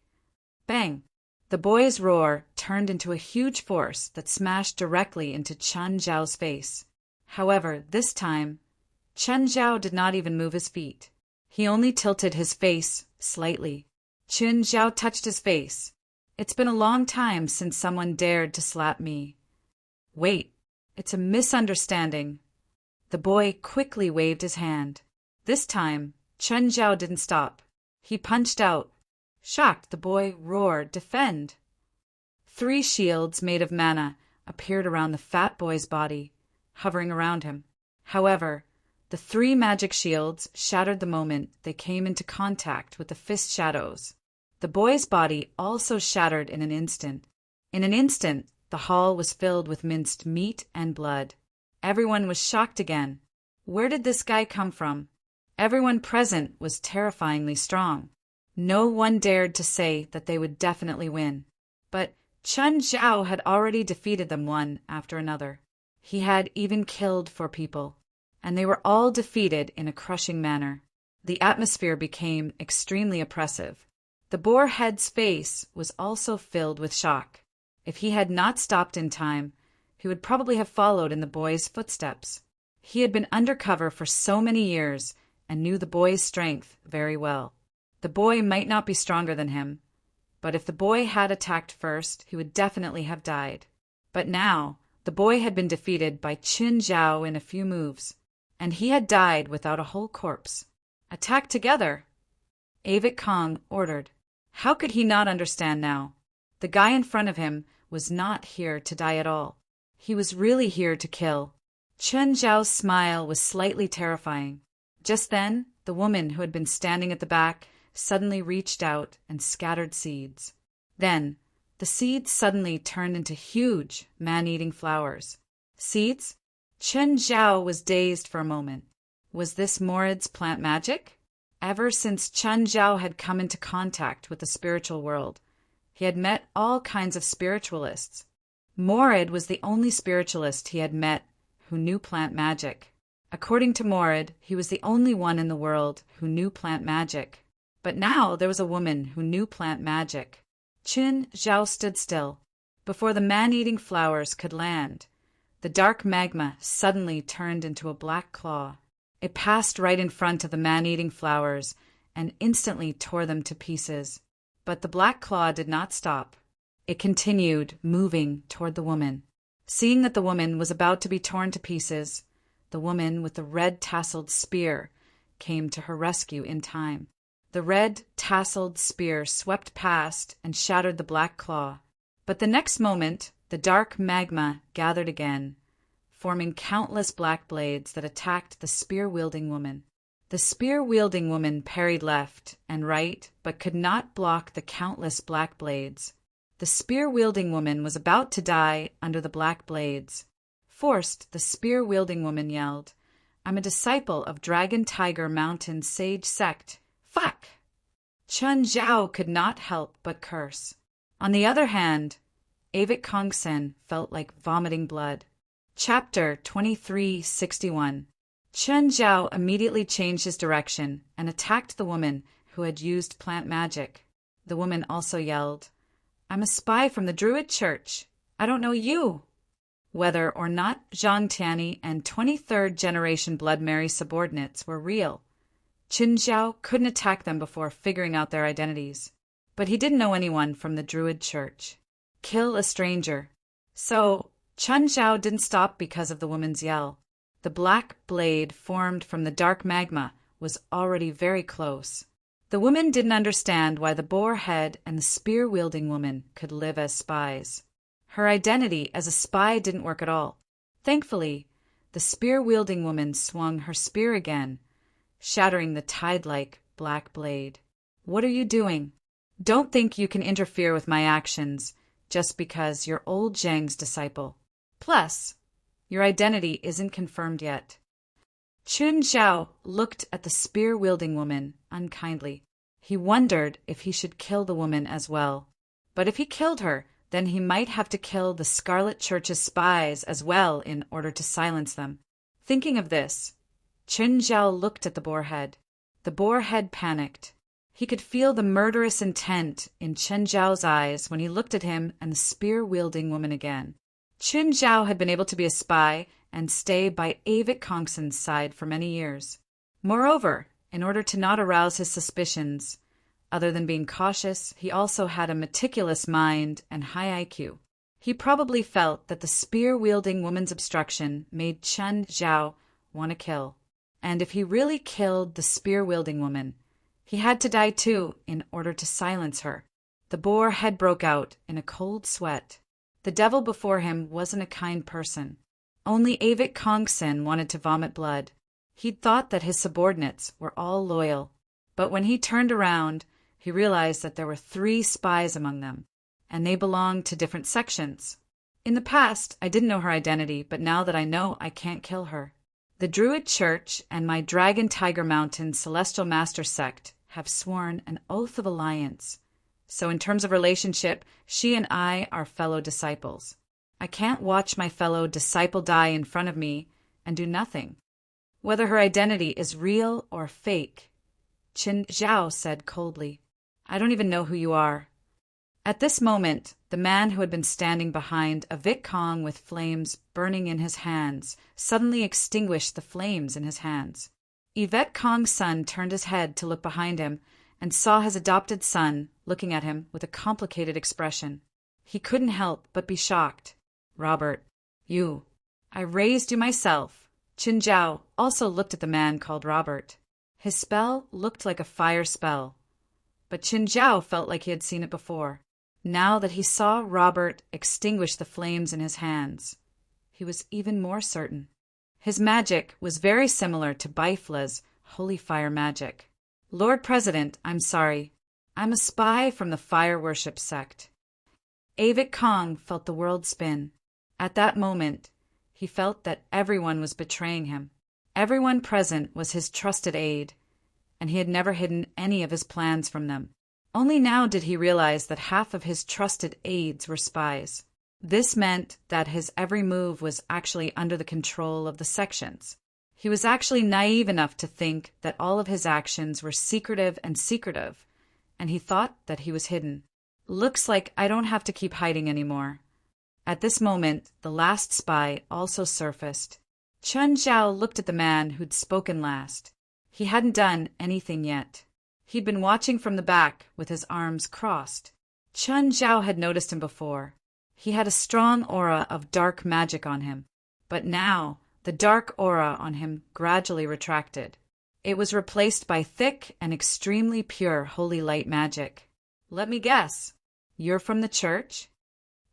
Speaker 1: Bang! The boy's roar turned into a huge force that smashed directly into Chen Zhao's face. However, this time, Chen Zhao did not even move his feet. He only tilted his face slightly. Chen Zhao touched his face. It's been a long time since someone dared to slap me. Wait, it's a misunderstanding. The boy quickly waved his hand. This time, Chen Zhao didn't stop. He punched out. Shocked, the boy roared, "Defend!" 3 shields made of mana appeared around the fat boy's body, hovering around him. However, the 3 magic shields shattered the moment they came into contact with the fist shadows. The boy's body also shattered in an instant. In an instant, the hall was filled with minced meat and blood. Everyone was shocked again. Where did this guy come from? Everyone present was terrifyingly strong. No one dared to say that they would definitely win. But Chen Zhao had already defeated them one after another. He had even killed 4 people, and they were all defeated in a crushing manner. The atmosphere became extremely oppressive. The boar head's face was also filled with shock. If he had not stopped in time, he would probably have followed in the boy's footsteps. He had been undercover for so many years and knew the boy's strength very well. The boy might not be stronger than him, but if the boy had attacked first, he would definitely have died. But now, the boy had been defeated by Chen Zhao in a few moves, and he had died without a whole corpse. Attack together! Avik Kong ordered. How could he not understand now? The guy in front of him was not here to die at all. He was really here to kill. Chen Zhao's smile was slightly terrifying. Just then, the woman who had been standing at the back suddenly reached out and scattered seeds. Then, the seeds suddenly turned into huge, man-eating flowers. Seeds? Chen Zhao was dazed for a moment. Was this Morad's plant magic? Ever since Chen Zhao had come into contact with the spiritual world, he had met all kinds of spiritualists. Morad was the only spiritualist he had met who knew plant magic. According to Morid, he was the only one in the world who knew plant magic. But now there was a woman who knew plant magic. Qin Zhao stood still. Before the man-eating flowers could land, the dark magma suddenly turned into a black claw. It passed right in front of the man-eating flowers and instantly tore them to pieces. But the black claw did not stop. It continued moving toward the woman. Seeing that the woman was about to be torn to pieces, the woman with the red tasseled spear came to her rescue in time. The red tasseled spear swept past and shattered the black claw. But the next moment, the dark magma gathered again, forming countless black blades that attacked the spear-wielding woman. The spear-wielding woman parried left and right, but could not block the countless black blades. The spear-wielding woman was about to die under the black blades. Forced, the spear-wielding woman yelled, "I'm a disciple of Dragon Tiger Mountain Sage Sect. Fuck!" Chun Zhao could not help but curse. On the other hand, Avik Kongsen felt like vomiting blood. Chapter 2361. Chun Zhao immediately changed his direction and attacked the woman who had used plant magic. The woman also yelled, "I'm a spy from the Druid Church. I don't know you." Whether or not Zhang Tianyi and 23rd generation Blood Mary subordinates were real, Qin Zhao couldn't attack them before figuring out their identities. But he didn't know anyone from the Druid Church. Kill a stranger. So, Chun Zhao didn't stop because of the woman's yell. The black blade formed from the dark magma was already very close. The woman didn't understand why the boar head and the spear-wielding woman could live as spies. Her identity as a spy didn't work at all. Thankfully, the spear-wielding woman swung her spear again, shattering the tide-like black blade. "What are you doing? Don't think you can interfere with my actions just because you're old Zhang's disciple. Plus, your identity isn't confirmed yet." Chun Zhao looked at the spear-wielding woman unkindly. He wondered if he should kill the woman as well. But if he killed her, then he might have to kill the Scarlet Church's spies as well in order to silence them. Thinking of this, Chun Zhao looked at the boarhead. The boarhead panicked. He could feel the murderous intent in Chun Zhao's eyes when he looked at him and the spear-wielding woman again. Chun Zhao had been able to be a spy and stay by Avik Kongsen's side for many years. Moreover, in order to not arouse his suspicions, other than being cautious, he also had a meticulous mind and high IQ. He probably felt that the spear-wielding woman's obstruction made Chun Zhao want to kill. And if he really killed the spear-wielding woman, he had to die too in order to silence her. The boar head broke out in a cold sweat. The devil before him wasn't a kind person. Only Avik Kongsen wanted to vomit blood. He'd thought that his subordinates were all loyal. But when he turned around, he realized that there were 3 spies among them, and they belonged to different sections. In the past, I didn't know her identity, but now that I know, I can't kill her. The Druid Church and my Dragon Tiger Mountain Celestial Master Sect have sworn an oath of alliance. So in terms of relationship, she and I are fellow disciples. I can't watch my fellow disciple die in front of me and do nothing. Whether her identity is real or fake, Qin Zhao said coldly, "I don't even know who you are." At this moment, the man who had been standing behind a Viet Cong with flames burning in his hands suddenly extinguished the flames in his hands. Yvette Kong's son turned his head to look behind him and saw his adopted son looking at him with a complicated expression. He couldn't help but be shocked. "Robert, you. I raised you myself." Qin Zhao also looked at the man called Robert. His spell looked like a fire spell, but Qin Zhao felt like he had seen it before. Now that he saw Robert extinguish the flames in his hands, he was even more certain. His magic was very similar to Baifla's holy fire magic. "Lord President, I'm sorry. I'm a spy from the fire worship sect." Avik Kong felt the world spin. At that moment, he felt that everyone was betraying him. Everyone present was his trusted aide, and he had never hidden any of his plans from them. Only now did he realize that half of his trusted aides were spies. This meant that his every move was actually under the control of the sections. He was actually naive enough to think that all of his actions were secretive, and he thought that he was hidden. Looks like I don't have to keep hiding anymore. At this moment, the last spy also surfaced. Chen Zhao looked at the man who'd spoken last. He hadn't done anything yet. He'd been watching from the back with his arms crossed. Chen Zhao had noticed him before. He had a strong aura of dark magic on him, but now the dark aura on him gradually retracted. It was replaced by thick and extremely pure holy light magic. Let me guess, you're from the church?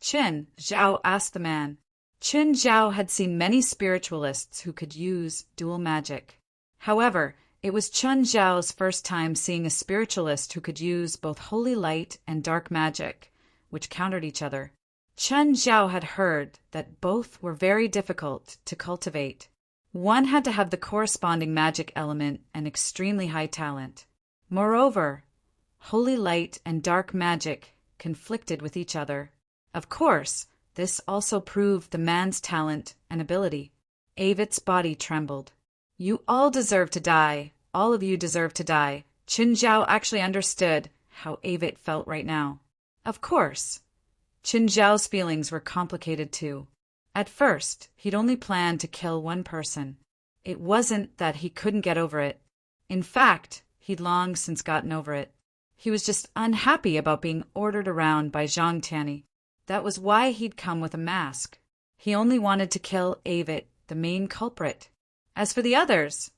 Speaker 1: Chen Zhao asked the man. Chen Zhao had seen many spiritualists who could use dual magic. However, it was Chen Zhao's first time seeing a spiritualist who could use both holy light and dark magic, which countered each other. Chen Zhao had heard that both were very difficult to cultivate. One had to have the corresponding magic element and extremely high talent. Moreover, holy light and dark magic conflicted with each other. Of course, this also proved the man's talent and ability. Avit's body trembled. You all deserve to die. All of you deserve to die. Chen Zhao actually understood how Avit felt right now. Of course, Chen Zhao's feelings were complicated too. At first, he'd only planned to kill one person. It wasn't that he couldn't get over it. In fact, he'd long since gotten over it. He was just unhappy about being ordered around by Zhang Tianyi. That was why he'd come with a mask. He only wanted to kill Avit, the main culprit. As for the others,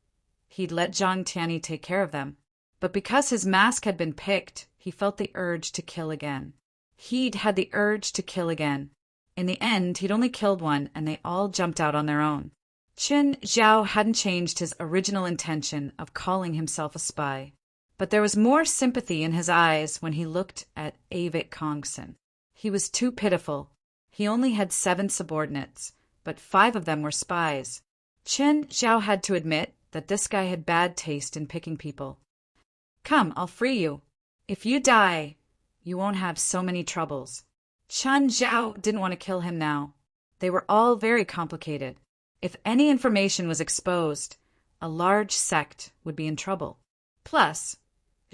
Speaker 1: he'd let Zhang Tianyi take care of them. But because his mask had been picked, he felt the urge to kill again. He'd had the urge to kill again. In the end, he'd only killed one, and they all jumped out on their own. Chen Zhao hadn't changed his original intention of calling himself a spy. But there was more sympathy in his eyes when he looked at Avit Kongson. He was too pitiful. He only had 7 subordinates, but 5 of them were spies. Chen Zhao had to admit that this guy had bad taste in picking people. Come, I'll free you. If you die, you won't have so many troubles. Chen Zhao didn't want to kill him now. They were all very complicated. If any information was exposed, a large sect would be in trouble. Plus,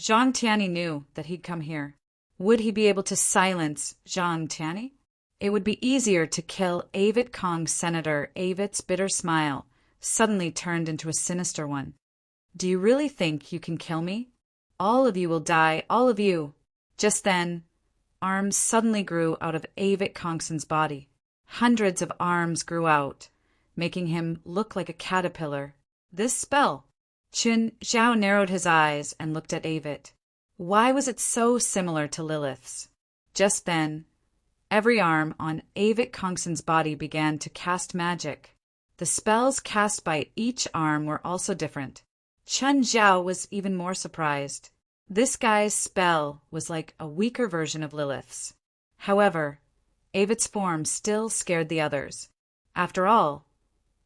Speaker 1: Zhang Tianyi knew that he'd come here. Would he be able to silence Zhang Tianyi? It would be easier to kill Avit Kong's senator. Avit's bitter smile suddenly turned into a sinister one. Do you really think you can kill me? All of you will die, all of you. Just then, arms suddenly grew out of Avit Kongson's body. Hundreds of arms grew out, making him look like a caterpillar. This spell. Chen Zhao narrowed his eyes and looked at Avit. Why was it so similar to Lilith's? Just then, every arm on Avit Kongson's body began to cast magic. The spells cast by each arm were also different. Chen Zhao was even more surprised. This guy's spell was like a weaker version of Lilith's. However, Avit's form still scared the others. After all,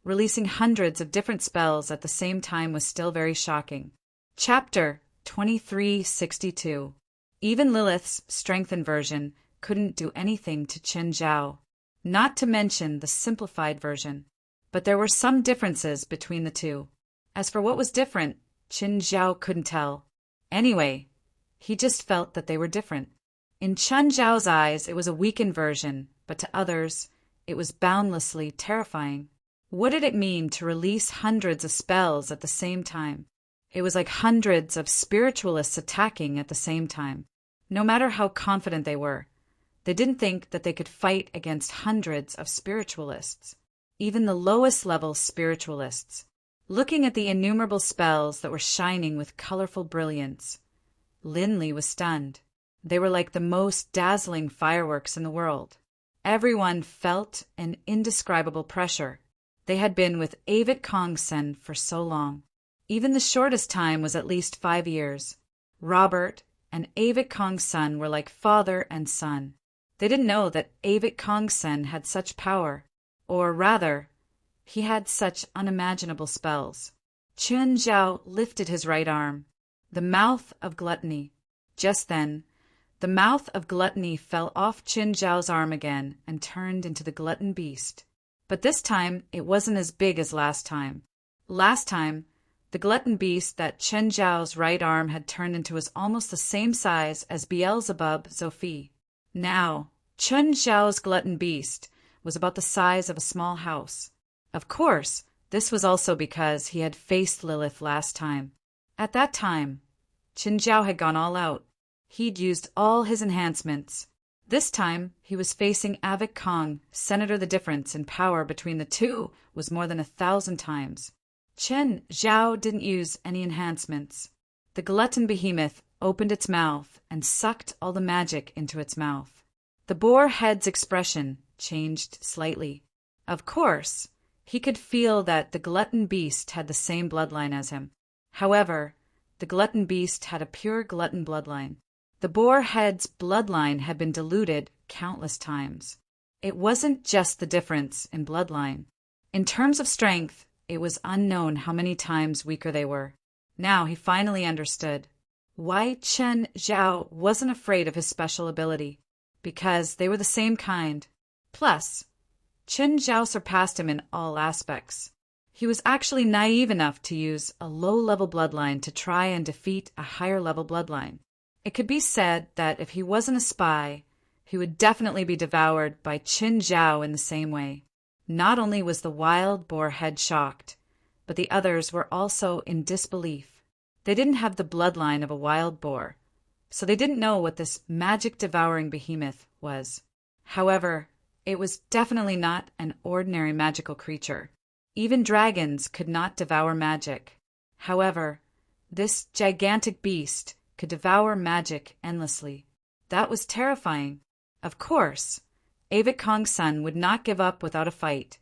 Speaker 1: releasing hundreds of different spells at the same time was still very shocking. Chapter 2362. Even Lilith's strengthened version couldn't do anything to Chen Zhao, not to mention the simplified version. But there were some differences between the two. As for what was different, Chen Zhao couldn't tell. Anyway, he just felt that they were different. In Chen Zhao's eyes, it was a weakened version, but to others, it was boundlessly terrifying. What did it mean to release hundreds of spells at the same time? It was like hundreds of spiritualists attacking at the same time. No matter how confident they were, they didn't think that they could fight against hundreds of spiritualists, even the lowest level spiritualists. Looking at the innumerable spells that were shining with colorful brilliance, Lin Li was stunned. They were like the most dazzling fireworks in the world. Everyone felt an indescribable pressure. They had been with Avit Kongson for so long. Even the shortest time was at least 5 years. Robert and Avit Kongson were like father and son. They didn't know that Avit Kongson had such power, or rather, he had such unimaginable spells. Chen Zhao lifted his right arm. The mouth of gluttony. Just then, the mouth of gluttony fell off Chen Zhao's arm again and turned into the glutton beast. But this time, it wasn't as big as last time. Last time, the glutton beast that Chen Zhao's right arm had turned into was almost the same size as Beelzebub Zophi. Now, Chen Zhao's glutton beast was about the size of a small house. Of course, this was also because he had faced Lilith last time. At that time, Chen Zhao had gone all out. He'd used all his enhancements. This time, he was facing Avik Kong. Senator, the difference in power between the two was more than 1,000 times. Chen Zhao didn't use any enhancements. The glutton behemoth opened its mouth and sucked all the magic into its mouth. The boar head's expression changed slightly. Of course, he could feel that the glutton beast had the same bloodline as him. However, the glutton beast had a pure glutton bloodline. The boar head's bloodline had been diluted countless times. It wasn't just the difference in bloodline. In terms of strength, it was unknown how many times weaker they were. Now he finally understood why Chen Zhao wasn't afraid of his special ability. Because they were the same kind. Plus, Chen Zhao surpassed him in all aspects. He was actually naive enough to use a low-level bloodline to try and defeat a higher-level bloodline. It could be said that if he wasn't a spy, he would definitely be devoured by Chen Zhao in the same way. Not only was the wild boar head shocked, but the others were also in disbelief. They didn't have the bloodline of a wild boar, so they didn't know what this magic-devouring behemoth was. However, it was definitely not an ordinary magical creature. Even dragons could not devour magic. However, this gigantic beast could devour magic endlessly. That was terrifying. Of course, Avik Kong's son would not give up without a fight.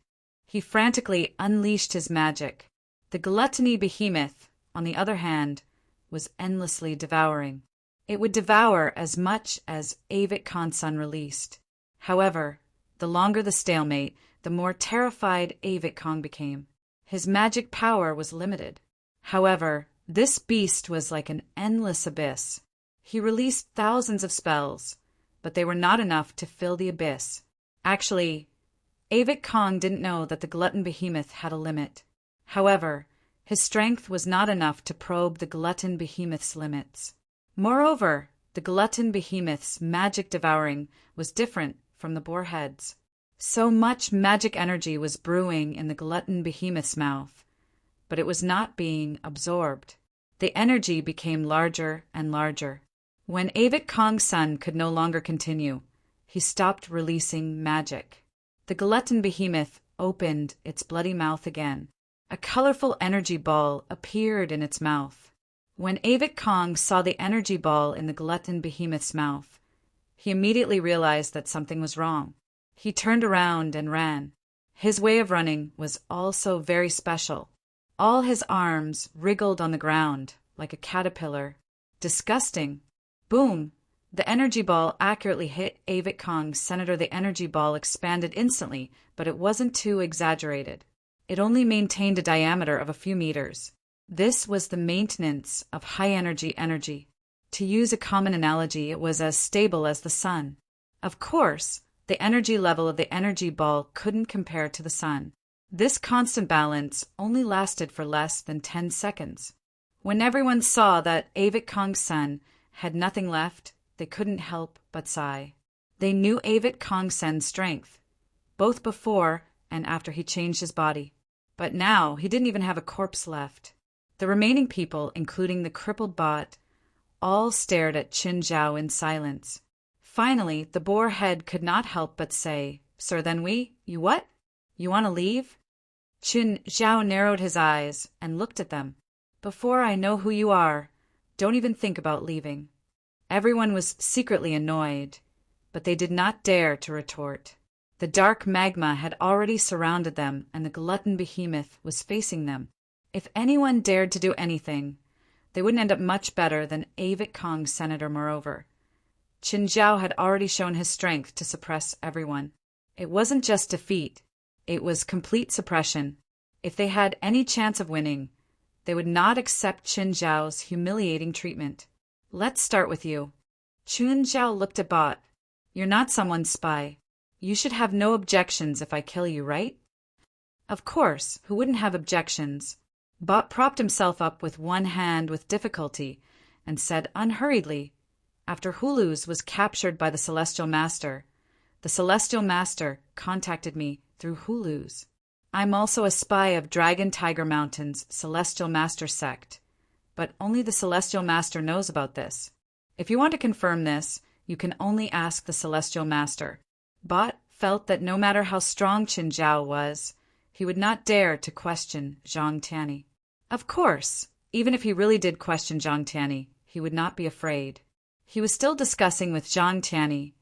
Speaker 1: He frantically unleashed his magic. The gluttony behemoth, on the other hand, was endlessly devouring. It would devour as much as Avik Kong's son released. However, the longer the stalemate, the more terrified Avik Kong became. His magic power was limited. However, this beast was like an endless abyss. He released thousands of spells, but they were not enough to fill the abyss. Actually, Avik Kong didn't know that the glutton behemoth had a limit. However, his strength was not enough to probe the glutton behemoth's limits. Moreover, the glutton behemoth's magic devouring was different from the boar head's. So much magic energy was brewing in the glutton behemoth's mouth, but it was not being absorbed. The energy became larger and larger. When Avik Kong's son could no longer continue, he stopped releasing magic. The glutton behemoth opened its bloody mouth again. A colorful energy ball appeared in its mouth. When Avik Kong saw the energy ball in the glutton behemoth's mouth, he immediately realized that something was wrong. He turned around and ran. His way of running was also very special. All his arms wriggled on the ground like a caterpillar. Disgusting. Boom! The energy ball accurately hit Avik Kong's senator. The energy ball expanded instantly, but it wasn't too exaggerated. It only maintained a diameter of a few meters. This was the maintenance of high-energy. To use a common analogy, it was as stable as the sun. Of course, the energy level of the energy ball couldn't compare to the sun. This constant balance only lasted for less than 10 seconds. When everyone saw that Avik Kong's son had nothing left, they couldn't help but sigh. They knew Avik Kong's son's strength, both before and after he changed his body. But now he didn't even have a corpse left. The remaining people, including the crippled bot, all stared at Chen Zhao in silence. Finally, the boar head could not help but say, "Sir, then you what? You want to leave?" Chen Zhao narrowed his eyes and looked at them. "Before I know who you are, don't even think about leaving." Everyone was secretly annoyed, but they did not dare to retort. The dark magma had already surrounded them, and the glutton behemoth was facing them. If anyone dared to do anything, they wouldn't end up much better than Avik Kong's senator. Moreover, Chen Zhao had already shown his strength to suppress everyone. It wasn't just defeat, it was complete suppression. If they had any chance of winning, they would not accept Chen Zhao's humiliating treatment. "Let's start with you." Chen Zhao looked at Bot. "You're not someone's spy. You should have no objections if I kill you, right?" Of course, who wouldn't have objections? Bot propped himself up with one hand with difficulty and said unhurriedly, "After Huluz was captured by the Celestial Master, the Celestial Master contacted me through Huluz. I'm also a spy of Dragon Tiger Mountain's Celestial Master sect, but only the Celestial Master knows about this. If you want to confirm this, you can only ask the Celestial Master." Bot felt that no matter how strong Qin Zhao was, he would not dare to question Zhang Tianyi. Of course, even if he really did question Zhang Tianyi, he would not be afraid. He was still discussing with Zhang Tianyi,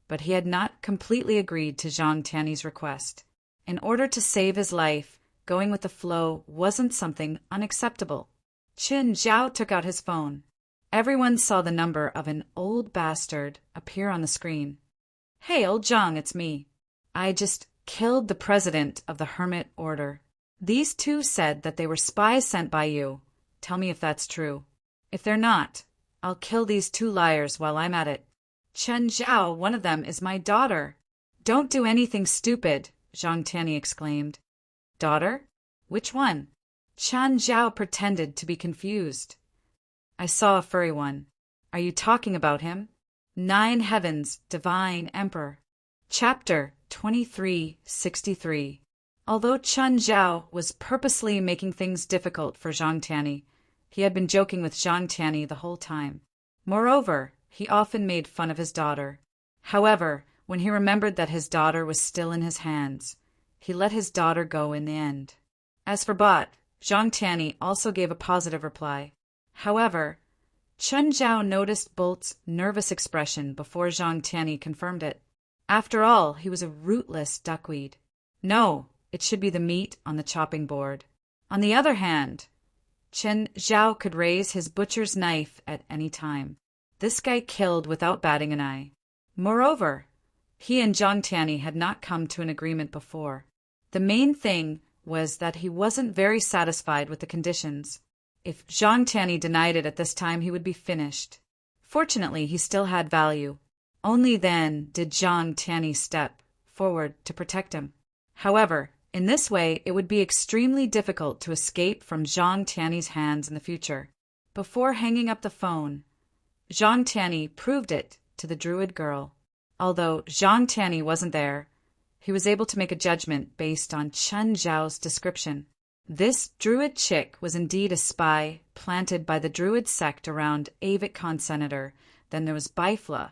Speaker 1: but he had not completely agreed to Zhang Tianyi's request. In order to save his life, going with the flow wasn't something unacceptable. Qin Zhao took out his phone. Everyone saw the number of an old bastard appear on the screen. "Hey, old Zhang, it's me. I just killed the president of the Hermit Order. These two said that they were spies sent by you. Tell me if that's true. If they're not, I'll kill these two liars while I'm at it. Chen Zhao, one of them is my daughter." "Don't do anything stupid," Zhang Tianyi exclaimed. "Daughter? Which one?" Chen Zhao pretended to be confused. "I saw a furry one. Are you talking about him?" Nine Heavens, Divine Emperor. Chapter 2363. Although Chen Zhao was purposely making things difficult for Zhang Tianyi, he had been joking with Zhang Tianyi the whole time. Moreover, he often made fun of his daughter. However, when he remembered that his daughter was still in his hands, he let his daughter go in the end. As for Bot, Zhang Tianyi also gave a positive reply. However, Chen Zhao noticed Bolt's nervous expression before Zhang Tianyi confirmed it. After all, he was a rootless duckweed. No, it should be the meat on the chopping board. On the other hand, Chen Zhao could raise his butcher's knife at any time. This guy killed without batting an eye. Moreover, he and Zhang Tianyi had not come to an agreement before. The main thing was that he wasn't very satisfied with the conditions. If Zhang Tianyi denied it at this time, he would be finished. Fortunately, he still had value. Only then did Zhang Tianyi step forward to protect him. However, in this way, it would be extremely difficult to escape from Zhang Tianyi's hands in the future. Before hanging up the phone, Zhang Tianyi proved it to the druid girl. Although Zhang Tianyi wasn't there, he was able to make a judgment based on Chen Zhao's description. This druid chick was indeed a spy planted by the druid sect around Avik Khan Senator. Then there was Bifla,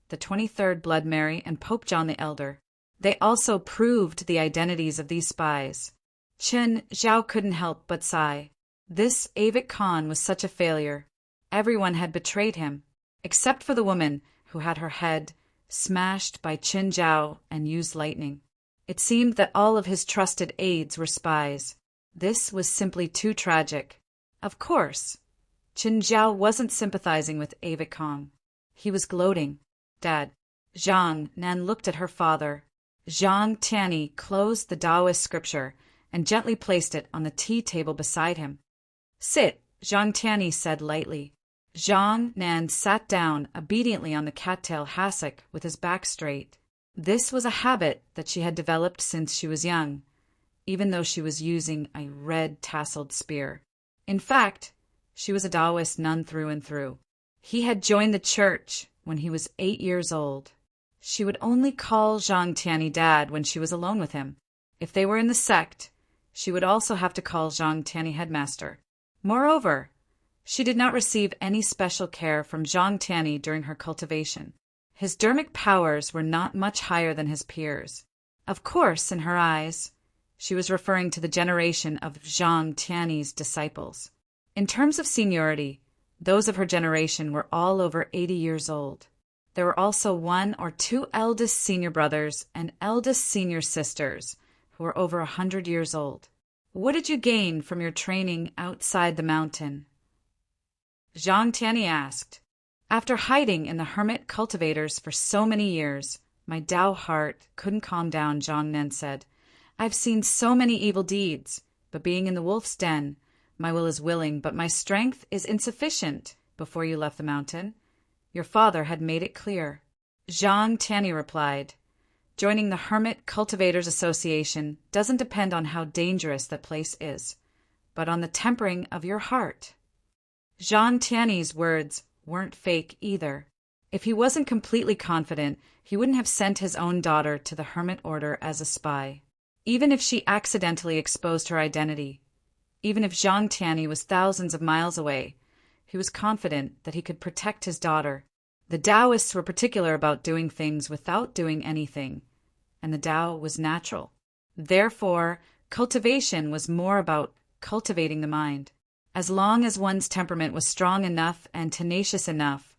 Speaker 1: the 23rd Blood Mary, and Pope John the Elder. They also proved the identities of these spies. Chen Zhao couldn't help but sigh. This Avik Khan was such a failure. Everyone had betrayed him, except for the woman who had her head smashed by Qin Zhao and used lightning. It seemed that all of his trusted aides were spies. This was simply too tragic. Of course, Qin Zhao wasn't sympathizing with Avik Khan. He was gloating. "Dad." Zhang Nan looked at her father. Zhang Tianyi closed the Taoist scripture and gently placed it on the tea table beside him. "Sit," Zhang Tianyi said lightly. Zhang Nan sat down obediently on the cattail hassock with his back straight. This was a habit that she had developed since she was young, even though she was using a red tasseled spear. In fact, she was a Taoist nun through and through. He had joined the church when he was 8 years old. She would only call Zhang Tianyi dad when she was alone with him. If they were in the sect, she would also have to call Zhang Tianyi headmaster. Moreover, she did not receive any special care from Zhang Tianyi during her cultivation. His dermic powers were not much higher than his peers. Of course, in her eyes, she was referring to the generation of Zhang Tianyi's disciples. In terms of seniority, those of her generation were all over 80 years old. There were also 1 or 2 eldest senior brothers and eldest senior sisters who were over 100 years old. "What did you gain from your training outside the mountain?" Zhang Tianyi asked. "After hiding in the hermit cultivators for so many years, my Tao heart couldn't calm down," Zhang Nan said. "I've seen so many evil deeds, but being in the wolf's den, my will is willing, but my strength is insufficient. Before you left the mountain, your father had made it clear." Zhang Tianyi replied, "Joining the Hermit Cultivators Association doesn't depend on how dangerous that place is, but on the tempering of your heart. Zhang Tiany's words weren't fake either. If he wasn't completely confident, he wouldn't have sent his own daughter to the hermit order as a spy. Even if she accidentally exposed her identity, even if Zhang Tiany was thousands of miles away, he was confident that he could protect his daughter. The Taoists were particular about doing things without doing anything, and the Tao was natural. Therefore, cultivation was more about cultivating the mind. As long as one's temperament was strong enough and tenacious enough,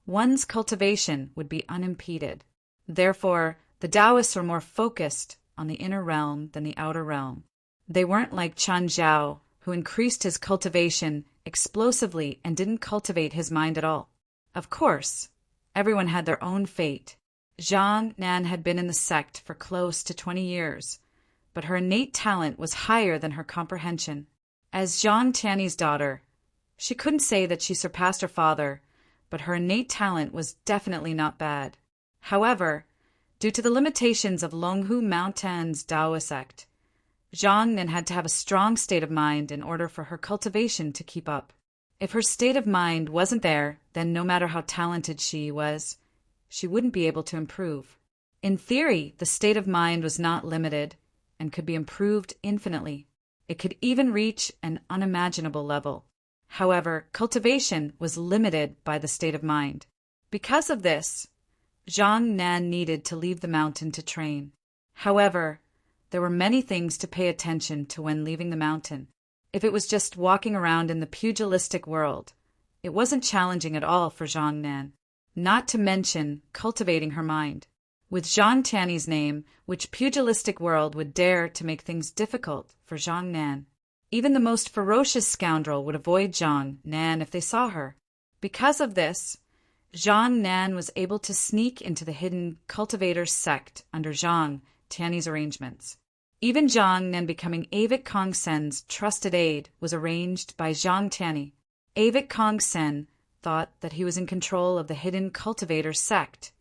Speaker 1: one's cultivation would be unimpeded. Therefore, the Taoists were more focused on the inner realm than the outer realm. They weren't like Chen Zhao, who increased his cultivation explosively and didn't cultivate his mind at all. Of course, everyone had their own fate. Zhang Nan had been in the sect for close to 20 years, but her innate talent was higher than her comprehension. As Zhang Tiany's daughter, she couldn't say that she surpassed her father, but her innate talent was definitely not bad. However, due to the limitations of Longhu Mountain's Dao sect, Zhang Nan had to have a strong state of mind in order for her cultivation to keep up. If her state of mind wasn't there, then no matter how talented she was, she wouldn't be able to improve. In theory, the state of mind was not limited and could be improved infinitely. It could even reach an unimaginable level. However, cultivation was limited by the state of mind. Because of this, Zhang Nan needed to leave the mountain to train. However, there were many things to pay attention to when leaving the mountain. If it was just walking around in the pugilistic world, it wasn't challenging at all for Zhang Nan, not to mention cultivating her mind. With Zhang Tiany's name, which pugilistic world would dare to make things difficult for Zhang Nan? Even the most ferocious scoundrel would avoid Zhang Nan if they saw her. Because of this, Zhang Nan was able to sneak into the hidden cultivators sect under Zhang Tiany's arrangements. Even Zhang Nan becoming Avik Kong Sen's trusted aide was arranged by Zhang Tiany. Avik Kong Sen thought that he was in control of the hidden cultivators sect,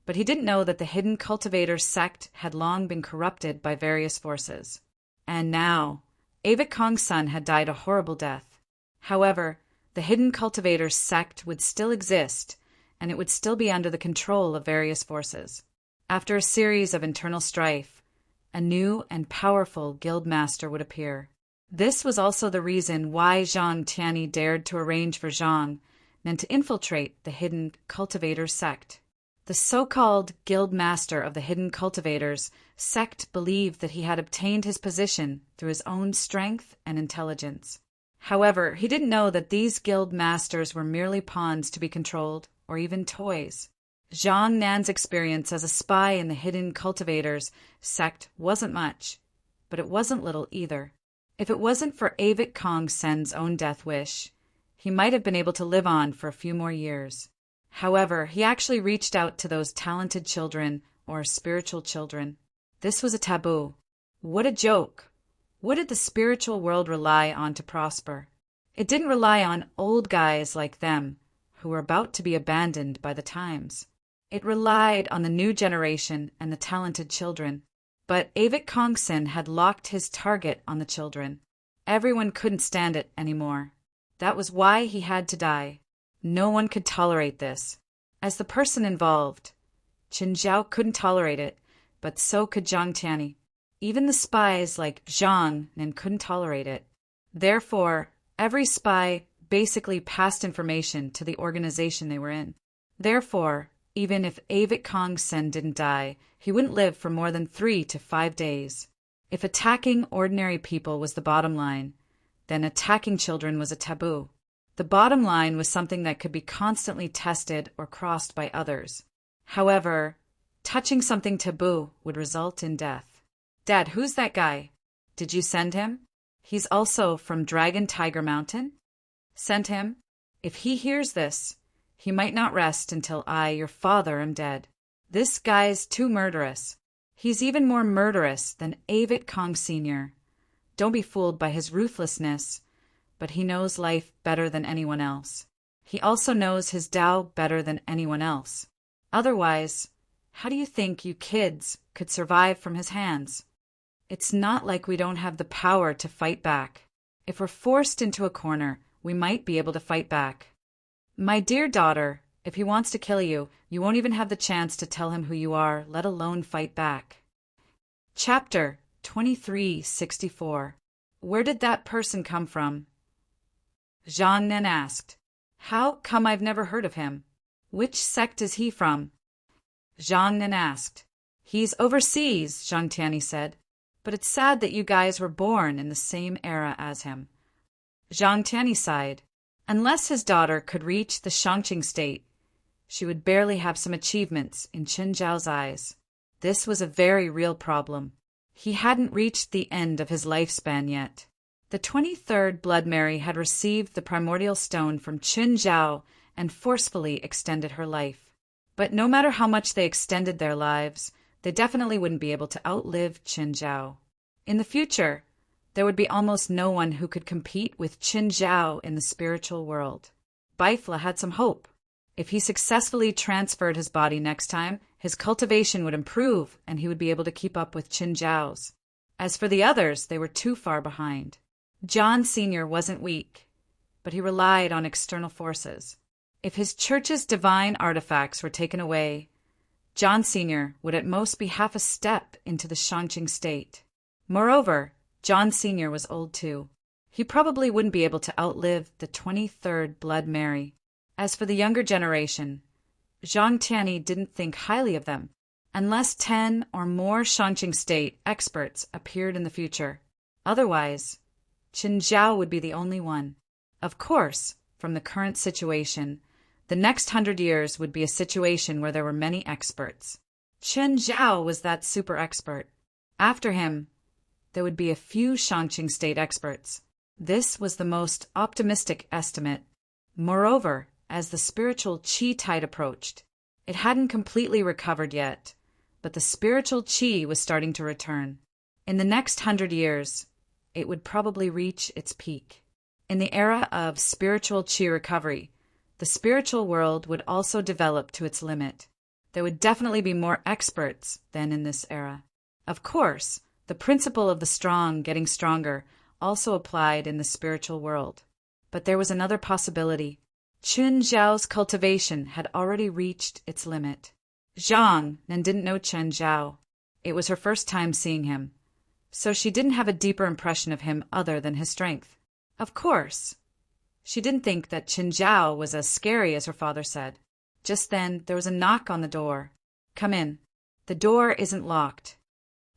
Speaker 1: but he didn't know that the hidden cultivators sect had long been corrupted by various forces. And now, Avik Kong Sun had died a horrible death. However, the hidden cultivators sect would still exist, and it would still be under the control of various forces. After a series of internal strife, a new and powerful guild master would appear. This was also the reason why Zhang Tiany dared to arrange for Zhang Nan to infiltrate the hidden cultivators sect. The so-called guild master of the hidden cultivators sect believed that he had obtained his position through his own strength and intelligence. However, he didn't know that these guild masters were merely pawns to be controlled, or even toys. Zhang Nan's experience as a spy in the hidden cultivators sect wasn't much, but it wasn't little either. If it wasn't for Avik Kong Sen's own death wish, he might have been able to live on for a few more years. However, he actually reached out to those talented children, or spiritual children. This was a taboo. What a joke! What did the spiritual world rely on to prosper? It didn't rely on old guys like them, who were about to be abandoned by the times. It relied on the new generation and the talented children. But Avik Kong Sen had locked his target on the children. Everyone couldn't stand it anymore. That was why he had to die. No one could tolerate this. As the person involved, Chen Zhao couldn't tolerate it, but so could Zhang Tiany. Even the spies like Zhang Nan couldn't tolerate it. Therefore, every spy basically passed information to the organization they were in. Therefore, even if Avik Kong Sen didn't die, he wouldn't live for more than 3 to 5 days. If attacking ordinary people was the bottom line, then attacking children was a taboo. The bottom line was something that could be constantly tested or crossed by others. However, touching something taboo would result in death. Dad, who's that guy? Did you send him? He's also from Dragon Tiger Mountain? Send him? If he hears this, he might not rest until I, your father, am dead. This guy's too murderous. He's even more murderous than Avik Kong Sr. Don't be fooled by his ruthlessness, but he knows life better than anyone else. He also knows his Tao better than anyone else. Otherwise, how do you think you kids could survive from his hands? It's not like we don't have the power to fight back. If we're forced into a corner, we might be able to fight back. My dear daughter, if he wants to kill you, you won't even have the chance to tell him who you are, let alone fight back. Chapter 2364. Where did that person come from? Zhang Nan asked. How come I've never heard of him? Which sect is he from? Zhang Nan asked. He's overseas, Zhang Tianyi said. But it's sad that you guys were born in the same era as him. Zhang Tianyi sighed. Unless his daughter could reach the Shangqing state, she would barely have some achievements in Chen Zhao's eyes. This was a very real problem. He hadn't reached the end of his lifespan yet. The 23rd Blood Mary had received the primordial stone from Chen Zhao and forcefully extended her life. But no matter how much they extended their lives, they definitely wouldn't be able to outlive Chen Zhao. In the future, there would be almost no one who could compete with Chen Zhao in the spiritual world. Baifla had some hope. If he successfully transferred his body next time, his cultivation would improve and he would be able to keep up with Chen Zhao's. As for the others, they were too far behind. John Sr. wasn't weak, but he relied on external forces. If his church's divine artifacts were taken away, John Sr. would at most be half a step into the Shangqing state. Moreover, John Sr. was old too. He probably wouldn't be able to outlive the 23rd Blood Mary. As for the younger generation, Zhang Tianyi didn't think highly of them, unless 10 or more Shangqing state experts appeared in the future. Otherwise, Chen Zhao would be the only one. Of course, from the current situation, the next 100 years would be a situation where there were many experts. Chen Zhao was that super expert. After him, there would be a few Shangqing state experts. This was the most optimistic estimate. Moreover, as the spiritual qi tide approached, it hadn't completely recovered yet, but the spiritual qi was starting to return. In the next 100 years, it would probably reach its peak. In the era of spiritual qi recovery, the spiritual world would also develop to its limit. There would definitely be more experts than in this era. Of course, the principle of the strong getting stronger also applied in the spiritual world. But there was another possibility. Chen Zhao's cultivation had already reached its limit. Zhang Nan didn't know Chen Zhao. It was her first time seeing him, so she didn't have a deeper impression of him other than his strength. Of course, she didn't think that Chen Zhao was as scary as her father said. Just then, there was a knock on the door. Come in. The door isn't locked.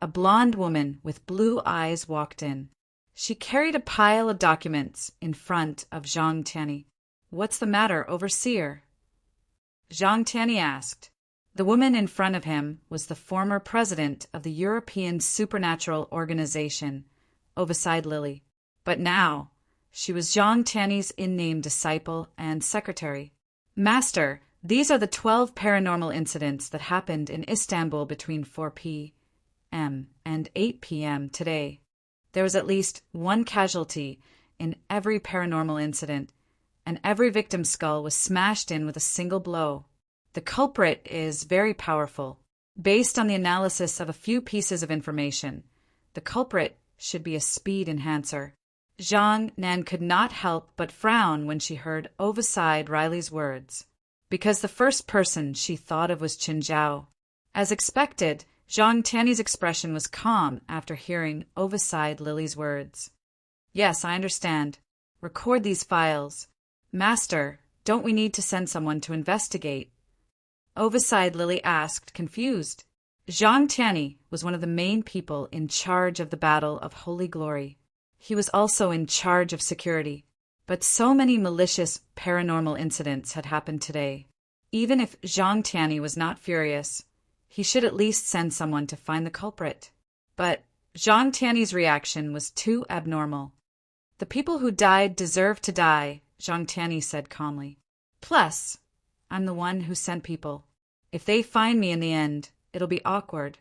Speaker 1: A blonde woman with blue eyes walked in. She carried a pile of documents in front of Zhang Tianyi. What's the matter, overseer? Zhang Tianyi asked. The woman in front of him was the former president of the European Supernatural Organization, Overside Lily. But now, she was Zhang Tianyi's in-name disciple and secretary. Master, these are the 12 paranormal incidents that happened in Istanbul between 4 p.m. and 8 p.m. today. There was at least one casualty in every paranormal incident, and every victim's skull was smashed in with a single blow. The culprit is very powerful. Based on the analysis of a few pieces of information, the culprit should be a speed enhancer. Zhang Nan could not help but frown when she heard Overside Riley's words, because the first person she thought of was Chen Zhao. As expected, Zhang Tianyi's expression was calm after hearing Overside Lily's words. Yes, I understand. Record these files. Master, don't we need to send someone to investigate? Overside Lily asked, confused. Zhang Tianyi was one of the main people in charge of the Battle of Holy Glory. He was also in charge of security. But so many malicious paranormal incidents had happened today. Even if Zhang Tianyi was not furious, he should at least send someone to find the culprit. But Zhang Tianyi's reaction was too abnormal. The people who died deserve to die, Zhang Tianyi said calmly. Plus, I'm the one who sent people. If they find me in the end, it'll be awkward.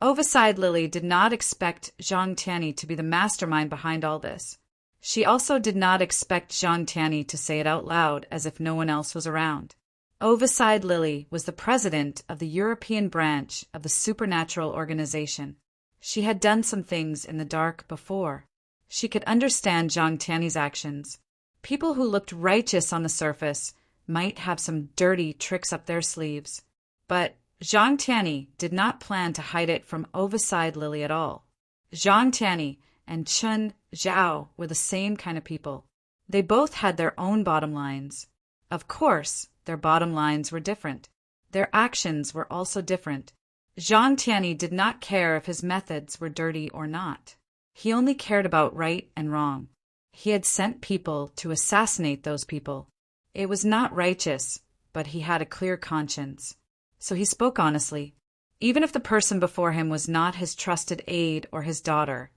Speaker 1: Overside Lily did not expect Zhang Tianyi to be the mastermind behind all this. She also did not expect Zhang Tianyi to say it out loud as if no one else was around. Overside Lily was the president of the European branch of the Supernatural Organization. She had done some things in the dark before. She could understand Zhang Tiany's actions. People who looked righteous on the surface might have some dirty tricks up their sleeves. But Zhang Tiany did not plan to hide it from Overside Lily at all. Zhang Tiany and Chun Zhao were the same kind of people. They both had their own bottom lines. Of course, their bottom lines were different. Their actions were also different. Zhang Tiany did not care if his methods were dirty or not. He only cared about right and wrong. He had sent people to assassinate those people. It was not righteous, but he had a clear conscience. So he spoke honestly. Even if the person before him was not his trusted aide or his daughter,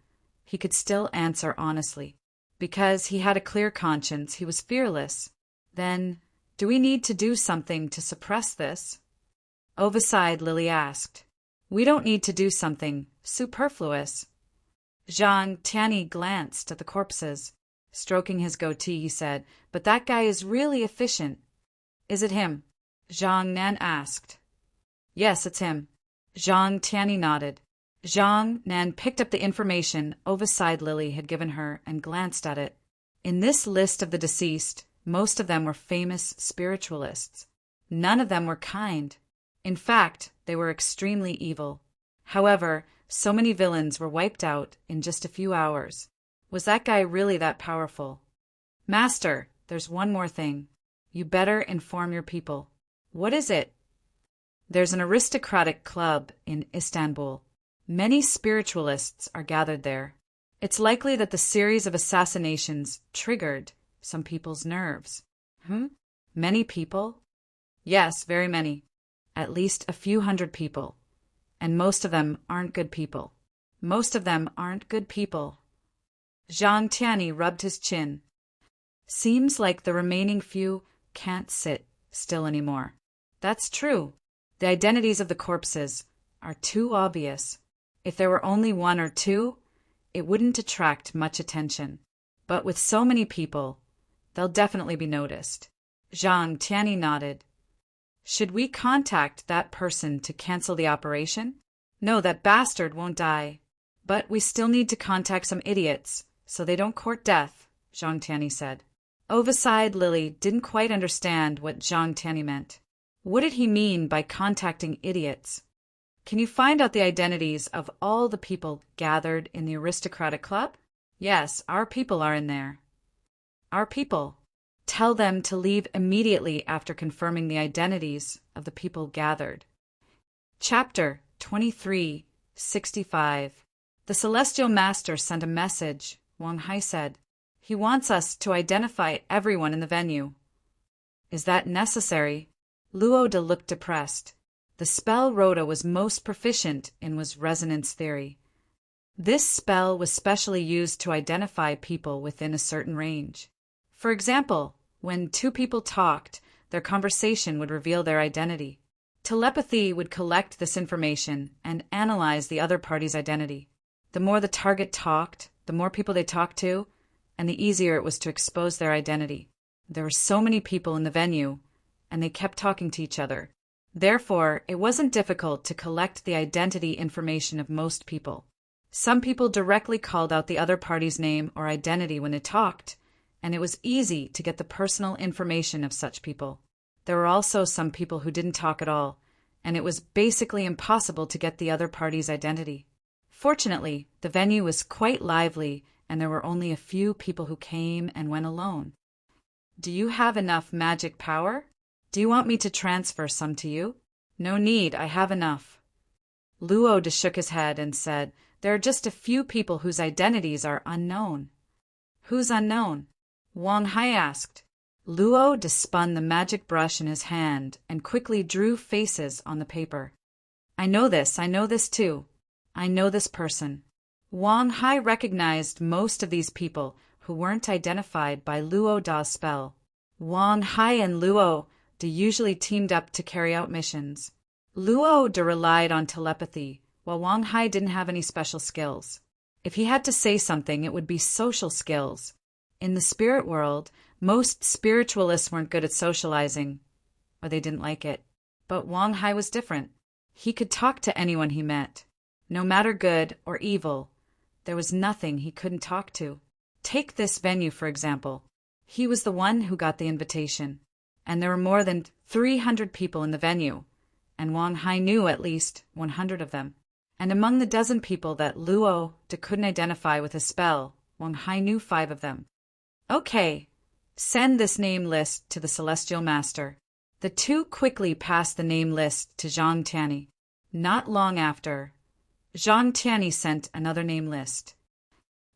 Speaker 1: he could still answer honestly. Because he had a clear conscience, he was fearless. Then, do we need to do something to suppress this? Overside Lily asked. We don't need to do something superfluous. Zhang Tiany glanced at the corpses. Stroking his goatee, he said, but that guy is really efficient. Is it him? Zhang Nan asked. Yes, it's him. Zhang Tiany nodded. Zhang Nan picked up the information Overside Lily had given her and glanced at it. In this list of the deceased, most of them were famous spiritualists. None of them were kind. In fact, they were extremely evil. However, so many villains were wiped out in just a few hours. Was that guy really that powerful? Master, there's one more thing. You better inform your people. What is it? There's an aristocratic club in Istanbul. Many spiritualists are gathered there. It's likely that the series of assassinations triggered some people's nerves. Many people? Yes, very many. At least a few hundred people. And most of them aren't good people. Most of them aren't good people. Zhang Tiany rubbed his chin. Seems like the remaining few can't sit still anymore. That's true. The identities of the corpses are too obvious. If there were only one or two, it wouldn't attract much attention. But with so many people, they'll definitely be noticed. Zhang Tiany nodded. Should we contact that person to cancel the operation? No, that bastard won't die. But we still need to contact some idiots, so they don't court death, Zhang Tiany said. Overside Lily didn't quite understand what Zhang Tiany meant. What did he mean by contacting idiots? Can you find out the identities of all the people gathered in the aristocratic club? Yes, our people are in there. Our people. Tell them to leave immediately after confirming the identities of the people gathered. Chapter 2365. The Celestial Master sent a message, Wang Hai said. He wants us to identify everyone in the venue. Is that necessary? Luo De looked depressed. The spell Rhoda was most proficient in was resonance theory. This spell was specially used to identify people within a certain range. For example, when two people talked, their conversation would reveal their identity. Telepathy would collect this information and analyze the other party's identity. The more the target talked, the more people they talked to, and the easier it was to expose their identity. There were so many people in the venue, and they kept talking to each other. Therefore, it wasn't difficult to collect the identity information of most people. Some people directly called out the other party's name or identity when they talked, and it was easy to get the personal information of such people. There were also some people who didn't talk at all, and it was basically impossible to get the other party's identity. Fortunately, the venue was quite lively, and there were only a few people who came and went alone. Do you have enough magic power? Do you want me to transfer some to you? No need, I have enough. Luo De shook his head and said, there are just a few people whose identities are unknown. Who's unknown? Wang Hai asked. Luo De spun the magic brush in his hand and quickly drew faces on the paper. I know this too. I know this person. Wang Hai recognized most of these people who weren't identified by Luo Da's spell. Wang Hai and Luo De usually teamed up to carry out missions. Luo De relied on telepathy, while Wang Hai didn't have any special skills. If he had to say something, it would be social skills. In the spirit world, most spiritualists weren't good at socializing, or they didn't like it. But Wang Hai was different. He could talk to anyone he met. No matter good or evil, there was nothing he couldn't talk to. Take this venue, for example. He was the one who got the invitation, and there were more than 300 people in the venue, and Wang Hai knew at least 100 of them. And among the dozen people that Luo De couldn't identify with a spell, Wang Hai knew 5 of them. Okay, send this name list to the Celestial Master. The two quickly passed the name list to Zhang Tianyi. Not long after, Zhang Tianyi sent another name list.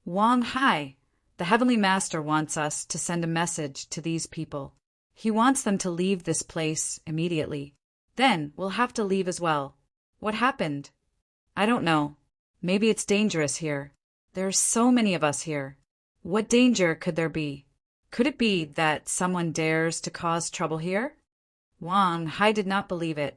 Speaker 1: Wang Hai, the Heavenly Master wants us to send a message to these people. He wants them to leave this place immediately. Then we'll have to leave as well. What happened? I don't know. Maybe it's dangerous here. There are so many of us here. What danger could there be? Could it be that someone dares to cause trouble here? Wang Hai did not believe it.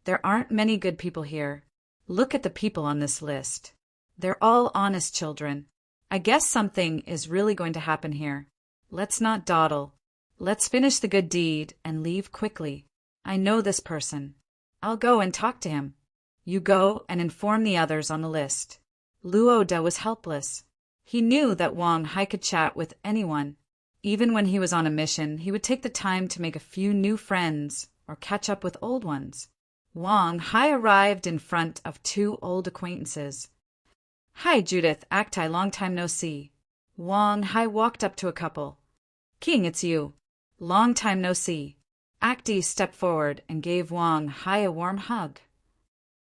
Speaker 1: There aren't many good people here. Look at the people on this list. They're all honest children. I guess something is really going to happen here. Let's not dawdle. Let's finish the good deed and leave quickly. I know this person. I'll go and talk to him. You go and inform the others on the list. Luo De was helpless. He knew that Wang Hai could chat with anyone. Even when he was on a mission, he would take the time to make a few new friends or catch up with old ones. Wang Hai arrived in front of 2 old acquaintances. Hi, Judith, Acti, long time no see. Wang Hai walked up to a couple. King, it's you. Long time no see. Acti stepped forward and gave Wang Hai a warm hug.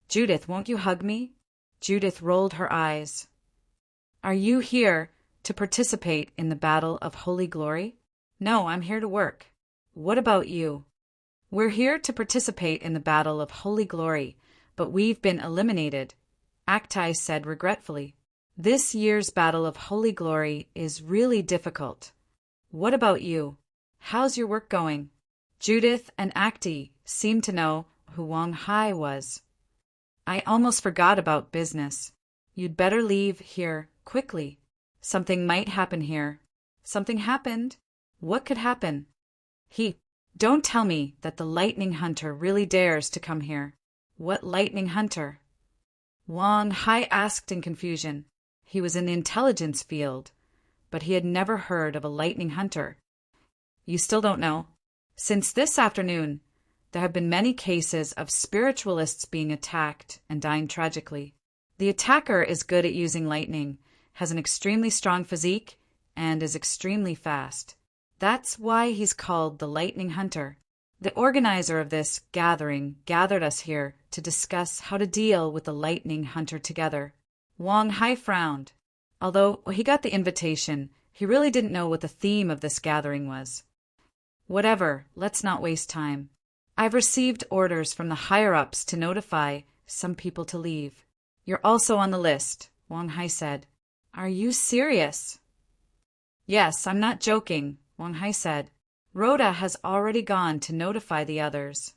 Speaker 1: Judith, won't you hug me? Judith rolled her eyes. Are you here to participate in the Battle of Holy Glory? No, I'm here to work. What about you? We're here to participate in the Battle of Holy Glory, but we've been eliminated, Acti said regretfully. This year's Battle of Holy Glory is really difficult. What about you? How's your work going? Judith and Acti seemed to know who Wang Hai was. I almost forgot about business. You'd better leave here quickly. Something might happen here. Something happened? What could happen? Don't tell me that the lightning hunter really dares to come here. What lightning hunter? Wang Hai asked in confusion. He was in the intelligence field, but he had never heard of a lightning hunter. You still don't know? Since this afternoon, there have been many cases of spiritualists being attacked and dying tragically. The attacker is good at using lightning, has an extremely strong physique, and is extremely fast. That's why he's called the Lightning Hunter. The organizer of this gathering gathered us here to discuss how to deal with the Lightning Hunter together. Wang Hai frowned. Although he got the invitation, he really didn't know what the theme of this gathering was. Whatever, let's not waste time. I've received orders from the higher-ups to notify some people to leave. You're also on the list, Wang Hai said. Are you serious? Yes, I'm not joking, Wang Hai said. Rhoda has already gone to notify the others.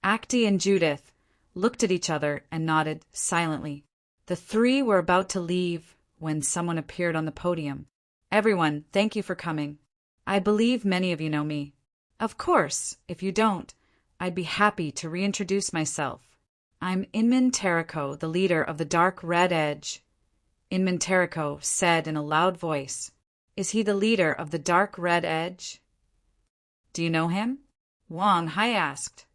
Speaker 1: Acti and Judith looked at each other and nodded silently. The 3 were about to leave when someone appeared on the podium. Everyone, thank you for coming. I believe many of you know me. Of course, if you don't, I'd be happy to reintroduce myself. I'm Inman Teriko, the leader of the Dark Red Edge. Inman Teriko said in a loud voice. Is he the leader of the Dark Red Edge? Do you know him? Wang Hai asked.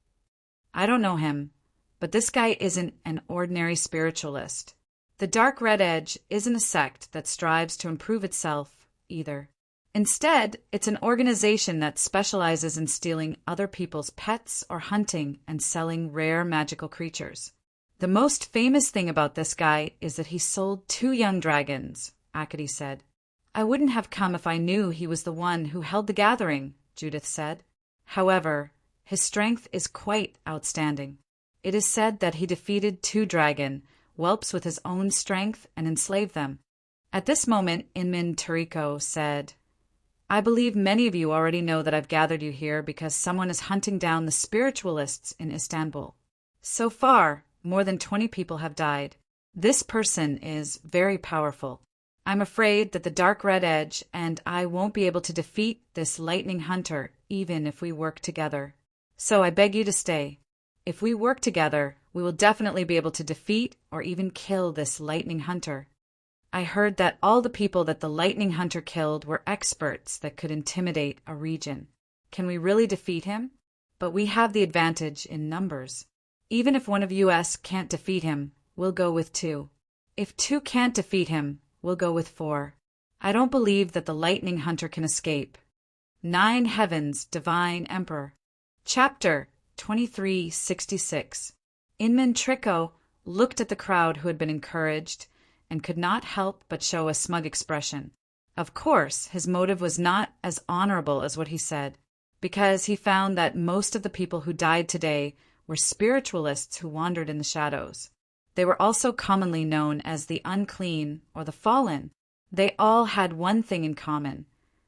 Speaker 1: I don't know him, but this guy isn't an ordinary spiritualist. The Dark Red Edge isn't a sect that strives to improve itself, either. Instead, it's an organization that specializes in stealing other people's pets or hunting and selling rare magical creatures. The most famous thing about this guy is that he sold 2 young dragons, Akadi said. I wouldn't have come if I knew he was the one who held the gathering, Judith said. However, his strength is quite outstanding. It is said that he defeated 2 dragon whelps with his own strength and enslaved them. At this moment, Inman Teriko said, I believe many of you already know that I've gathered you here because someone is hunting down the spiritualists in Istanbul. So far, more than 20 people have died. This person is very powerful. I'm afraid that the Dark Red Edge and I won't be able to defeat this lightning hunter even if we work together. So I beg you to stay. If we work together, we will definitely be able to defeat or even kill this lightning hunter. I heard that all the people that the lightning hunter killed were experts that could intimidate a region. Can we really defeat him? But we have the advantage in numbers. Even if one of us can't defeat him, we'll go with 2. If 2 can't defeat him, we'll go with 4. I don't believe that the lightning hunter can escape. 9 Heavens, Divine Emperor. Chapter 2366. Inman Tricot looked at the crowd who had been encouraged and could not help but show a smug expression. Of course, his motive was not as honorable as what he said, because he found that most of the people who died today were spiritualists who wandered in the shadows. They were also commonly known as the unclean or the fallen. They all had one thing in common,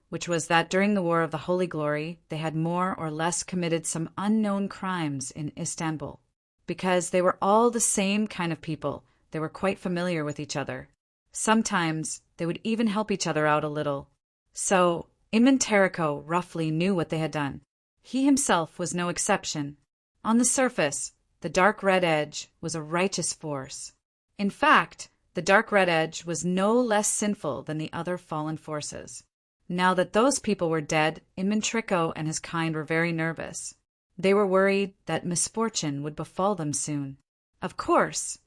Speaker 1: which was that during the War of the Holy Glory, they had more or less committed some unknown crimes in Istanbul. Because they were all the same kind of people, they were quite familiar with each other. Sometimes they would even help each other out a little. So, Inman Tricot roughly knew what they had done. He himself was no exception. On the surface, the dark red edge was a righteous force. In fact, the dark red edge was no less sinful than the other fallen forces. Now that those people were dead, Inman Tricot and his kind were very nervous. They were worried that misfortune would befall them soon. Of course,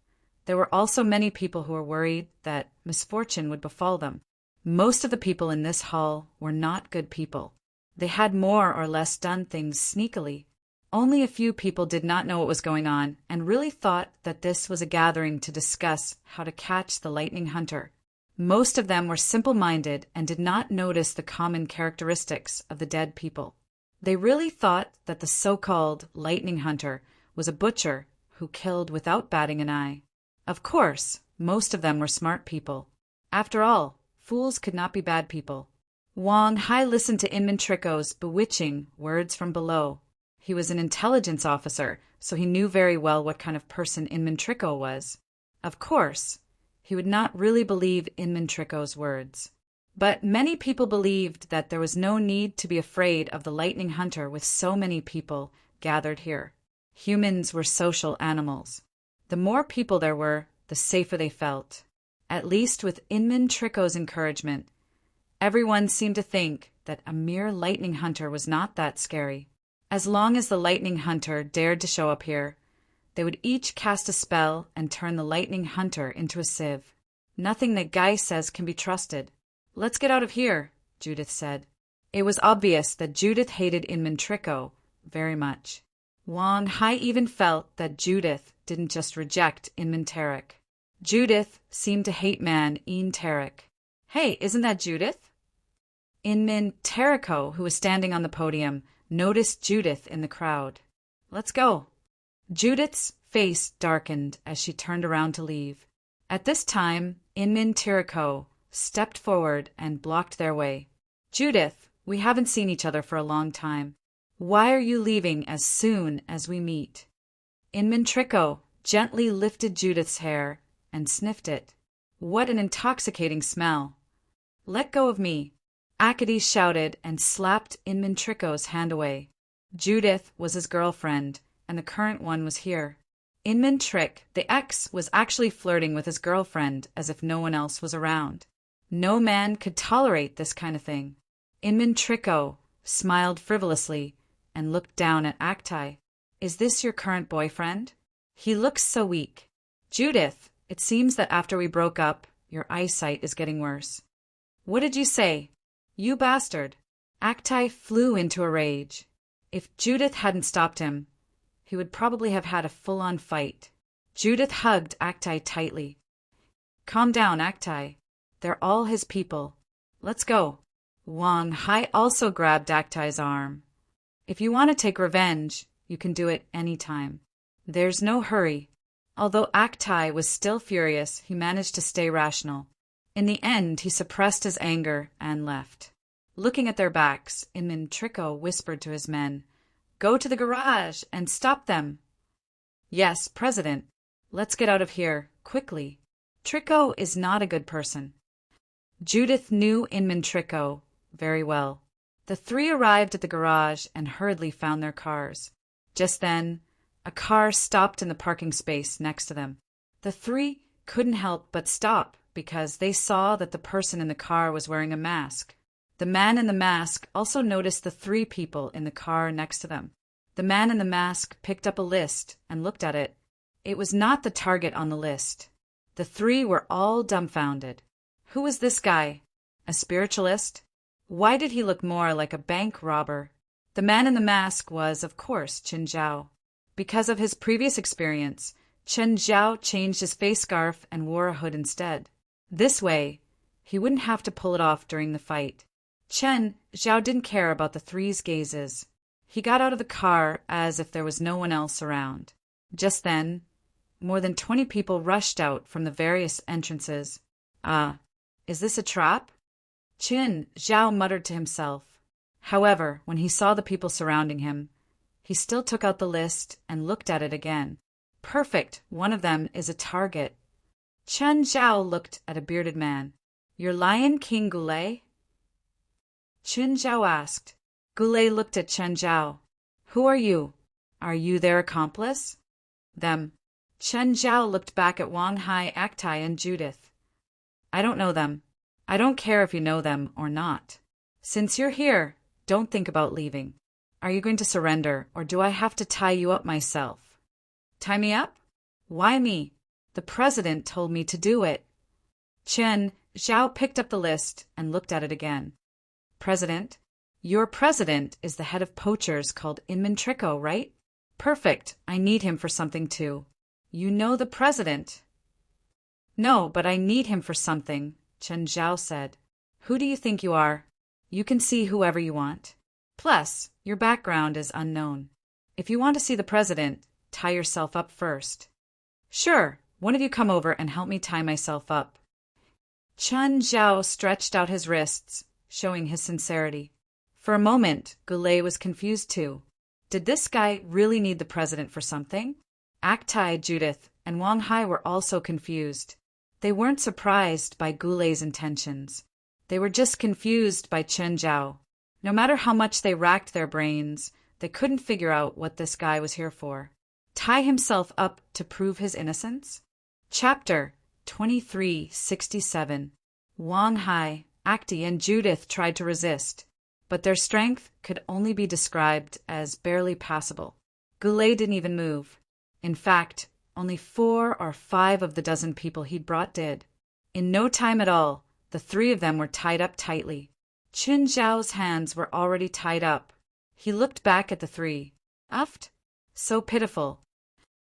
Speaker 1: there were also many people who were worried that misfortune would befall them. Most of the people in this hall were not good people. They had more or less done things sneakily. Only a few people did not know what was going on and really thought that this was a gathering to discuss how to catch the lightning hunter. Most of them were simple-minded and did not notice the common characteristics of the dead people. They really thought that the so-called lightning hunter was a butcher who killed without batting an eye. Of course, most of them were smart people. After all, fools could not be bad people. Wang Hai listened to Inman Tricot's bewitching words from below. He was an intelligence officer, so he knew very well what kind of person Inman Tricot was. Of course, he would not really believe Inman Tricot's words. But many people believed that there was no need to be afraid of the lightning hunter with so many people gathered here. Humans were social animals. The more people there were, the safer they felt. At least with Inman Tricot's encouragement, everyone seemed to think that a mere lightning hunter was not that scary. As long as the lightning hunter dared to show up here, they would each cast a spell and turn the lightning hunter into a sieve. Nothing that Guy says can be trusted. Let's get out of here, Judith said. It was obvious that Judith hated Inman Tricot very much. Wang Hai even felt that Judith didn't just reject Inman Tricot. Judith seemed to hate man Ian Tricot. Hey, isn't that Judith? Inman Tricot, who was standing on the podium, noticed Judith in the crowd. Let's go. Judith's face darkened as she turned around to leave. At this time, Inman Tricot stepped forward and blocked their way. Judith, we haven't seen each other for a long time. Why are you leaving as soon as we meet? Inman Tricot gently lifted Judith's hair and sniffed it. What an intoxicating smell. Let go of me. Akadi shouted and slapped Inman Tricot's hand away. Judith was his girlfriend, and the current one was here. Inman Tricot, the ex, was actually flirting with his girlfriend as if no one else was around. No man could tolerate this kind of thing. Inman Tricot smiled frivolously and looked down at Aktai. Is this your current boyfriend? He looks so weak. Judith, it seems that after we broke up, your eyesight is getting worse. What did you say? You bastard. Aktai flew into a rage. If Judith hadn't stopped him, he would probably have had a full-on fight. Judith hugged Aktai tightly. Calm down, Aktai. They're all his people. Let's go. Wang Hai also grabbed Aktai's arm. If you want to take revenge, you can do it any time. There's no hurry. Although Aktai was still furious, he managed to stay rational. In the end, he suppressed his anger and left. Looking at their backs, Inman Tricot whispered to his men, Go to the garage and stop them. Yes, President. Let's get out of here, quickly. Tricot is not a good person. Judith knew Inman Tricot very well. The 3 arrived at the garage and hurriedly found their cars. Just then, a car stopped in the parking space next to them. The 3 couldn't help but stop because they saw that the person in the car was wearing a mask. The man in the mask also noticed the three people in the car next to them. The man in the mask picked up a list and looked at it. It was not the target on the list. The three were all dumbfounded. Who was this guy? A spiritualist? Why did he look more like a bank robber? The man in the mask was, of course, Chen Zhao. Because of his previous experience, Chen Zhao changed his face scarf and wore a hood instead. This way, he wouldn't have to pull it off during the fight. Chen Zhao didn't care about the three's gazes. He got out of the car as if there was no one else around. Just then, more than 20 people rushed out from the various entrances. Is this a trap? Chen Zhao muttered to himself. However, when he saw the people surrounding him, he still took out the list and looked at it again. Perfect, one of them is a target. Chen Zhao looked at a bearded man. Your Lion King Goulet? Chen Zhao asked. Goulet looked at Chen Zhao. Who are you? Are you their accomplice? Them. Chen Zhao looked back at Wang Hai, Actai, and Judith. I don't know them. I don't care if you know them or not. Since you're here, don't think about leaving. Are you going to surrender, or do I have to tie you up myself? Tie me up? Why me? The president told me to do it. Chen Zhao picked up the list and looked at it again. President? Your president is the head of poachers called Inman Trico, right? Perfect. I need him for something too. You know the president. No, but I need him for something, Chen Zhao said. Who do you think you are? You can see whoever you want. Plus, your background is unknown. If you want to see the president, tie yourself up first. Sure, one of you come over and help me tie myself up. Chen Zhao stretched out his wrists, showing his sincerity. For a moment, Goulet was confused too. Did this guy really need the president for something? Actai, Judith, and Wang Hai were also confused. They weren't surprised by Goulet's intentions. They were just confused by Chen Zhao. No matter how much they racked their brains, they couldn't figure out what this guy was here for. Tie himself up to prove his innocence? Chapter 2367. Wang Hai, Actai, and Judith tried to resist, but their strength could only be described as barely passable. Goulet didn't even move. In fact, only 4 or 5 of the dozen people he'd brought did. In no time at all, the 3 of them were tied up tightly. Chen Zhao's hands were already tied up. He looked back at the 3. Uffed? So pitiful.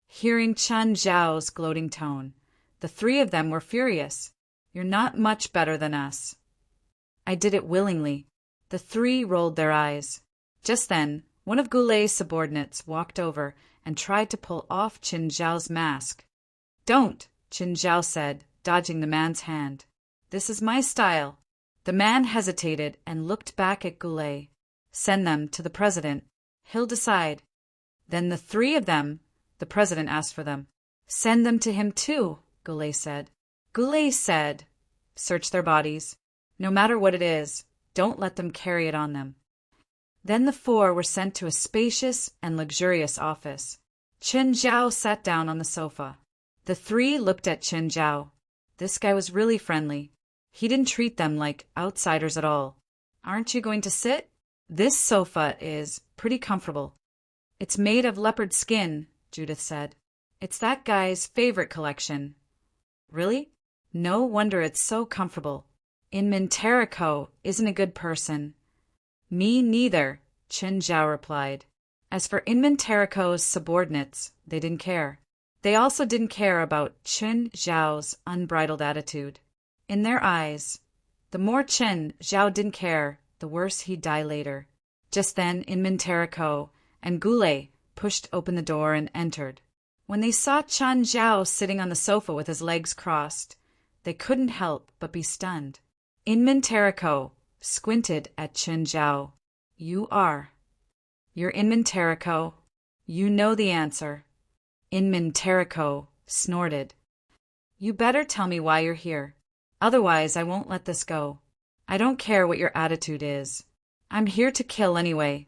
Speaker 1: Hearing Chen Zhao's gloating tone, the 3 of them were furious. You're not much better than us. I did it willingly. The 3 rolled their eyes. Just then, one of Goulet's subordinates walked over and tried to pull off Chen Zhao's mask. Don't, Chen Zhao said, dodging the man's hand. This is my style. The man hesitated and looked back at Goulet. Send them to the president. He'll decide. Then the 3 of them, the president asked for them. Send them to him too, Goulet said. Goulet said, search their bodies. No matter what it is, don't let them carry it on them. Then the 4 were sent to a spacious and luxurious office. Chen Zhao sat down on the sofa. The 3 looked at Chen Zhao. This guy was really friendly. He didn't treat them like outsiders at all. Aren't you going to sit? This sofa is pretty comfortable. It's made of leopard skin, Judith said. It's that guy's favorite collection. Really? No wonder it's so comfortable. Inman Trico isn't a good person. Me neither, Chen Zhao replied. As for Inman Trico's subordinates, they didn't care. They also didn't care about Chen Zhao's unbridled attitude. In their eyes, the more Chen Zhao didn't care, the worse he'd die later. Just then, Inman Trico and Goulet pushed open the door and entered. When they saw Chen Zhao sitting on the sofa with his legs crossed, they couldn't help but be stunned. Inman Trico squinted at Chen Zhao. You're Inman Trico. You know the answer. Inman Trico snorted. You better tell me why you're here. Otherwise, I won't let this go. I don't care what your attitude is. I'm here to kill anyway.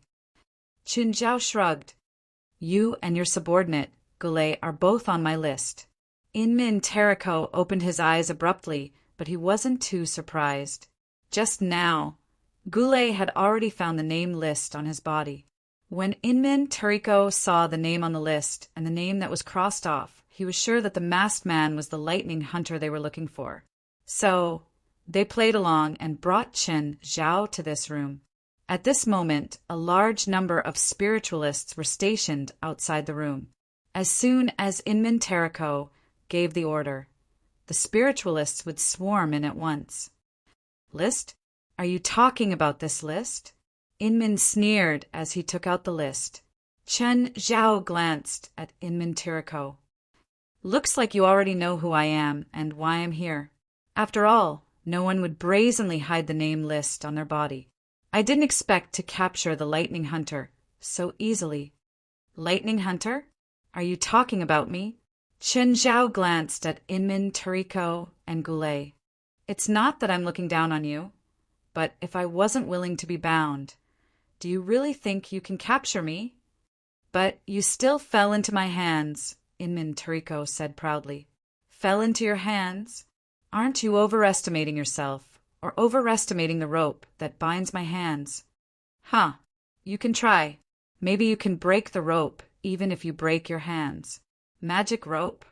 Speaker 1: Chen Zhao shrugged. You and your subordinate, Goulet, are both on my list. Inmin Teriko opened his eyes abruptly, but he wasn't too surprised. Just now, Goulet had already found the name list on his body. When Inmin Teriko saw the name on the list and the name that was crossed off, he was sure that the masked man was the lightning hunter they were looking for. So, they played along and brought Chen Zhao to this room. At this moment, a large number of spiritualists were stationed outside the room. As soon as Inmin Teriko gave the order, the spiritualists would swarm in at once. List? Are you talking about this list? Inmin sneered as he took out the list. Chen Zhao glanced at Inmin Teriko. Looks like you already know who I am and why I'm here. After all, no one would brazenly hide the name list on their body. I didn't expect to capture the lightning hunter so easily. Lightning hunter? Are you talking about me? Chen Zhao glanced at Inmin Teriko and Goulet. It's not that I'm looking down on you, but if I wasn't willing to be bound, do you really think you can capture me? But you still fell into my hands, Inmin Teriko said proudly. Fell into your hands? Aren't you overestimating yourself, or overestimating the rope that binds my hands? Huh, you can try. Maybe you can break the rope, even if you break your hands. Magic rope?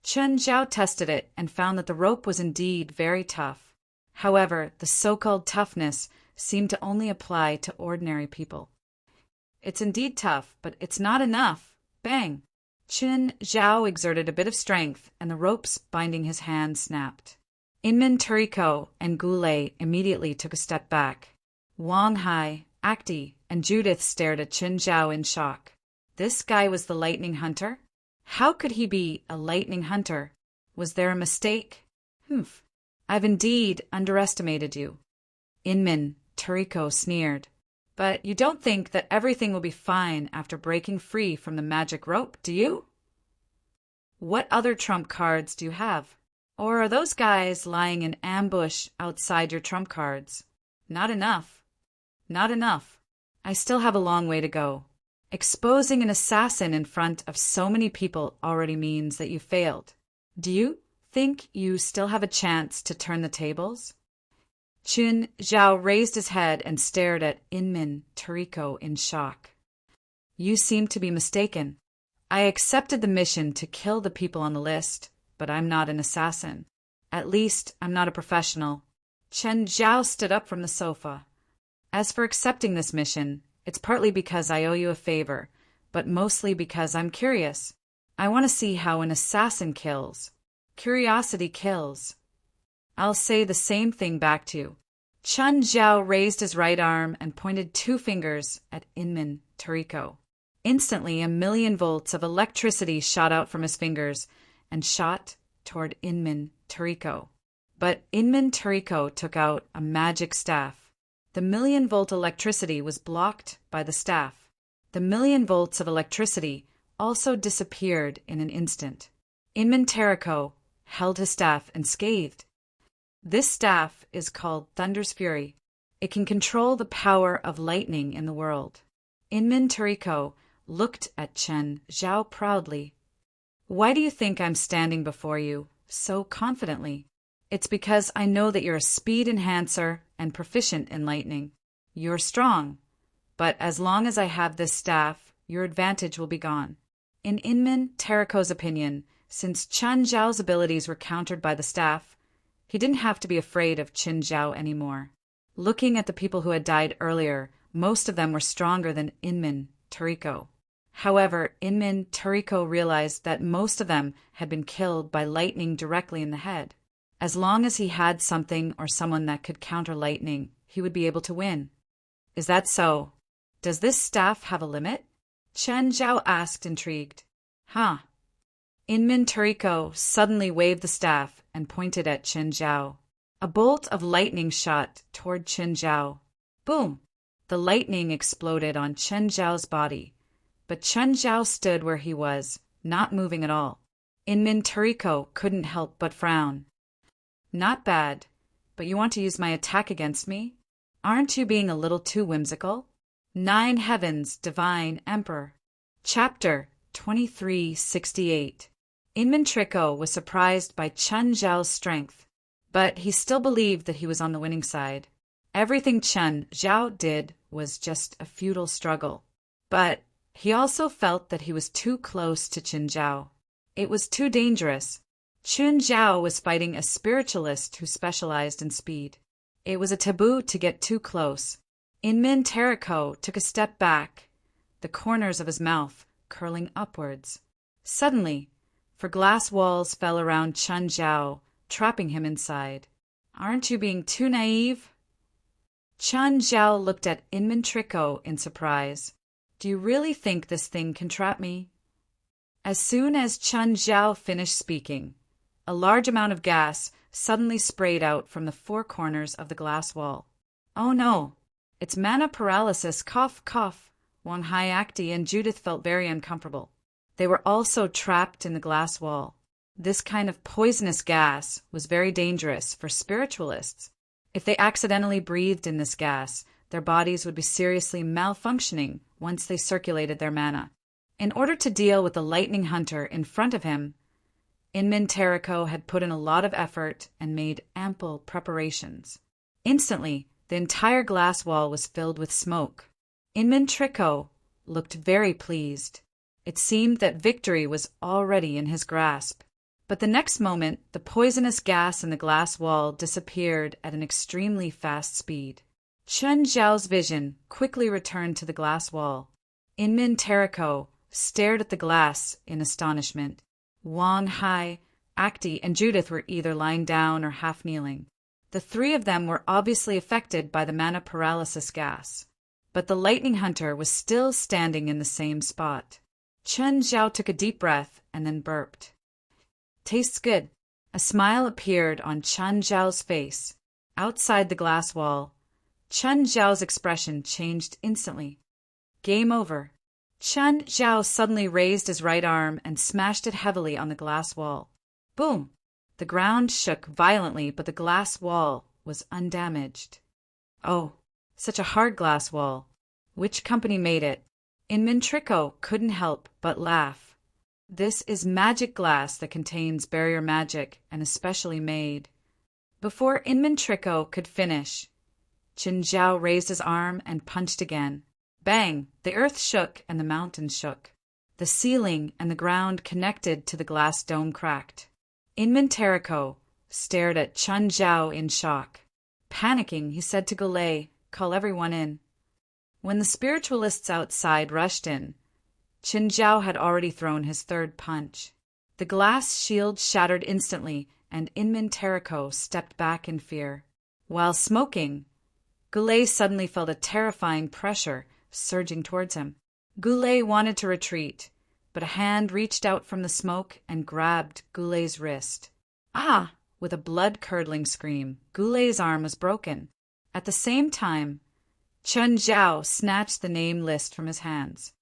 Speaker 1: Chen Zhao tested it and found that the rope was indeed very tough. However, the so-called toughness seemed to only apply to ordinary people. It's indeed tough, but it's not enough. Bang! Chen Zhao exerted a bit of strength, and the ropes binding his hand snapped. Inmin Teriko and Goulet immediately took a step back. Wang Hai, Acti, and Judith stared at Chen Zhao in shock. This guy was the lightning hunter? How could he be a lightning hunter? Was there a mistake? Humph. I've indeed underestimated you. Inmin Teriko sneered. But you don't think that everything will be fine after breaking free from the magic rope, do you? What other trump cards do you have? Or are those guys lying in ambush outside your trump cards? Not enough. Not enough. I still have a long way to go. Exposing an assassin in front of so many people already means that you failed. Do you think you still have a chance to turn the tables? Chen Zhao raised his head and stared at Inmin Teriko in shock. You seem to be mistaken. I accepted the mission to kill the people on the list, but I'm not an assassin. At least, I'm not a professional. Chen Zhao stood up from the sofa. As for accepting this mission, it's partly because I owe you a favor, but mostly because I'm curious. I want to see how an assassin kills. Curiosity kills. I'll say the same thing back to you. Chen Zhao raised his right arm and pointed 2 fingers at Inmin Teriko. Instantly, 1,000,000 volts of electricity shot out from his fingers and shot toward Inmin Teriko. But Inmin Teriko took out a magic staff. The 1,000,000-volt electricity was blocked by the staff. The 1,000,000 volts of electricity also disappeared in an instant. Inmin Teriko held his staff and scathed. This staff is called Thunder's Fury. It can control the power of lightning in the world. Inmin Teriko looked at Chen Zhao proudly. Why do you think I'm standing before you so confidently? It's because I know that you're a speed enhancer and proficient in lightning. You're strong, but as long as I have this staff, your advantage will be gone. In Inmin Teriko's opinion, since Chen Zhao's abilities were countered by the staff, he didn't have to be afraid of Chen Zhao anymore. Looking at the people who had died earlier, most of them were stronger than Inmin Teriko. However, Inmin Teriko realized that most of them had been killed by lightning directly in the head. As long as he had something or someone that could counter lightning, he would be able to win. Is that so? Does this staff have a limit? Chen Zhao asked, intrigued. Huh. Inmin Teriko suddenly waved the staff and pointed at Chen Zhao. A bolt of lightning shot toward Chen Zhao. Boom! The lightning exploded on Chen Zhao's body, but Chen Zhao stood where he was, not moving at all. Inmin Teriko couldn't help but frown. Not bad, but you want to use my attack against me? Aren't you being a little too whimsical? 9 Heavens, Divine Emperor. Chapter 2368. Inman Triko was surprised by Chen Zhao's strength, but he still believed that he was on the winning side. Everything Chen Zhao did was just a futile struggle. But he also felt that he was too close to Chen Zhao. It was too dangerous. Chen Zhao was fighting a spiritualist who specialized in speed. It was a taboo to get too close. Inman Teriko took a step back, the corners of his mouth curling upwards. Suddenly, for glass walls fell around Chen Zhao, trapping him inside. Aren't you being too naive? Chen Zhao looked at Inman Triko in surprise. Do you really think this thing can trap me? As soon as Chen Zhao finished speaking, a large amount of gas suddenly sprayed out from the four corners of the glass wall. Oh no! It's mana paralysis, cough, cough. Wang Hai, Acti, and Judith felt very uncomfortable. They were also trapped in the glass wall. This kind of poisonous gas was very dangerous for spiritualists. If they accidentally breathed in this gas, their bodies would be seriously malfunctioning once they circulated their mana. In order to deal with the lightning hunter in front of him, Inman Teriko had put in a lot of effort and made ample preparations. Instantly, the entire glass wall was filled with smoke. Inman Triko looked very pleased. It seemed that victory was already in his grasp. But the next moment, the poisonous gas in the glass wall disappeared at an extremely fast speed. Chen Zhao's vision quickly returned to the glass wall. Inman Teriko stared at the glass in astonishment. Wang Hai, Acti, and Judith were either lying down or half kneeling. The three of them were obviously affected by the mana paralysis gas. But the lightning hunter was still standing in the same spot. Chen Zhao took a deep breath and then burped. Tastes good. A smile appeared on Chen Zhao's face. Outside the glass wall, Chen Zhao's expression changed instantly. Game over. Chen Zhao suddenly raised his right arm and smashed it heavily on the glass wall. Boom! The ground shook violently, but the glass wall was undamaged. Oh, such a hard glass wall. Which company made it? Inman Triko couldn't help but laugh. This is magic glass that contains barrier magic and especially made. Before Inman Triko could finish, Chen Zhao raised his arm and punched again. Bang! The earth shook and the mountains shook. The ceiling and the ground connected to the glass dome cracked. Inman Teriko stared at Chen Zhao in shock. Panicking, he said to Goulet, "Call everyone in." When the spiritualists outside rushed in, Chen Zhao had already thrown his third punch. The glass shield shattered instantly, and Inman Teriko stepped back in fear. While smoking, Goulet suddenly felt a terrifying pressure surging towards him. Goulet wanted to retreat, but a hand reached out from the smoke and grabbed Goulet's wrist. Ah! With a blood-curdling scream, Goulet's arm was broken. At the same time, Chen Zhao snatched the name list from his hands.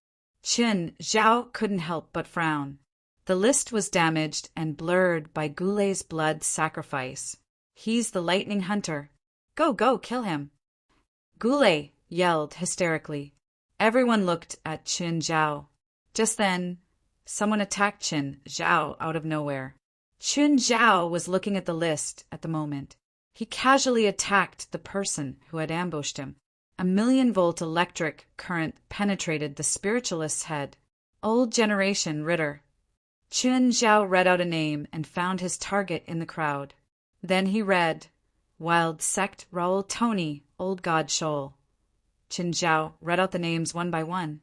Speaker 1: Chen Zhao couldn't help but frown. The list was damaged and blurred by Goulet's blood sacrifice. He's the lightning hunter. Go, go, kill him. Goulet yelled hysterically. Everyone looked at Chen Zhao. Just then, someone attacked Chen Zhao out of nowhere. Chen Zhao was looking at the list at the moment. He casually attacked the person who had ambushed him. A 1,000,000-volt electric current penetrated the spiritualist's head. Old generation Ritter. Chen Zhao read out a name and found his target in the crowd. Then he read, Wild Sect Raoul Tony, Old God Shoal. Chen Zhao read out the names one by one.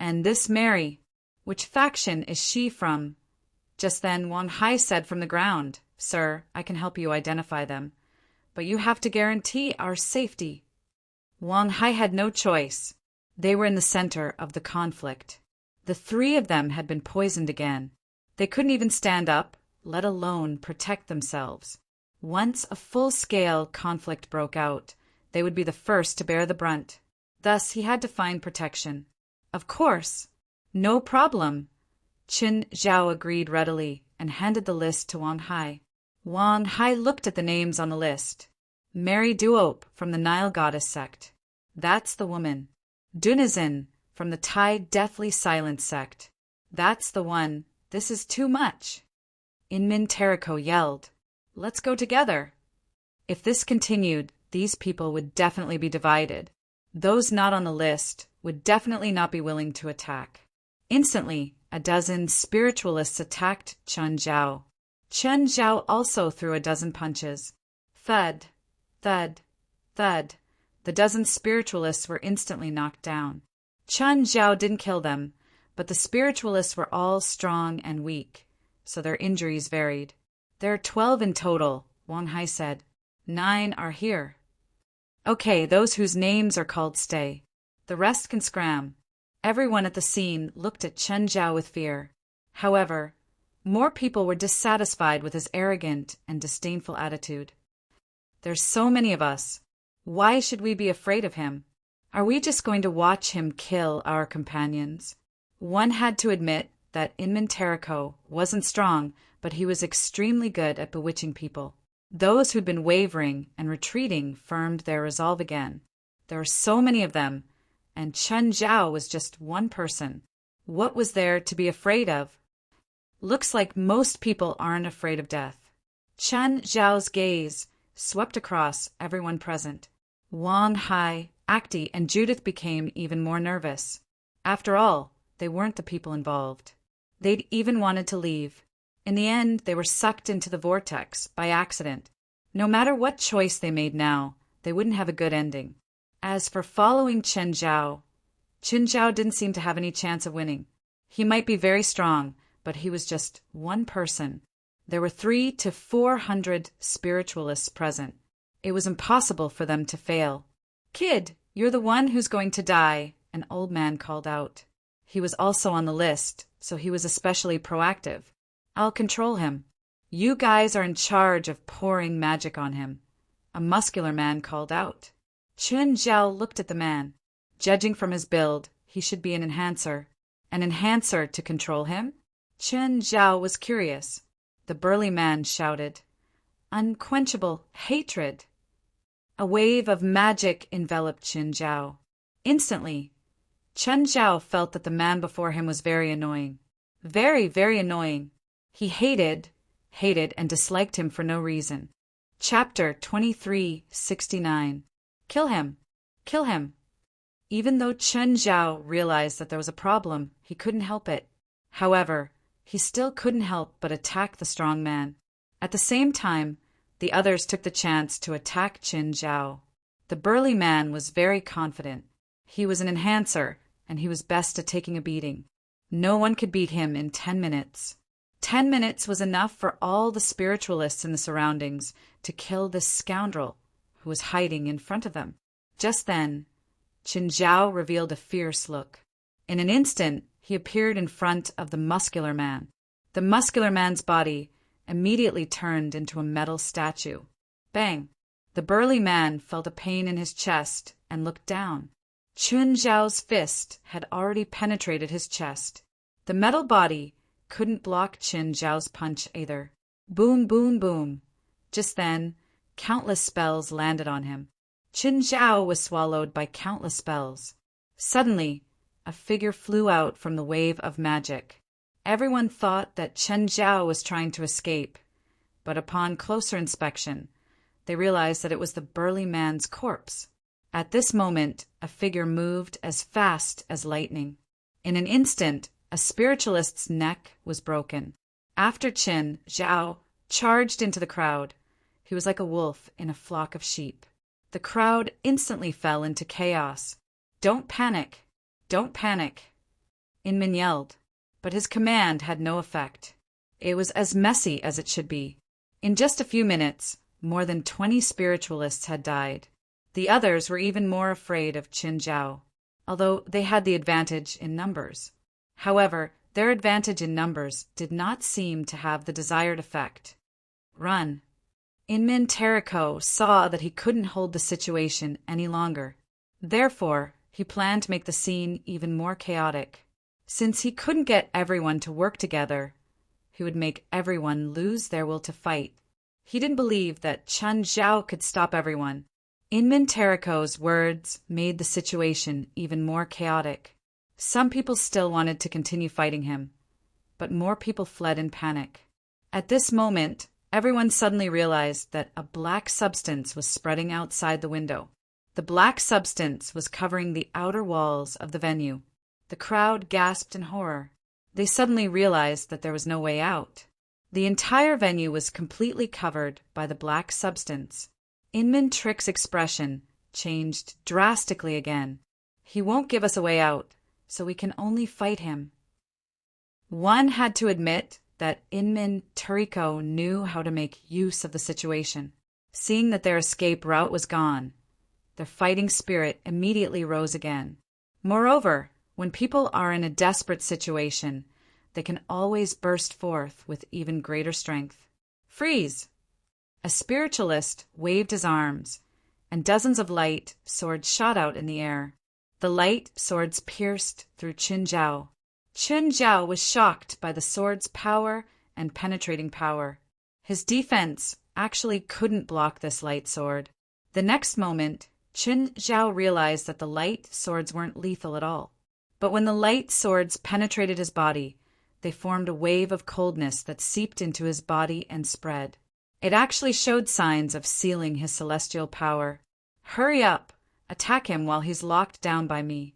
Speaker 1: And this Mary, which faction is she from? Just then Wang Hai said from the ground, Sir, I can help you identify them, but you have to guarantee our safety. Wang Hai had no choice. They were in the center of the conflict. The three of them had been poisoned again. They couldn't even stand up, let alone protect themselves. Once a full-scale conflict broke out, they would be the first to bear the brunt. Thus he had to find protection. Of course. No problem. Chen Zhao agreed readily and handed the list to Wang Hai. Wang Hai looked at the names on the list. Mary Duope from the Nile Goddess sect. That's the woman. Dunazin from the Thai Deathly Silence sect. That's the one. This is too much. Inmin Teriko yelled, "Let's go together." If this continued, these people would definitely be divided. Those not on the list would definitely not be willing to attack. Instantly, a dozen spiritualists attacked Chen Zhao. Chen Zhao also threw a dozen punches. Thud, thud, thud. The dozen spiritualists were instantly knocked down. Chen Zhao didn't kill them, but the spiritualists were all strong and weak, so their injuries varied. "There are 12 in total," Wang Hai said. "9 are here." "Okay, those whose names are called stay. The rest can scram." Everyone at the scene looked at Chen Zhao with fear. However, more people were dissatisfied with his arrogant and disdainful attitude. "There's so many of us. Why should we be afraid of him? Are we just going to watch him kill our companions?" One had to admit that Inmin Teriko wasn't strong, but he was extremely good at bewitching people. Those who'd been wavering and retreating firmed their resolve again. There were so many of them, and Chen Zhao was just one person. What was there to be afraid of? Looks like most people aren't afraid of death. Chen Zhao's gaze swept across everyone present. Wang Hai, Acti, and Judith became even more nervous. After all, they weren't the people involved. They'd even wanted to leave. In the end, they were sucked into the vortex by accident. No matter what choice they made now, they wouldn't have a good ending. As for following Chen Zhao didn't seem to have any chance of winning. He might be very strong, but he was just one person. There were 300 to 400 spiritualists present. It was impossible for them to fail. "Kid, you're the one who's going to die," an old man called out. He was also on the list, so he was especially proactive. "I'll control him. You guys are in charge of pouring magic on him," a muscular man called out. Chen Zhao looked at the man. Judging from his build, he should be an enhancer. An enhancer to control him? Chen Zhao was curious. The burly man shouted, "Unquenchable hatred!" A wave of magic enveloped Chen Zhao. Instantly, Chen Zhao felt that the man before him was very annoying. Very, very annoying. He hated, and disliked him for no reason. Chapter 2369. Kill him! Kill him! Even though Chen Zhao realized that there was a problem, he couldn't help it. However, he still couldn't help but attack the strong man. At the same time, the others took the chance to attack Chen Zhao. The burly man was very confident. He was an enhancer, and he was best at taking a beating. No one could beat him in 10 minutes. 10 minutes was enough for all the spiritualists in the surroundings to kill this scoundrel who was hiding in front of them. Just then, Chen Zhao revealed a fierce look. In an instant, he appeared in front of the muscular man. The muscular man's body immediately turned into a metal statue. Bang! The burly man felt a pain in his chest and looked down. Chen Zhao's fist had already penetrated his chest. The metal body couldn't block Chen Zhao's punch either. Boom, boom, boom. Just then, countless spells landed on him. Chen Zhao was swallowed by countless spells. Suddenly, a figure flew out from the wave of magic. Everyone thought that Chen Zhao was trying to escape, but upon closer inspection, they realized that it was the burly man's corpse. At this moment, a figure moved as fast as lightning. In an instant, a spiritualist's neck was broken. After Chen Zhao charged into the crowd, he was like a wolf in a flock of sheep. The crowd instantly fell into chaos. "Don't panic! Don't panic!" Inmin yelled, but his command had no effect. It was as messy as it should be. In just a few minutes, more than 20 spiritualists had died. The others were even more afraid of Chen Zhao, although they had the advantage in numbers. However, their advantage in numbers did not seem to have the desired effect. Run! Inmin Teriko saw that he couldn't hold the situation any longer. Therefore, he planned to make the scene even more chaotic. Since he couldn't get everyone to work together, he would make everyone lose their will to fight. He didn't believe that Chen Zhao could stop everyone. Inmin Teriko's words made the situation even more chaotic. Some people still wanted to continue fighting him, but more people fled in panic. At this moment, everyone suddenly realized that a black substance was spreading outside the window. The black substance was covering the outer walls of the venue. The crowd gasped in horror. They suddenly realized that there was no way out. The entire venue was completely covered by the black substance. Inman Trick's expression changed drastically again. He won't give us a way out, so we can only fight him. One had to admit that Inman Turiko knew how to make use of the situation. Seeing that their escape route was gone, their fighting spirit immediately rose again. Moreover, when people are in a desperate situation, they can always burst forth with even greater strength. Freeze! A spiritualist waved his arms, and dozens of light swords shot out in the air. The light swords pierced through Qin Zhao. Qin Zhao was shocked by the sword's power and penetrating power. His defense actually couldn't block this light sword. The next moment, Qin Zhao realized that the light swords weren't lethal at all. But when the light swords penetrated his body, they formed a wave of coldness that seeped into his body and spread. It actually showed signs of sealing his celestial power. Hurry up! Attack him while he's locked down by me.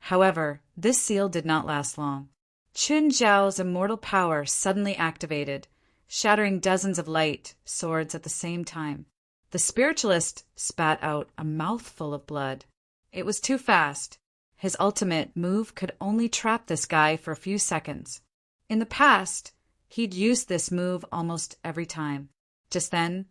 Speaker 1: However, this seal did not last long. Qin Zhao's immortal power suddenly activated, shattering dozens of light swords at the same time. The spiritualist spat out a mouthful of blood. It was too fast. His ultimate move could only trap this guy for a few seconds. In the past, he'd used this move almost every time. Just then,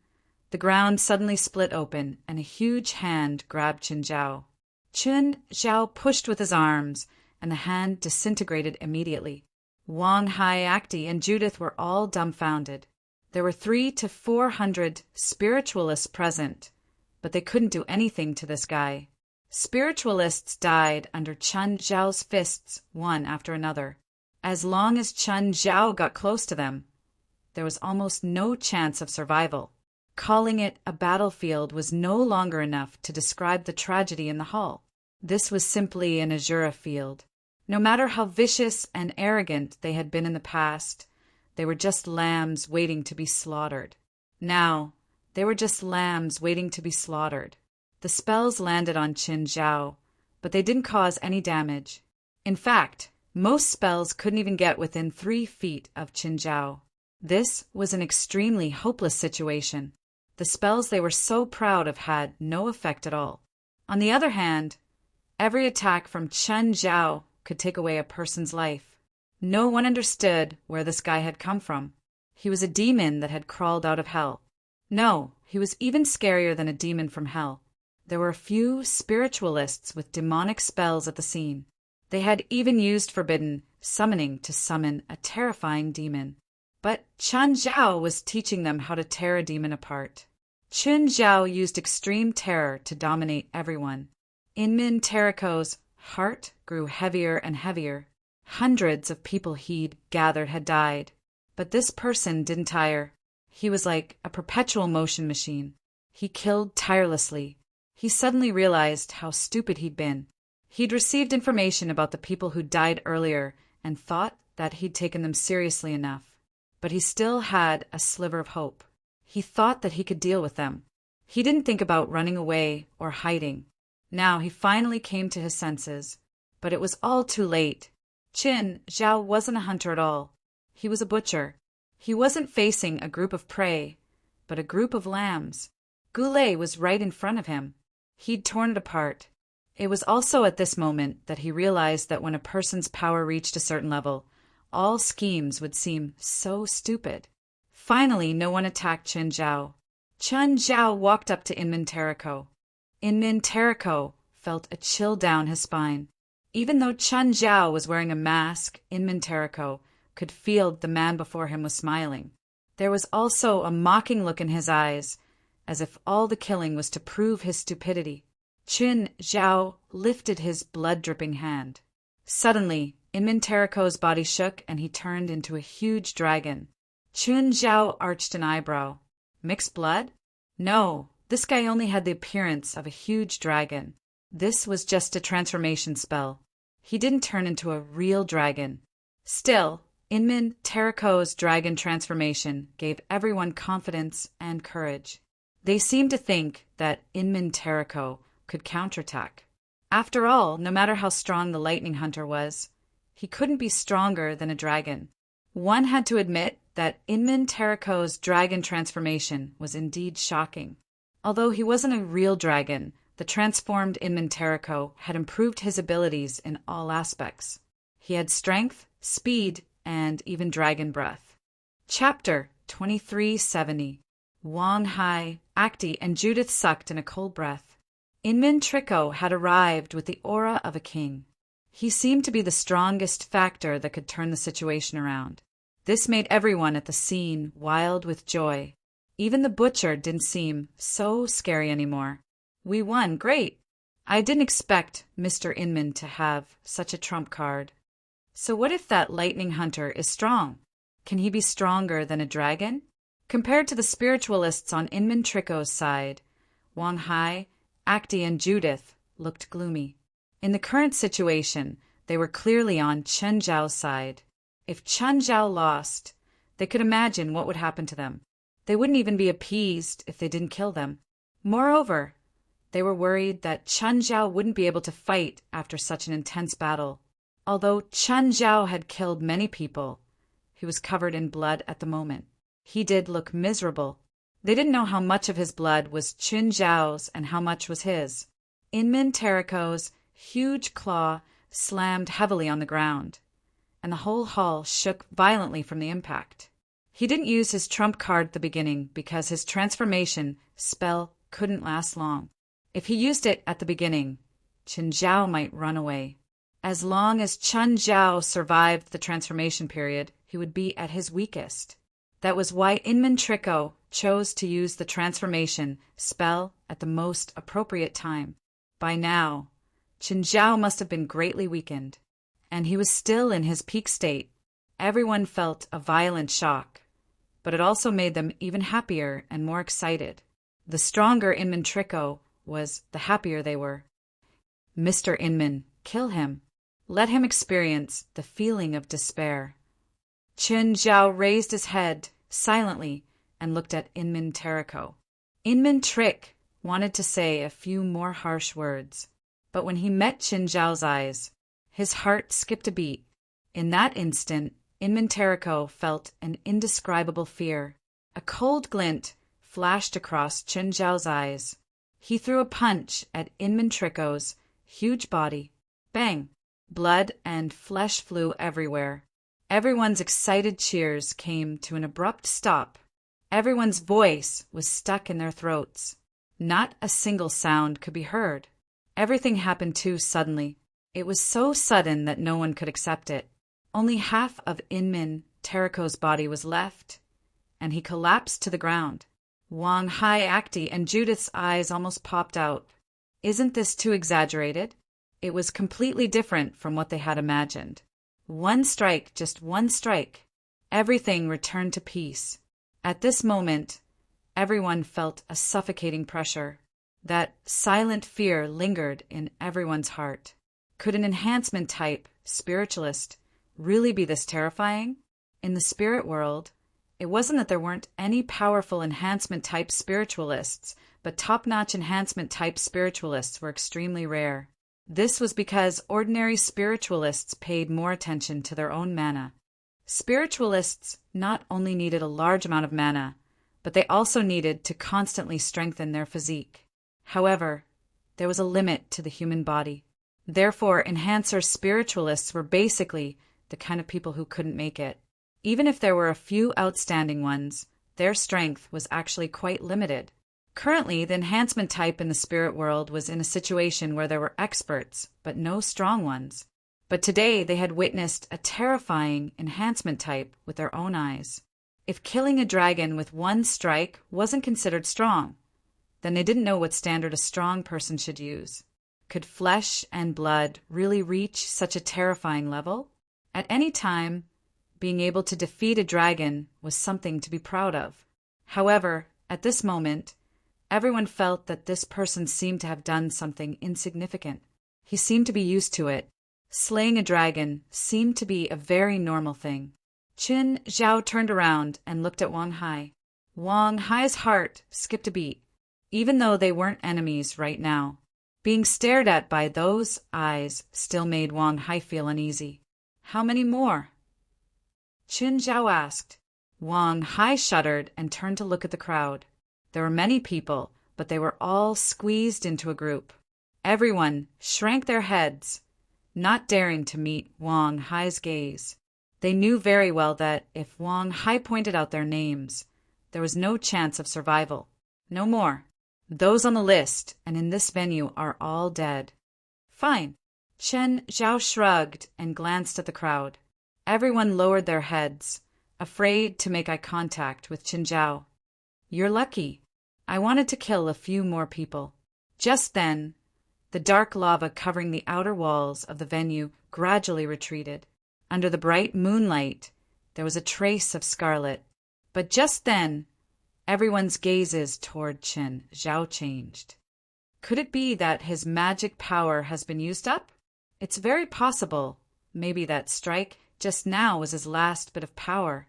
Speaker 1: the ground suddenly split open and a huge hand grabbed Qin Zhao. Qin Zhao pushed with his arms, and the hand disintegrated immediately. Wang Hai Acti and Judith were all dumbfounded. There were 300 to 400 spiritualists present, but they couldn't do anything to this guy. Spiritualists died under Qin Zhao's fists, one after another. As long as Qin Zhao got close to them, there was almost no chance of survival. Calling it a battlefield was no longer enough to describe the tragedy in the hall. This was simply an Azura field. No matter how vicious and arrogant they had been in the past, they were just lambs waiting to be slaughtered. Now, they were just lambs waiting to be slaughtered. The spells landed on Qin Zhao, but they didn't cause any damage. In fact, most spells couldn't even get within 3 feet of Qin Zhao. This was an extremely hopeless situation. The spells they were so proud of had no effect at all. On the other hand, every attack from Qin Zhao could take away a person's life. No one understood where this guy had come from. He was a demon that had crawled out of hell. No, he was even scarier than a demon from hell. There were a few spiritualists with demonic spells at the scene. They had even used forbidden summoning to summon a terrifying demon. But Qin Zhao was teaching them how to tear a demon apart. Qin Zhao used extreme terror to dominate everyone. Inman Teriko's heart grew heavier and heavier. Hundreds of people he'd gathered had died. But this person didn't tire. He was like a perpetual motion machine. He killed tirelessly. He suddenly realized how stupid he'd been. He'd received information about the people who died earlier and thought that he'd taken them seriously enough. But he still had a sliver of hope. He thought that he could deal with them. He didn't think about running away or hiding. Now he finally came to his senses. But it was all too late. Qin Zhao wasn't a hunter at all. He was a butcher. He wasn't facing a group of prey, but a group of lambs. Goulet was right in front of him. He'd torn it apart. It was also at this moment that he realized that when a person's power reached a certain level, all schemes would seem so stupid. Finally, no one attacked Qin Zhao. Qin Zhao walked up to Inman Teriko. Inman Teriko felt a chill down his spine. Even though Qin Zhao was wearing a mask, Inman Teriko could feel the man before him was smiling. There was also a mocking look in his eyes, as if all the killing was to prove his stupidity. Qin Zhao lifted his blood-dripping hand. Suddenly, Inman Teriko's body shook and he turned into a huge dragon. Qin Zhao arched an eyebrow. Mixed blood? No, this guy only had the appearance of a huge dragon. This was just a transformation spell. He didn't turn into a real dragon. Still, Inmin Terraco's dragon transformation gave everyone confidence and courage. They seemed to think that Inmin Terraco could counterattack. After all, no matter how strong the lightning hunter was, he couldn't be stronger than a dragon. One had to admit that Inmin Terraco's dragon transformation was indeed shocking. Although he wasn't a real dragon, the transformed Inmin Terraco had improved his abilities in all aspects. He had strength, speed, and even dragon breath. Chapter 2370. Wang Hai, Acti, and Judith sucked in a cold breath. Inmin Trico had arrived with the aura of a king. He seemed to be the strongest factor that could turn the situation around. This made everyone at the scene wild with joy. Even the butcher didn't seem so scary anymore. We won, great! I didn't expect Mr. Inman to have such a trump card. So what if that lightning hunter is strong? Can he be stronger than a dragon? Compared to the spiritualists on Inman Trico's side, Wang Hai, Acti, and Judith looked gloomy. In the current situation, they were clearly on Chen Zhao's side. If Chen Zhao lost, they could imagine what would happen to them. They wouldn't even be appeased if they didn't kill them. Moreover, they were worried that Chen Zhao wouldn't be able to fight after such an intense battle. Although Chen Zhao had killed many people, he was covered in blood at the moment. He did look miserable. They didn't know how much of his blood was Chen Zhao's and how much was his. Inmin Terraco's huge claw slammed heavily on the ground, and the whole hall shook violently from the impact. He didn't use his trump card at the beginning because his transformation spell couldn't last long. If he used it at the beginning, Chen Zhao might run away. As long as Chen Zhao survived the transformation period, he would be at his weakest. That was why Inmin Trico chose to use the transformation spell at the most appropriate time. By now, Chen Zhao must have been greatly weakened, and he was still in his peak state. Everyone felt a violent shock, but it also made them even happier and more excited. The stronger Inmin Trico was, the happier they were. Mr. Inman, kill him. Let him experience the feeling of despair. Chen Zhao raised his head silently and looked at Inmin Terraco. Inmin Trick wanted to say a few more harsh words, but when he met Chen Zhao's eyes, his heart skipped a beat. In that instant, Inmin Terraco felt an indescribable fear. A cold glint flashed across Chen Zhao's eyes. He threw a punch at Inmin Trico's huge body. Bang! Blood and flesh flew everywhere. Everyone's excited cheers came to an abrupt stop. Everyone's voice was stuck in their throats. Not a single sound could be heard. Everything happened too suddenly. It was so sudden that no one could accept it. Only half of Inmin Terraco's body was left, and he collapsed to the ground. Wang Hai, Acti, and Judith's eyes almost popped out. Isn't this too exaggerated? It was completely different from what they had imagined. One strike, just one strike. Everything returned to peace. At this moment, everyone felt a suffocating pressure. That silent fear lingered in everyone's heart. Could an enhancement type spiritualist really be this terrifying? In the spirit world, it wasn't that there weren't any powerful enhancement type spiritualists, but top-notch enhancement type spiritualists were extremely rare. This was because ordinary spiritualists paid more attention to their own mana. Spiritualists not only needed a large amount of mana, but they also needed to constantly strengthen their physique. However, there was a limit to the human body. Therefore, enhancer spiritualists were basically the kind of people who couldn't make it. Even if there were a few outstanding ones, their strength was actually quite limited. Currently, the enhancement type in the spirit world was in a situation where there were experts, but no strong ones. But today they had witnessed a terrifying enhancement type with their own eyes. If killing a dragon with one strike wasn't considered strong, then they didn't know what standard a strong person should use. Could flesh and blood really reach such a terrifying level? At any time, being able to defeat a dragon was something to be proud of. However, at this moment, everyone felt that this person seemed to have done something insignificant. He seemed to be used to it. Slaying a dragon seemed to be a very normal thing. Qin Zhao turned around and looked at Wang Hai. Wang Hai's heart skipped a beat, even though they weren't enemies right now. Being stared at by those eyes still made Wang Hai feel uneasy. How many more? Qin Zhao asked. Wang Hai shuddered and turned to look at the crowd. There were many people, but they were all squeezed into a group. Everyone shrank their heads, not daring to meet Wang Hai's gaze. They knew very well that if Wang Hai pointed out their names, there was no chance of survival. No more. Those on the list and in this venue are all dead. Fine. Qin Zhao shrugged and glanced at the crowd. Everyone lowered their heads, afraid to make eye contact with Qin Zhao. You're lucky. I wanted to kill a few more people. Just then, the dark lava covering the outer walls of the venue gradually retreated. Under the bright moonlight, there was a trace of scarlet. But just then, everyone's gazes toward Qin Zhao changed. Could it be that his magic power has been used up? It's very possible. Maybe that strike just now was his last bit of power.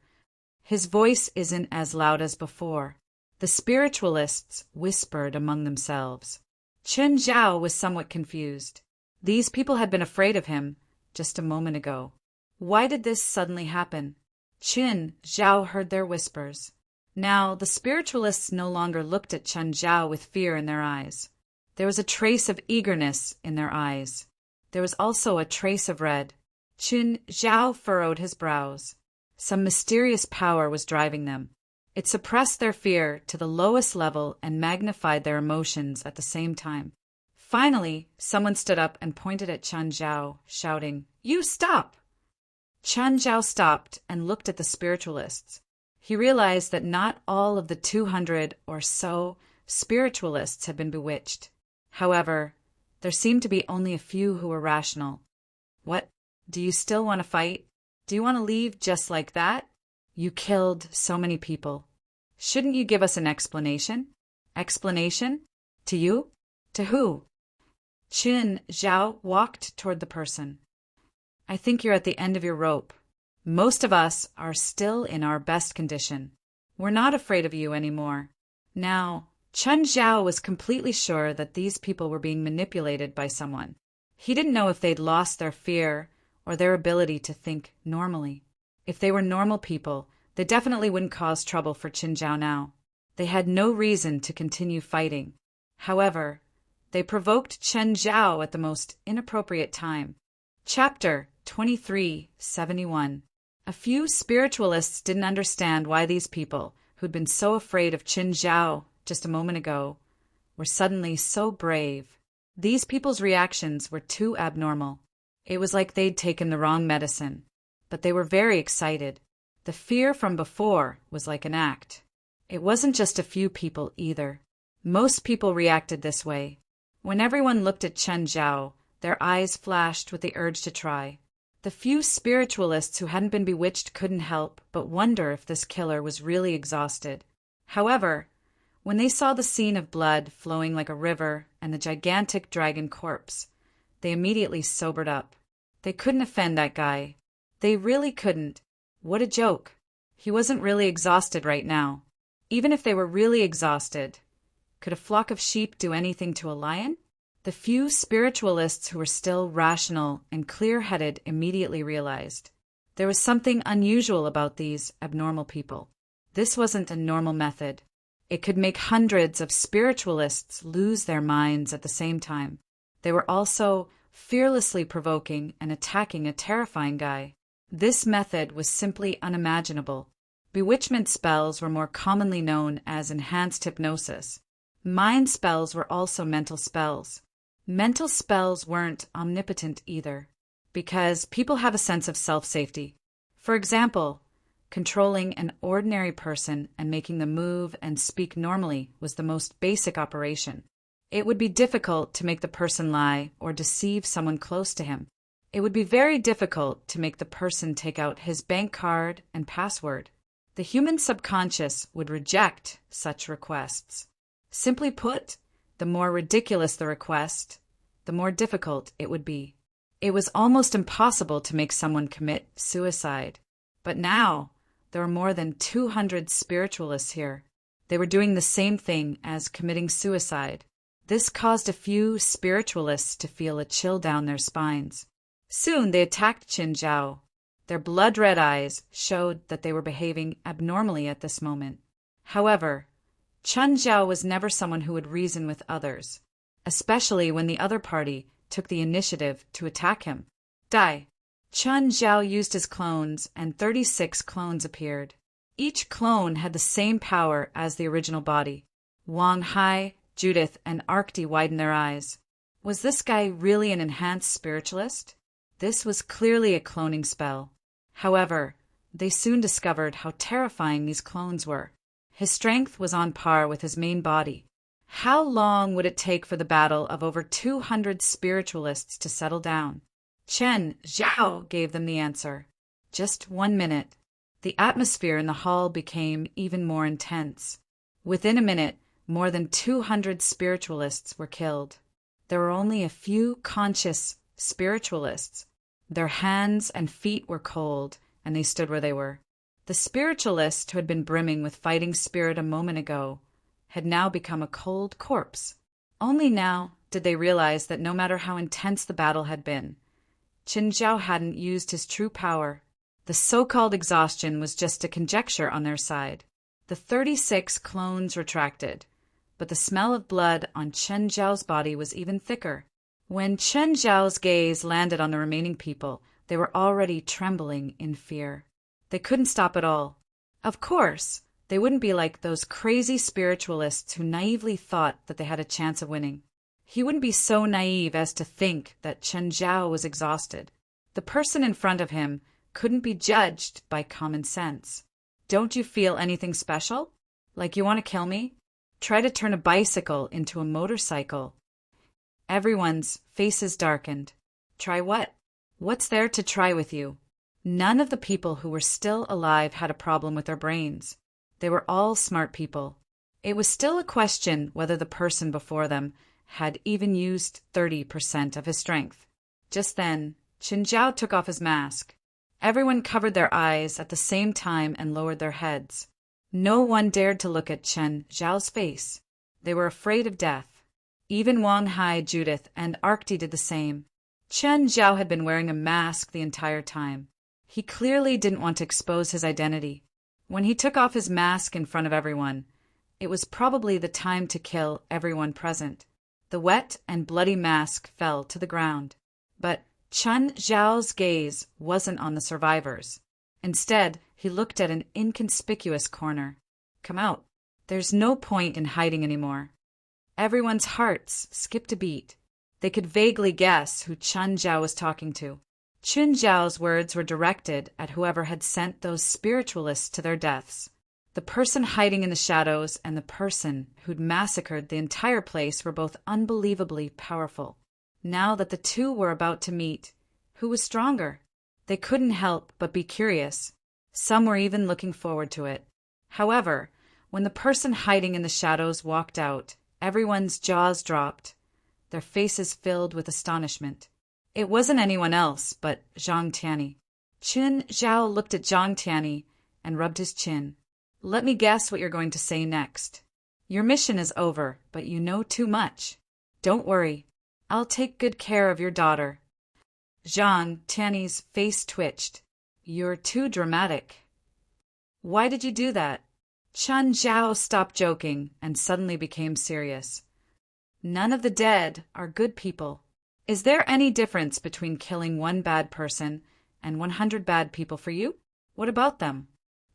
Speaker 1: His voice isn't as loud as before. The spiritualists whispered among themselves. Qin Zhao was somewhat confused. These people had been afraid of him just a moment ago. Why did this suddenly happen? Qin Zhao heard their whispers. Now, the spiritualists no longer looked at Qin Zhao with fear in their eyes. There was a trace of eagerness in their eyes. There was also a trace of red. Qin Zhao furrowed his brows. Some mysterious power was driving them. It suppressed their fear to the lowest level and magnified their emotions at the same time. Finally, someone stood up and pointed at Qin Zhao, shouting, "You stop!" Qin Zhao stopped and looked at the spiritualists. He realized that not all of the 200 or so spiritualists had been bewitched. However, there seemed to be only a few who were rational. What? Do you still want to fight? Do you want to leave just like that? You killed so many people. Shouldn't you give us an explanation? Explanation? To you? To who? Qin Zhao walked toward the person. I think you're at the end of your rope. Most of us are still in our best condition. We're not afraid of you anymore. Now, Qin Zhao was completely sure that these people were being manipulated by someone. He didn't know if they'd lost their fear or their ability to think normally. If they were normal people, they definitely wouldn't cause trouble for Qin Zhao now. They had no reason to continue fighting. However, they provoked Qin Zhao at the most inappropriate time. Chapter 2371. A few spiritualists didn't understand why these people, who'd been so afraid of Qin Zhao just a moment ago, were suddenly so brave. These people's reactions were too abnormal. It was like they'd taken the wrong medicine. But they were very excited. The fear from before was like an act. It wasn't just a few people either. Most people reacted this way. When everyone looked at Qin Zhao, their eyes flashed with the urge to try. The few spiritualists who hadn't been bewitched couldn't help but wonder if this killer was really exhausted. However, when they saw the scene of blood flowing like a river and the gigantic dragon corpse, they immediately sobered up. They couldn't offend that guy. They really couldn't. What a joke. He wasn't really exhausted right now. Even if they were really exhausted, could a flock of sheep do anything to a lion? The few spiritualists who were still rational and clear-headed immediately realized there was something unusual about these abnormal people. This wasn't a normal method. It could make hundreds of spiritualists lose their minds at the same time. They were also fearlessly provoking and attacking a terrifying guy. This method was simply unimaginable. Bewitchment spells were more commonly known as enhanced hypnosis. Mind spells were also mental spells. Mental spells weren't omnipotent either, because people have a sense of self-safety. For example, controlling an ordinary person and making them move and speak normally was the most basic operation. It would be difficult to make the person lie or deceive someone close to him. It would be very difficult to make the person take out his bank card and password. The human subconscious would reject such requests. Simply put, the more ridiculous the request, the more difficult it would be. It was almost impossible to make someone commit suicide. But now, there were more than 200 spiritualists here. They were doing the same thing as committing suicide. This caused a few spiritualists to feel a chill down their spines. Soon they attacked Qin Zhao. Their blood-red eyes showed that they were behaving abnormally at this moment. However, Qin Zhao was never someone who would reason with others, especially when the other party took the initiative to attack him. Die. Qin Zhao used his clones, and 36 clones appeared. Each clone had the same power as the original body. Wang Hai, Judith, and Arkti widened their eyes. Was this guy really an enhanced spiritualist? This was clearly a cloning spell. However, they soon discovered how terrifying these clones were. His strength was on par with his main body. How long would it take for the battle of over 200 spiritualists to settle down? Qin Zhao gave them the answer. Just 1 minute. The atmosphere in the hall became even more intense. Within a minute, more than 200 spiritualists were killed. There were only a few conscious spiritualists. Their hands and feet were cold, and they stood where they were. The spiritualist who had been brimming with fighting spirit a moment ago had now become a cold corpse. Only now did they realize that no matter how intense the battle had been, Qin Zhao hadn't used his true power. The so-called exhaustion was just a conjecture on their side. The 36 clones retracted, but the smell of blood on Qin Zhao's body was even thicker. When Qin Zhao's gaze landed on the remaining people, they were already trembling in fear. They couldn't stop at all. Of course, they wouldn't be like those crazy spiritualists who naively thought that they had a chance of winning. He wouldn't be so naive as to think that Qin Zhao was exhausted. The person in front of him couldn't be judged by common sense. Don't you feel anything special? Like you want to kill me? Try to turn a bicycle into a motorcycle. Everyone's faces darkened. Try what? What's there to try with you? None of the people who were still alive had a problem with their brains. They were all smart people. It was still a question whether the person before them had even used 30% of his strength. Just then, Qin Zhao took off his mask. Everyone covered their eyes at the same time and lowered their heads. No one dared to look at Qin Zhao's face. They were afraid of death. Even Wang Hai, Judith, and Arkti did the same. Qin Zhao had been wearing a mask the entire time. He clearly didn't want to expose his identity. When he took off his mask in front of everyone, it was probably the time to kill everyone present. The wet and bloody mask fell to the ground. But Qin Zhao's gaze wasn't on the survivors. Instead, he looked at an inconspicuous corner. Come out. There's no point in hiding anymore. Everyone's hearts skipped a beat. They could vaguely guess who Qin Zhao was talking to. Qin Zhao's words were directed at whoever had sent those spiritualists to their deaths. The person hiding in the shadows and the person who'd massacred the entire place were both unbelievably powerful. Now that the two were about to meet, who was stronger? They couldn't help but be curious. Some were even looking forward to it. However, when the person hiding in the shadows walked out, everyone's jaws dropped, their faces filled with astonishment. It wasn't anyone else but Zhang Tianyi. Qin Zhao looked at Zhang Tianyi and rubbed his chin. Let me guess what you're going to say next. Your mission is over, but you know too much. Don't worry. I'll take good care of your daughter. Zhang Tianyi's face twitched. You're too dramatic. Why did you do that? Qin Zhao stopped joking and suddenly became serious. None of the dead are good people. Is there any difference between killing one bad person and 100 bad people for you? What about them?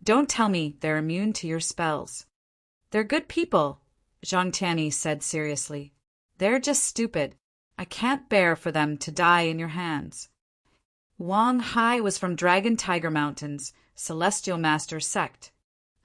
Speaker 1: Don't tell me they're immune to your spells. They're good people, Zhang Tianyi said seriously. They're just stupid. I can't bear for them to die in your hands. Wang Hai was from Dragon Tiger Mountain's Celestial Master sect.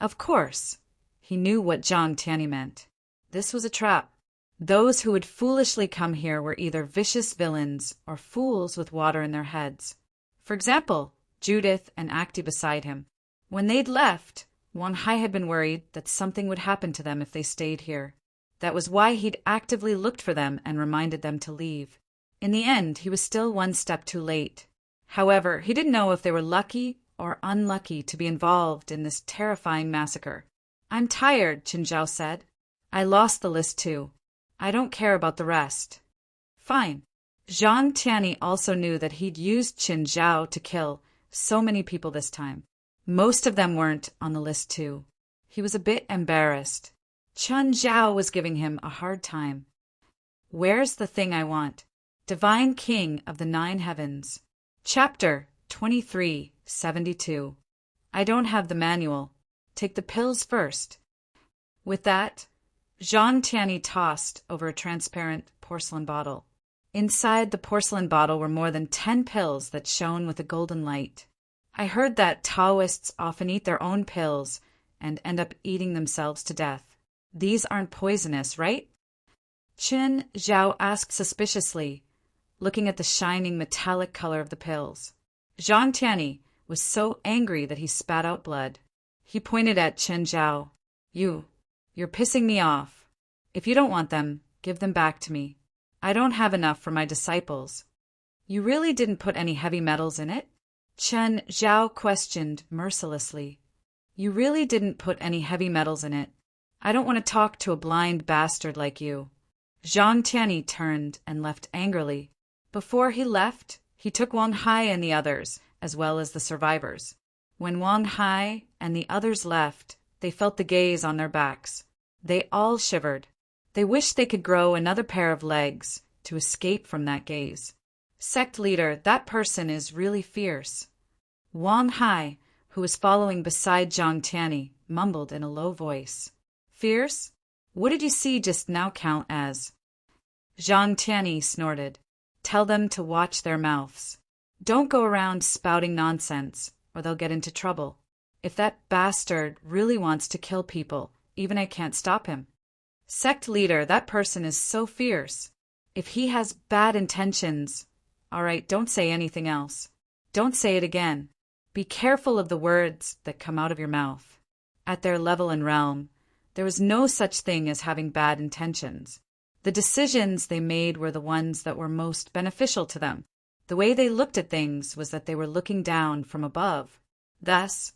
Speaker 1: Of course, he knew what Zhang Tianyi meant. This was a trap. Those who would foolishly come here were either vicious villains or fools with water in their heads. For example, Judith and Akti beside him. When they'd left, Wang Hai had been worried that something would happen to them if they stayed here. That was why he'd actively looked for them and reminded them to leave. In the end, he was still one step too late. However, he didn't know if they were lucky or unlucky to be involved in this terrifying massacre. I'm tired, Qin Zhao said. I lost the list too. I don't care about the rest. Fine. Zhang Tianyi also knew that he'd used Qin Zhao to kill so many people this time. Most of them weren't on the list too. He was a bit embarrassed. Qin Zhao was giving him a hard time. Where's the thing I want? Divine King of the Nine Heavens. Chapter 2372. I don't have the manual. Take the pills first. With that, Zhang Tianyi tossed over a transparent porcelain bottle. Inside the porcelain bottle were more than 10 pills that shone with a golden light. I heard that Taoists often eat their own pills and end up eating themselves to death. These aren't poisonous, right? Qin Zhao asked suspiciously, looking at the shining metallic color of the pills. Zhang Tianyi was so angry that he spat out blood. He pointed at Qin Zhao. You're pissing me off. If you don't want them, give them back to me. I don't have enough for my disciples. You really didn't put any heavy metals in it? Qin Zhao questioned mercilessly. You really didn't put any heavy metals in it. I don't want to talk to a blind bastard like you. Zhang Tianyi turned and left angrily. Before he left, he took Wang Hai and the others, as well as the survivors. When Wang Hai and the others left, they felt the gaze on their backs. They all shivered. They wished they could grow another pair of legs to escape from that gaze. Sect leader, that person is really fierce. Wang Hai, who was following beside Zhang Tianyi, mumbled in a low voice. Fierce? What did you see just now count as? Zhang Tianyi snorted. Tell them to watch their mouths. Don't go around spouting nonsense, or they'll get into trouble. If that bastard really wants to kill people, even I can't stop him. Sect leader, that person is so fierce. If he has bad intentions, all right, don't say anything else. Don't say it again. Be careful of the words that come out of your mouth. At their level and realm, there was no such thing as having bad intentions. The decisions they made were the ones that were most beneficial to them. The way they looked at things was that they were looking down from above. Thus,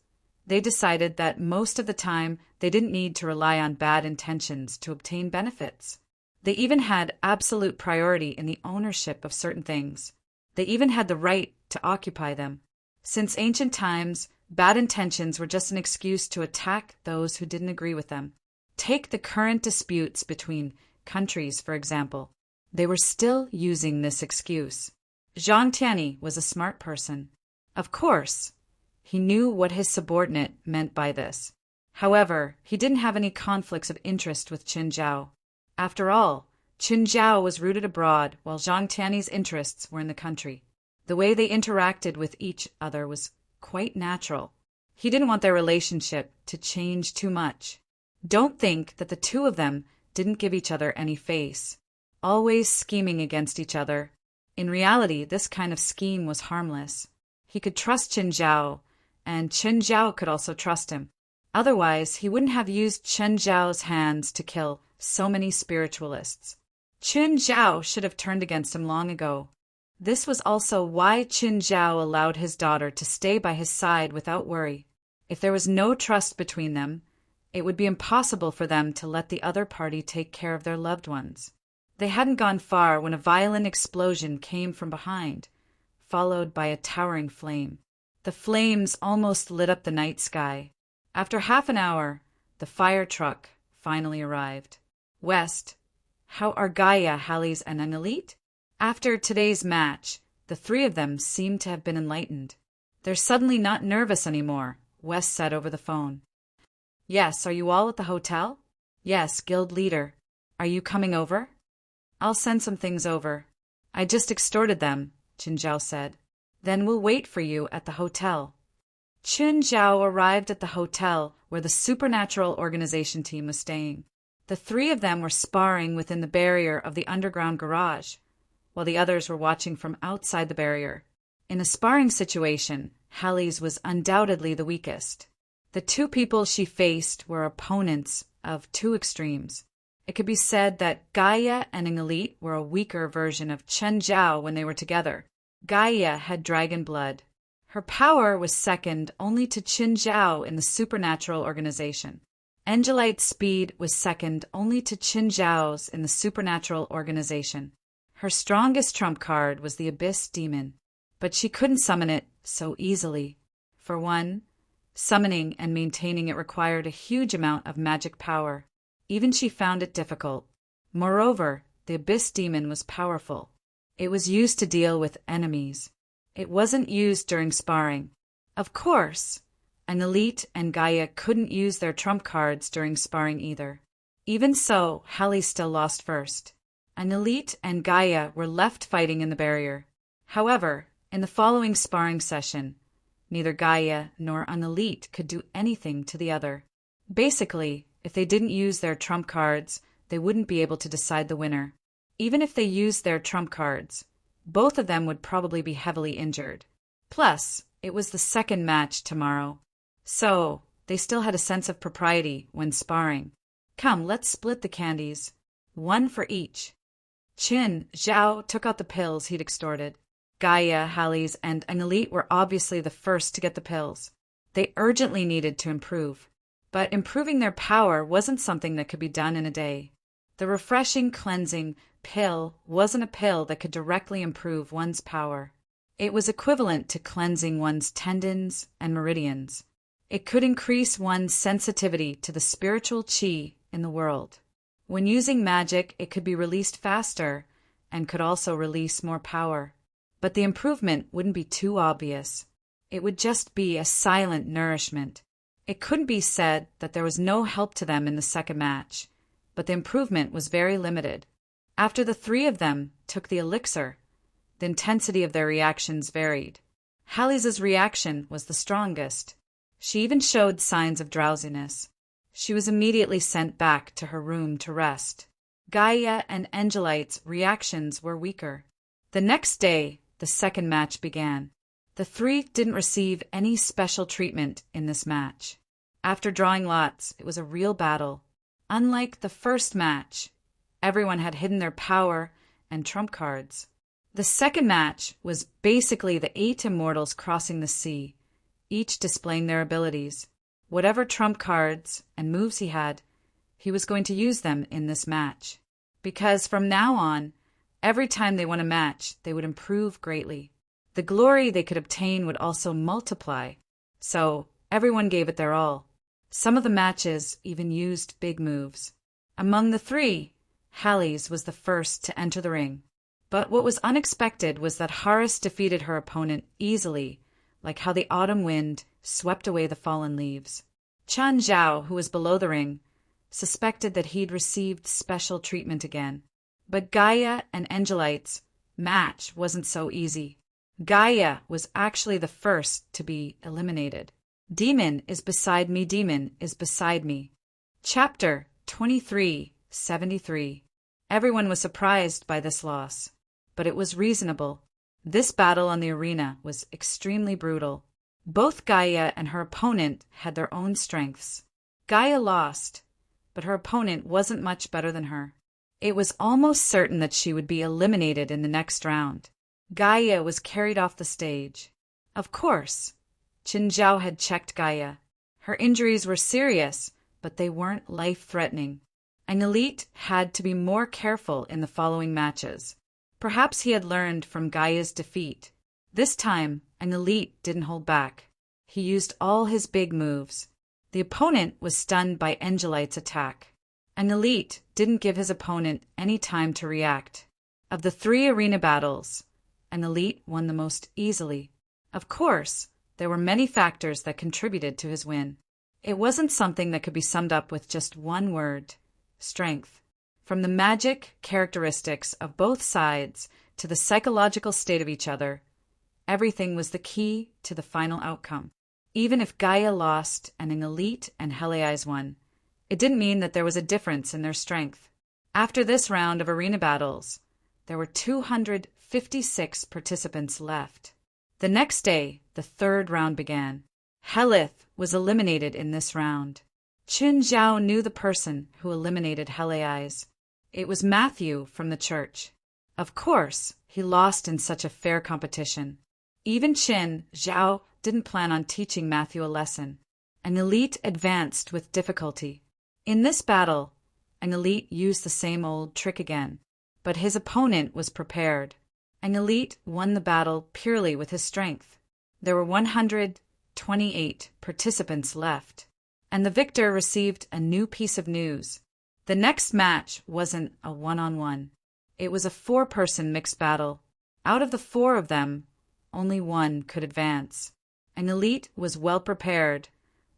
Speaker 1: they decided that most of the time they didn't need to rely on bad intentions to obtain benefits. They even had absolute priority in the ownership of certain things. They even had the right to occupy them. Since ancient times, bad intentions were just an excuse to attack those who didn't agree with them. Take the current disputes between countries, for example. They were still using this excuse. Zhang Tianyi was a smart person. Of course, he knew what his subordinate meant by this. However, he didn't have any conflicts of interest with Qin Zhao. After all, Qin Zhao was rooted abroad while Zhang Tianyi's interests were in the country. The way they interacted with each other was quite natural. He didn't want their relationship to change too much. Don't think that the two of them didn't give each other any face, always scheming against each other. In reality, this kind of scheme was harmless. He could trust Qin Zhao, and Qin Zhao could also trust him. Otherwise, he wouldn't have used Qin Zhao's hands to kill so many spiritualists. Qin Zhao should have turned against him long ago. This was also why Qin Zhao allowed his daughter to stay by his side without worry. If there was no trust between them, it would be impossible for them to let the other party take care of their loved ones. They hadn't gone far when a violent explosion came from behind, followed by a towering flame. The flames almost lit up the night sky. After half an hour, the fire truck finally arrived. West, how are Gaia, Hallease, and Annelite? After today's match, the three of them seemed to have been enlightened. They're suddenly not nervous anymore, West said over the phone. Yes, are you all at the hotel? Yes, guild leader. Are you coming over? I'll send some things over. I just extorted them, Qin Zhao said. Then we'll wait for you at the hotel. Qin Zhao arrived at the hotel where the supernatural organization team was staying. The three of them were sparring within the barrier of the underground garage, while the others were watching from outside the barrier. In a sparring situation, Hallease was undoubtedly the weakest. The two people she faced were opponents of two extremes. It could be said that Gaia and Annelite were a weaker version of Qin Zhao when they were together. Gaia had dragon blood. Her power was second only to Qin Zhao in the supernatural organization. Angelite's speed was second only to Qin Zhao's in the supernatural organization. Her strongest trump card was the Abyss Demon, but she couldn't summon it so easily. For one, summoning and maintaining it required a huge amount of magic power. Even she found it difficult. Moreover, the Abyss Demon was powerful. It was used to deal with enemies. It wasn't used during sparring. Of course, an Elite and Gaia couldn't use their trump cards during sparring either. Even so, Hallie still lost first. An Elite and Gaia were left fighting in the barrier. However, in the following sparring session, neither Gaia nor an Elite could do anything to the other. Basically, if they didn't use their trump cards, they wouldn't be able to decide the winner. Even if they used their trump cards, both of them would probably be heavily injured. Plus, it was the second match tomorrow. So, they still had a sense of propriety when sparring. Come, let's split the candies. One for each. Qin Zhao took out the pills he'd extorted. Gaia, Hallie's, and an Elite were obviously the first to get the pills. They urgently needed to improve. But improving their power wasn't something that could be done in a day. The refreshing, cleansing pill wasn't a pill that could directly improve one's power. It was equivalent to cleansing one's tendons and meridians. It could increase one's sensitivity to the spiritual qi in the world. When using magic, it could be released faster and could also release more power. But the improvement wouldn't be too obvious. It would just be a silent nourishment. It couldn't be said that there was no help to them in the second match, but the improvement was very limited. After the three of them took the elixir, the intensity of their reactions varied. Hallie's reaction was the strongest. She even showed signs of drowsiness. She was immediately sent back to her room to rest. Gaia and Angelite's reactions were weaker. The next day, the second match began. The three didn't receive any special treatment in this match. After drawing lots, it was a real battle. Unlike the first match, everyone had hidden their power and trump cards. The second match was basically the 8 immortals crossing the sea, each displaying their abilities. Whatever trump cards and moves he had, he was going to use them in this match. Because from now on, every time they won a match, they would improve greatly. The glory they could obtain would also multiply. So everyone gave it their all. Some of the matches even used big moves. Among the three, Hallie's was the first to enter the ring. But what was unexpected was that Haris defeated her opponent easily, like how the autumn wind swept away the fallen leaves. Qin Zhao, who was below the ring, suspected that he'd received special treatment again. But Gaia and Angelite's match wasn't so easy. Gaia was actually the first to be eliminated. Demon is beside me, demon is beside me. Chapter 2373. Everyone was surprised by this loss, but it was reasonable. This battle on the arena was extremely brutal. Both Gaia and her opponent had their own strengths. Gaia lost, but her opponent wasn't much better than her. It was almost certain that she would be eliminated in the next round. Gaia was carried off the stage. Of course, Qin Zhao had checked Gaia. Her injuries were serious, but they weren't life-threatening. An Elite had to be more careful in the following matches. Perhaps he had learned from Gaia's defeat. This time, an Elite didn't hold back. He used all his big moves. The opponent was stunned by Angelite's attack. An Elite didn't give his opponent any time to react. Of the 3 arena battles, an Elite won the most easily. Of course, there were many factors that contributed to his win. It wasn't something that could be summed up with just one word: strength. From the magic characteristics of both sides to the psychological state of each other, everything was the key to the final outcome. Even if Gaia lost and an Elite and Heliais won, it didn't mean that there was a difference in their strength. After this round of arena battles, there were 256 participants left. The next day, the third round began. Helith was eliminated in this round. Qin Zhao knew the person who eliminated Heliais. It was Matthew from the church. Of course, he lost in such a fair competition. Even Qin Zhao didn't plan on teaching Matthew a lesson. An elite advanced with difficulty. In this battle, an elite used the same old trick again, but his opponent was prepared. An elite won the battle purely with his strength. There were 128 participants left, and the victor received a new piece of news. The next match wasn't a one-on-one. It was a four-person mixed battle. Out of the four of them, only one could advance. An elite was well prepared,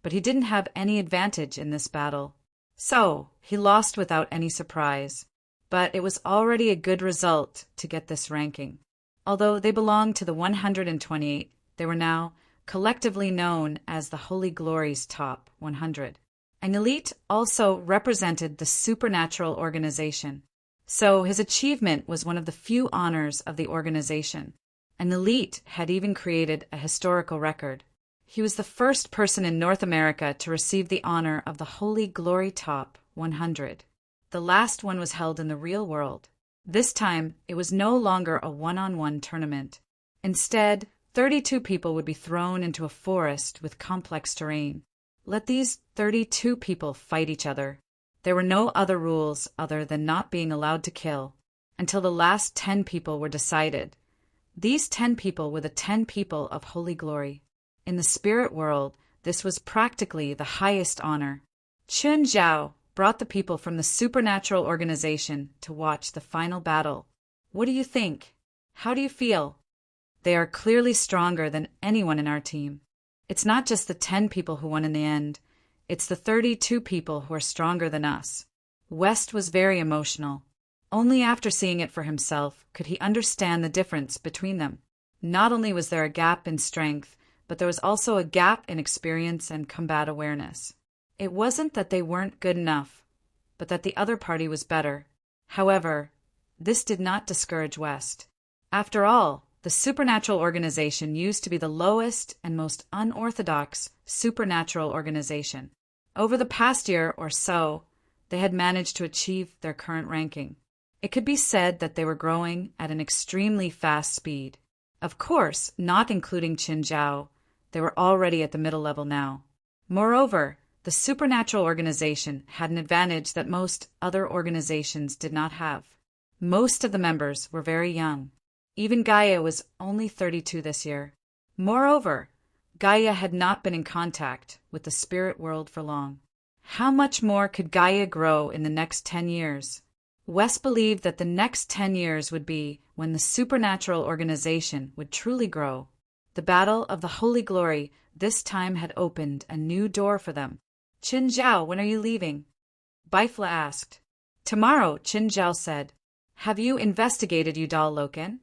Speaker 1: but he didn't have any advantage in this battle. So, he lost without any surprise. But it was already a good result to get this ranking. Although they belonged to the 128, they were now collectively known as the Holy Glory's Top 100. An elite also represented the supernatural organization. So his achievement was one of the few honors of the organization. An elite had even created a historical record. He was the first person in North America to receive the honor of the Holy Glory Top 100. The last one was held in the real world. This time, it was no longer a one-on-one tournament. Instead, 32 people would be thrown into a forest with complex terrain. Let these 32 people fight each other. There were no other rules other than not being allowed to kill, until the last 10 people were decided. These 10 people were the 10 people of Holy Glory. In the spirit world, this was practically the highest honor. Qin Zhao brought the people from the supernatural organization to watch the final battle. What do you think? How do you feel? They are clearly stronger than anyone in our team. It's not just the 10 people who won in the end. It's the 32 people who are stronger than us. West was very emotional. Only after seeing it for himself could he understand the difference between them. Not only was there a gap in strength, but there was also a gap in experience and combat awareness. It wasn't that they weren't good enough, but that the other party was better. However, this did not discourage West. After all, the supernatural organization used to be the lowest and most unorthodox supernatural organization. Over the past year or so, they had managed to achieve their current ranking. It could be said that they were growing at an extremely fast speed. Of course, not including Qin Zhao, they were already at the middle level now. Moreover, the supernatural organization had an advantage that most other organizations did not have. Most of the members were very young. Even Gaia was only 32 this year. Moreover, Gaia had not been in contact with the spirit world for long. How much more could Gaia grow in the next 10 years? West believed that the next 10 years would be when the supernatural organization would truly grow. The Battle of the Holy Glory this time had opened a new door for them. Qin Zhao, when are you leaving? Bifla asked. Tomorrow, Qin Zhao said. Have you investigated Udal Loken?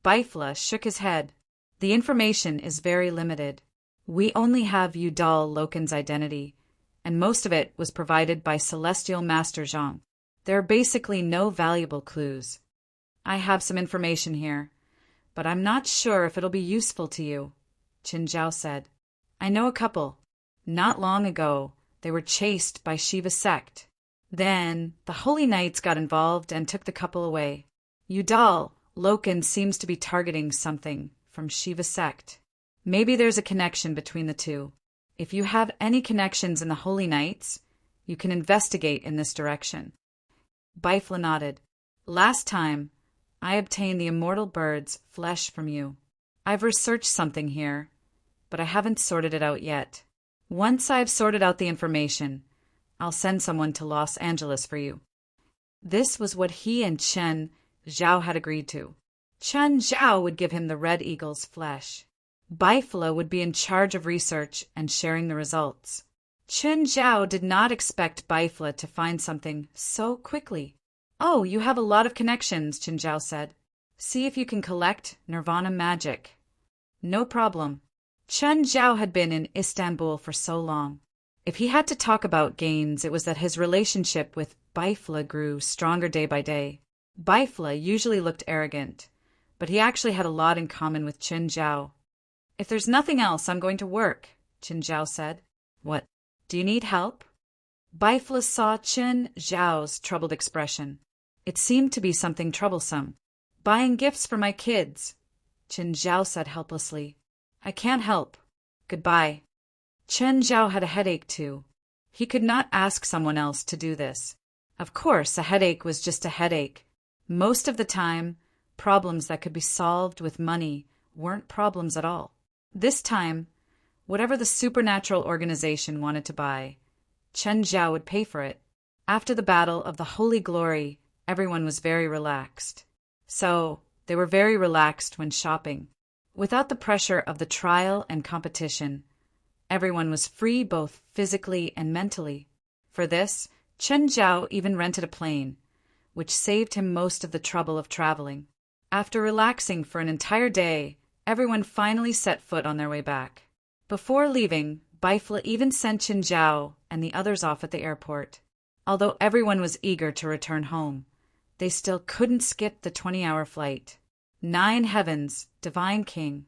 Speaker 1: Bifla shook his head. The information is very limited. We only have Udal Loken's identity, and most of it was provided by Celestial Master Zhang. There are basically no valuable clues. I have some information here, but I'm not sure if it'll be useful to you, Qin Zhao said. I know a couple. Not long ago, they were chased by Shiva's sect. Then, the Holy Knights got involved and took the couple away. Udal Loken seems to be targeting something from Shiva's sect. Maybe there's a connection between the two. If you have any connections in the Holy Knights, you can investigate in this direction. Bifla nodded. Last time, I obtained the immortal bird's flesh from you. I've researched something here, but I haven't sorted it out yet. Once I've sorted out the information, I'll send someone to Los Angeles for you. This was what he and Qin Zhao had agreed to. Qin Zhao would give him the Red Eagle's flesh. Bifla would be in charge of research and sharing the results. Qin Zhao did not expect Bifla to find something so quickly. Oh, you have a lot of connections, Qin Zhao said. See if you can collect Nirvana magic. No problem. Qin Zhao had been in Istanbul for so long. If he had to talk about gains, it was that his relationship with Bifla grew stronger day by day. Bifla usually looked arrogant, but he actually had a lot in common with Qin Zhao. If there's nothing else, I'm going to work, Qin Zhao said. What? Do you need help? Bifla saw Qin Zhao's troubled expression. It seemed to be something troublesome. Buying gifts for my kids, Chen Zhao said helplessly. I can't help. Goodbye. Chen Zhao had a headache too. He could not ask someone else to do this. Of course, a headache was just a headache. Most of the time, problems that could be solved with money weren't problems at all. This time, whatever the supernatural organization wanted to buy, Chen Zhao would pay for it. After the Battle of the Holy Glory, everyone was very relaxed. So, they were very relaxed when shopping. Without the pressure of the trial and competition, everyone was free both physically and mentally. For this, Chen Zhao even rented a plane, which saved him most of the trouble of traveling. After relaxing for an entire day, everyone finally set foot on their way back. Before leaving, Bifla even sent Chen Zhao and the others off at the airport. Although everyone was eager to return home, they still couldn't skip the 20-hour flight. 9 Heavens, Divine King.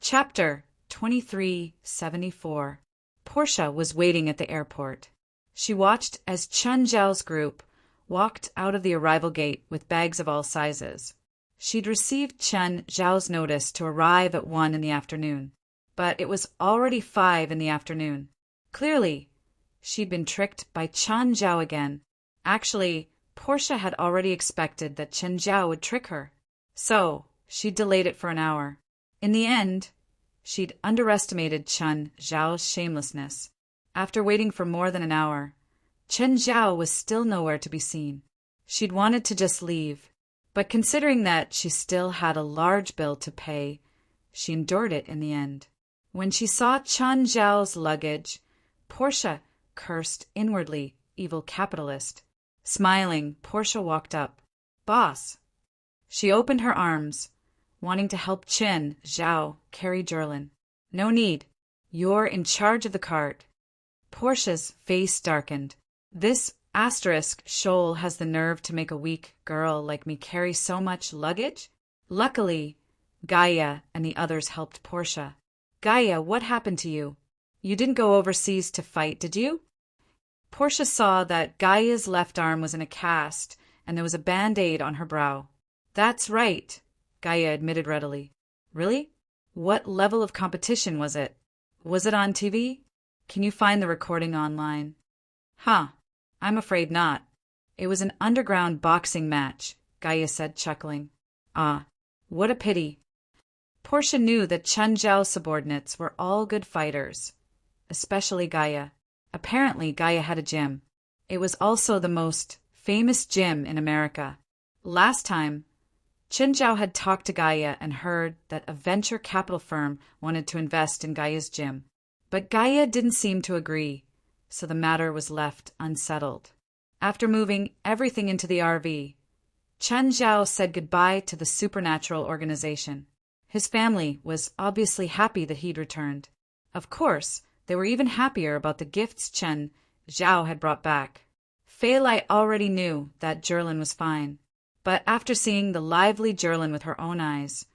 Speaker 1: Chapter 2374. Portia was waiting at the airport. She watched as Chen Zhao's group walked out of the arrival gate with bags of all sizes. She'd received Chen Zhao's notice to arrive at 1 in the afternoon, but it was already 5 in the afternoon. Clearly, she'd been tricked by Chen Zhao again. Actually, Portia had already expected that Chen Zhao would trick her. So, she delayed it for an hour. In the end, she'd underestimated Chen Zhao's shamelessness. After waiting for more than an hour, Chen Zhao was still nowhere to be seen. She'd wanted to just leave, but considering that she still had a large bill to pay, she endured it in the end. When she saw Chen Zhao's luggage, Portia cursed inwardly, evil capitalist. Smiling, Portia walked up. Boss. She opened her arms, wanting to help Chen Zhao carry Jerlin. No need. You're in charge of the cart. Portia's face darkened. This asterisk shoal has the nerve to make a weak girl like me carry so much luggage? Luckily, Gaia and the others helped Portia. Gaia, what happened to you? You didn't go overseas to fight, did you? Portia saw that Gaia's left arm was in a cast, and there was a band-aid on her brow. That's right, Gaia admitted readily. Really? What level of competition was it? Was it on TV? Can you find the recording online? I'm afraid not. It was an underground boxing match, Gaia said, chuckling. Ah, what a pity. Portia knew that Chen Zhao's subordinates were all good fighters, especially Gaia. Apparently, Gaia had a gym. It was also the most famous gym in America. Last time, Chen Zhao had talked to Gaia and heard that a venture capital firm wanted to invest in Gaia's gym. But Gaia didn't seem to agree, so the matter was left unsettled. After moving everything into the RV, Chen Zhao said goodbye to the supernatural organization. His family was obviously happy that he'd returned. Of course, they were even happier about the gifts Chen Zhao had brought back. Fei Lai already knew that Jerlin was fine, but after seeing the lively Jerlin with her own eyes,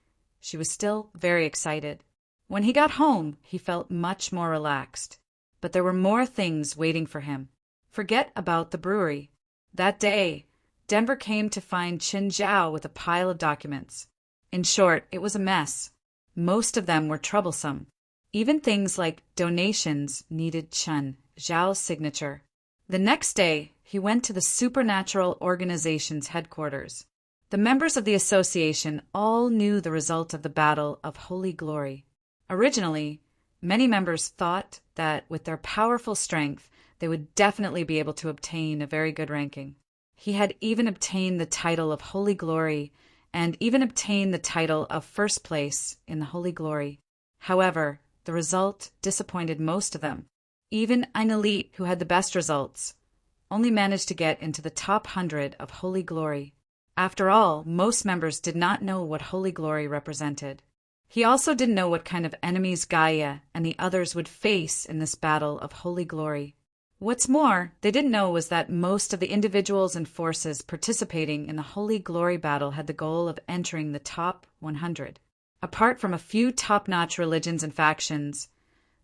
Speaker 1: she was still very excited. When he got home, he felt much more relaxed. But there were more things waiting for him. Forget about the brewery. That day, Denver came to find Chen Zhao with a pile of documents. In short, it was a mess. Most of them were troublesome. Even things like donations needed Chen Zhao's signature. The next day, he went to the Supernatural Organization's headquarters. The members of the association all knew the result of the Battle of Holy Glory. Originally, many members thought that with their powerful strength, they would definitely be able to obtain a very good ranking. He had even obtained the title of Holy Glory and even obtained the title of first place in the Holy Glory. However, the result disappointed most of them. Even an elite who had the best results only managed to get into the top 100 of Holy Glory. After all, most members did not know what Holy Glory represented. He also didn't know what kind of enemies Gaia and the others would face in this battle of Holy Glory. What's more, they didn't know was that most of the individuals and forces participating in the Holy Glory battle had the goal of entering the top 100. Apart from a few top-notch religions and factions,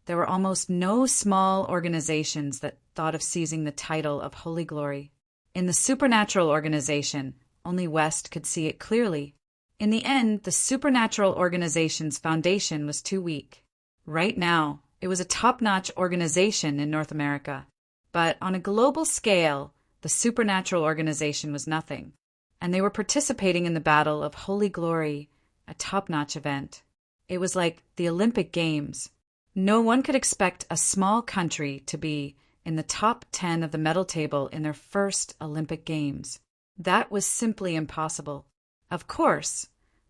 Speaker 1: there were almost no small organizations that thought of seizing the title of Holy Glory. In the Supernatural Organization, only West could see it clearly. In the end, the supernatural organization's foundation was too weak. Right now, it was a top-notch organization in North America. But on a global scale, the supernatural organization was nothing. And they were participating in the Battle of Holy Glory, a top-notch event. It was like the Olympic Games. No one could expect a small country to be in the top 10 of the medal table in their first Olympic Games. That was simply impossible. Of course,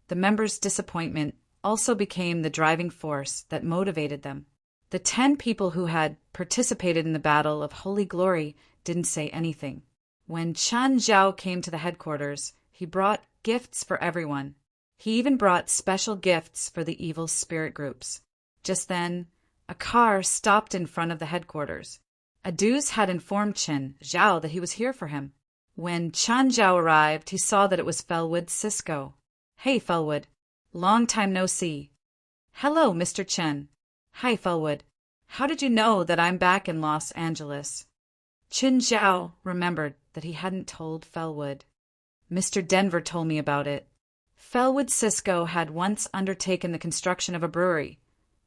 Speaker 1: the members' disappointment also became the driving force that motivated them. The 10 people who had participated in the Battle of Holy Glory didn't say anything. When Chen Zhao came to the headquarters, he brought gifts for everyone. He even brought special gifts for the evil spirit groups. Just then, a car stopped in front of the headquarters. Aduz had informed Chen Zhao that he was here for him. When Chen Zhao arrived, he saw that it was Felwood Cisco. "Hey, Felwood. Long time no see." "Hello, Mr. Chen." "Hi, Felwood. How did you know that I'm back in Los Angeles?" Chen Zhao remembered that he hadn't told Felwood. "Mr. Denver told me about it." Felwood Cisco had once undertaken the construction of a brewery,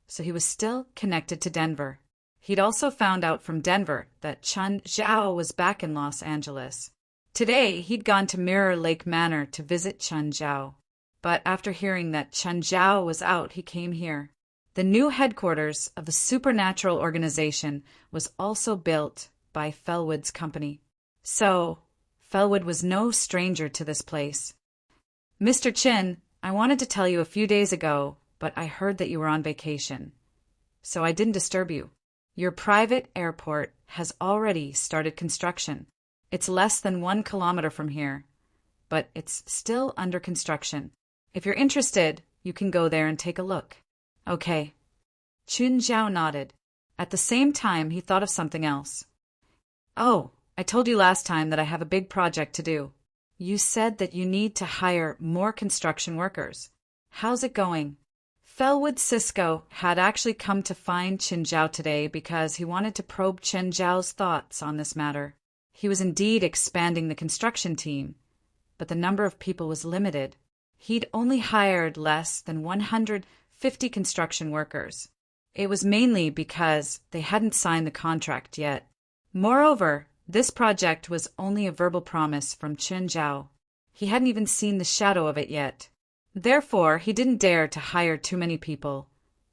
Speaker 1: so he was still connected to Denver. He'd also found out from Denver that Chen Zhao was back in Los Angeles. Today, he'd gone to Mirror Lake Manor to visit Chen Zhao. But after hearing that Chen Zhao was out, he came here. The new headquarters of the supernatural organization was also built by Felwood's company. So, Felwood was no stranger to this place. "Mr. Chin, I wanted to tell you a few days ago, but I heard that you were on vacation. So I didn't disturb you. Your private airport has already started construction. It's less than 1 kilometer from here, but it's still under construction. If you're interested, you can go there and take a look." "Okay." Chun Zhao nodded. At the same time, he thought of something else. "Oh, I told you last time that I have a big project to do. You said that you need to hire more construction workers. How's it going?" Felwood Cisco had actually come to find Chen Zhao today because he wanted to probe Chen Zhao's thoughts on this matter. He was indeed expanding the construction team, but the number of people was limited. He'd only hired less than 150 construction workers. It was mainly because they hadn't signed the contract yet. Moreover, this project was only a verbal promise from Chen Zhao. He hadn't even seen the shadow of it yet. Therefore, he didn't dare to hire too many people,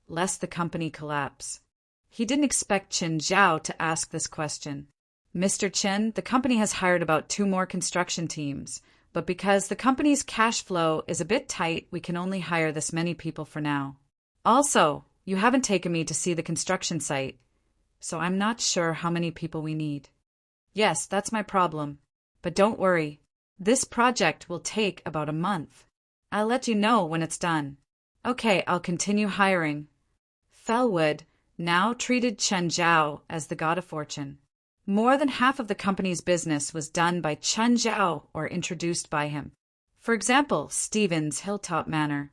Speaker 1: lest the company collapse. He didn't expect Chen Zhao to ask this question. "Mr. Chen, the company has hired about 2 more construction teams, but because the company's cash flow is a bit tight, we can only hire this many people for now. Also, you haven't taken me to see the construction site, so I'm not sure how many people we need." "Yes, that's my problem. But don't worry. This project will take about a month. I'll let you know when it's done." "Okay, I'll continue hiring." Felwood now treated Chen Zhao as the god of fortune. More than half of the company's business was done by Chen Zhao or introduced by him. For example, Stevens Hilltop Manor.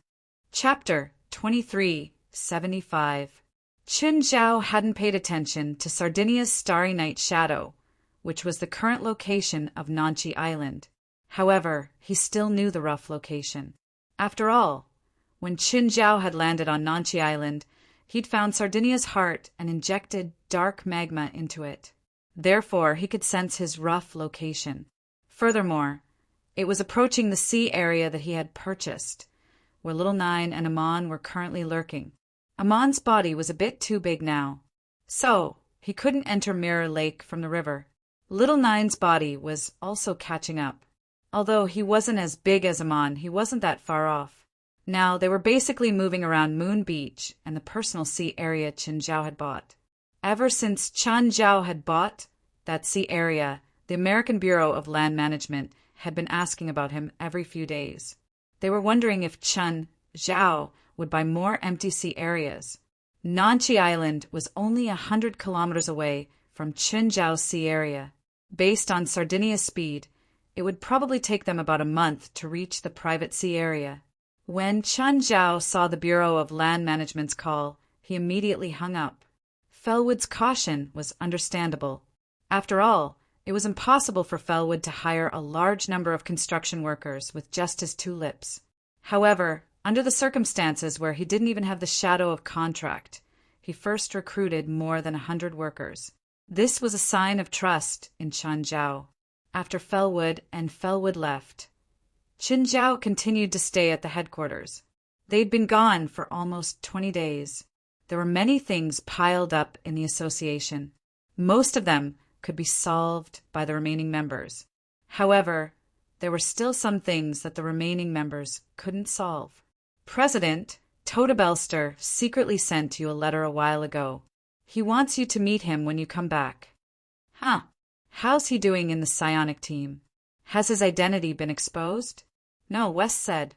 Speaker 1: Chapter 2375. Chen Zhao hadn't paid attention to Sardinia's Starry Night Shadow, which was the current location of Nanchi Island. However, he still knew the rough location. After all, when Chen Zhao had landed on Nanchi Island, he'd found Sardinia's heart and injected dark magma into it. Therefore, he could sense his rough location. Furthermore, it was approaching the sea area that he had purchased, where Little Nine and Amon were currently lurking. Amon's body was a bit too big now, so he couldn't enter Mirror Lake from the river. Little Nine's body was also catching up. Although he wasn't as big as Amon, he wasn't that far off. Now they were basically moving around Moon Beach and the personal sea area Chen Zhao had bought. Ever since Chen Zhao had bought that sea area, the American Bureau of Land Management had been asking about him every few days. They were wondering if Chen Zhao would buy more empty sea areas. Nanchi Island was only 100 kilometers away from Chen Zhao's sea area. Based on Sardinia's speed, it would probably take them about a month to reach the private sea area. When Chen Zhao saw the Bureau of Land Management's call, he immediately hung up. Felwood's caution was understandable. After all, it was impossible for Felwood to hire a large number of construction workers with just his 2 lips. However, under the circumstances where he didn't even have the shadow of contract, he first recruited more than 100 workers. This was a sign of trust in Chen Zhao. After Fellwood left, Chen Zhao continued to stay at the headquarters. They'd been gone for almost 20 days. There were many things piled up in the association. Most of them could be solved by the remaining members. However, there were still some things that the remaining members couldn't solve. President Todabelster secretly sent you a letter a while ago. He wants you to meet him when you come back. Huh. How's he doing in the psionic team? Has his identity been exposed? No, West said.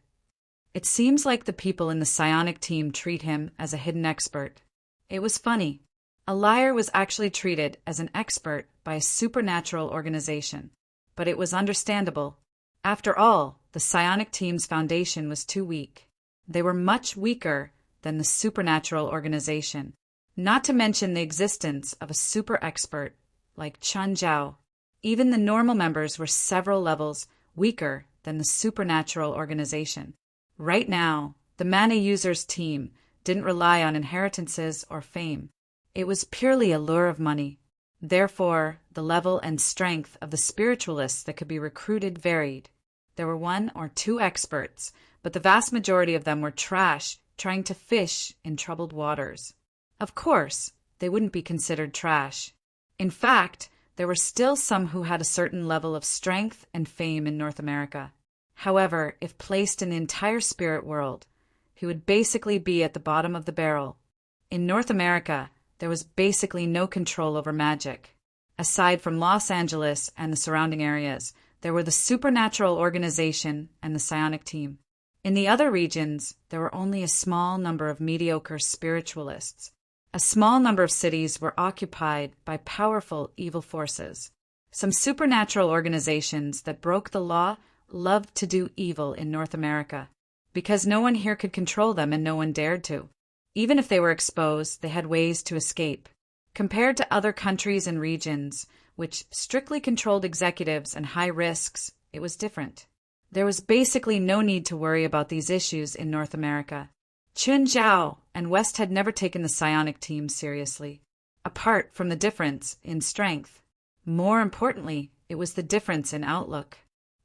Speaker 1: It seems like the people in the psionic team treat him as a hidden expert. It was funny. A liar was actually treated as an expert by a supernatural organization, but it was understandable. After all, the psionic team's foundation was too weak. They were much weaker than the supernatural organization, not to mention the existence of a super expert like Chen Zhao. Even the normal members were several levels weaker than the supernatural organization. Right now, the Mana users team didn't rely on inheritances or fame. It was purely a lure of money. Therefore, the level and strength of the spiritualists that could be recruited varied. There were 1 or 2 experts, but the vast majority of them were trash trying to fish in troubled waters. Of course, they wouldn't be considered trash. In fact, there were still some who had a certain level of strength and fame in North America. However, if placed in the entire spirit world, he would basically be at the bottom of the barrel. In North America, there was basically no control over magic. Aside from Los Angeles and the surrounding areas, there were the supernatural organization and the psionic team. In the other regions, there were only a small number of mediocre spiritualists. A small number of cities were occupied by powerful evil forces. Some supernatural organizations that broke the law loved to do evil in North America, because no one here could control them and no one dared to. Even if they were exposed, they had ways to escape. Compared to other countries and regions, which strictly controlled executives and high risks, it was different. There was basically no need to worry about these issues in North America. Chen Zhao and West had never taken the psionic team seriously, apart from the difference in strength. More importantly, it was the difference in outlook.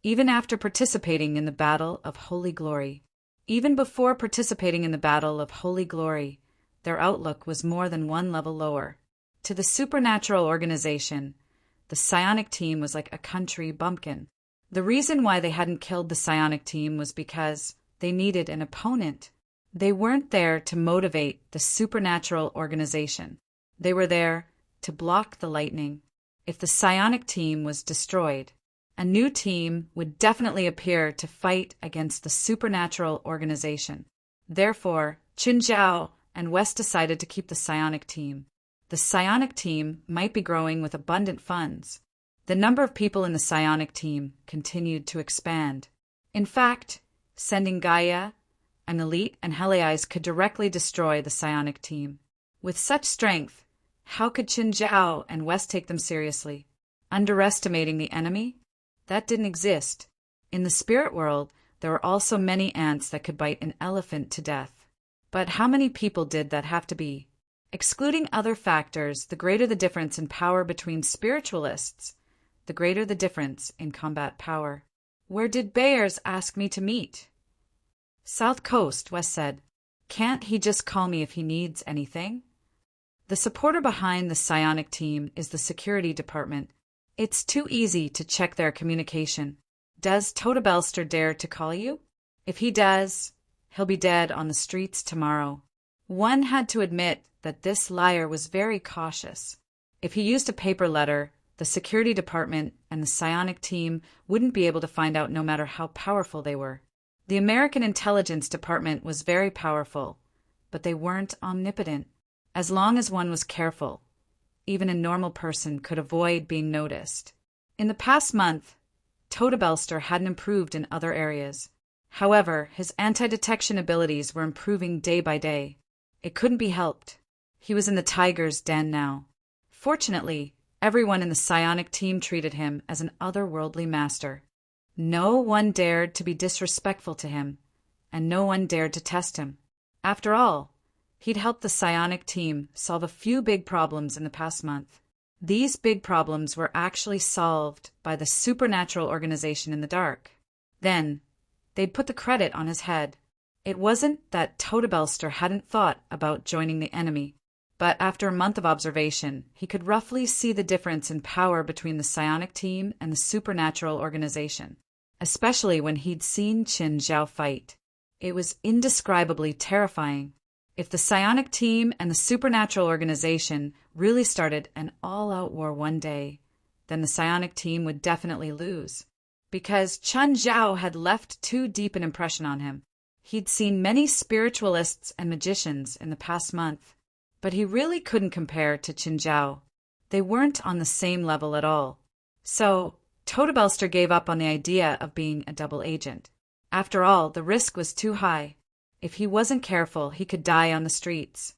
Speaker 1: Even after participating in the Battle of Holy Glory, even before participating in the Battle of Holy Glory, their outlook was more than 1 level lower. To the supernatural organization, the psionic team was like a country bumpkin. The reason why they hadn't killed the psionic team was because they needed an opponent. They weren't there to motivate the supernatural organization. They were there to block the lightning. If the psionic team was destroyed, a new team would definitely appear to fight against the supernatural organization. Therefore, Chen Zhao and West decided to keep the psionic team. The psionic team might be growing with abundant funds. The number of people in the psionic team continued to expand. In fact, sending Gaia, an elite, and Helios could directly destroy the psionic team. With such strength, how could Chen Zhao and West take them seriously? Underestimating the enemy? That didn't exist. In the spirit world, there were also many ants that could bite an elephant to death. But how many people did that have to be? Excluding other factors, the greater the difference in power between spiritualists, the greater the difference in combat power. Where did Bayers ask me to meet? South Coast, West said. Can't he just call me if he needs anything? The supporter behind the psionic team is the security department. It's too easy to check their communication. Does Todabelster dare to call you? If he does, he'll be dead on the streets tomorrow. One had to admit that this liar was very cautious. If he used a paper letter, the security department and the psionic team wouldn't be able to find out no matter how powerful they were. The American intelligence department was very powerful, but they weren't omnipotent. As long as one was careful, even a normal person could avoid being noticed. In the past month, Todabelster hadn't improved in other areas. However, his anti-detection abilities were improving day by day. It couldn't be helped. He was in the tiger's den now. Fortunately, everyone in the psionic team treated him as an otherworldly master. No one dared to be disrespectful to him, and no one dared to test him. After all, he'd helped the psionic team solve a few big problems in the past month. These big problems were actually solved by the supernatural organization in the dark. Then, they'd put the credit on his head. It wasn't that Todabelster hadn't thought about joining the enemy, but after a month of observation, he could roughly see the difference in power between the psionic team and the supernatural organization, especially when he'd seen Qin Zhao fight. It was indescribably terrifying. If the psionic team and the supernatural organization really started an all-out war one day, then the psionic team would definitely lose. Because Qin Zhao had left too deep an impression on him. He'd seen many spiritualists and magicians in the past month, but he really couldn't compare to Qin Zhao. They weren't on the same level at all. So, Todabelster gave up on the idea of being a double agent. After all, the risk was too high. If he wasn't careful, he could die on the streets.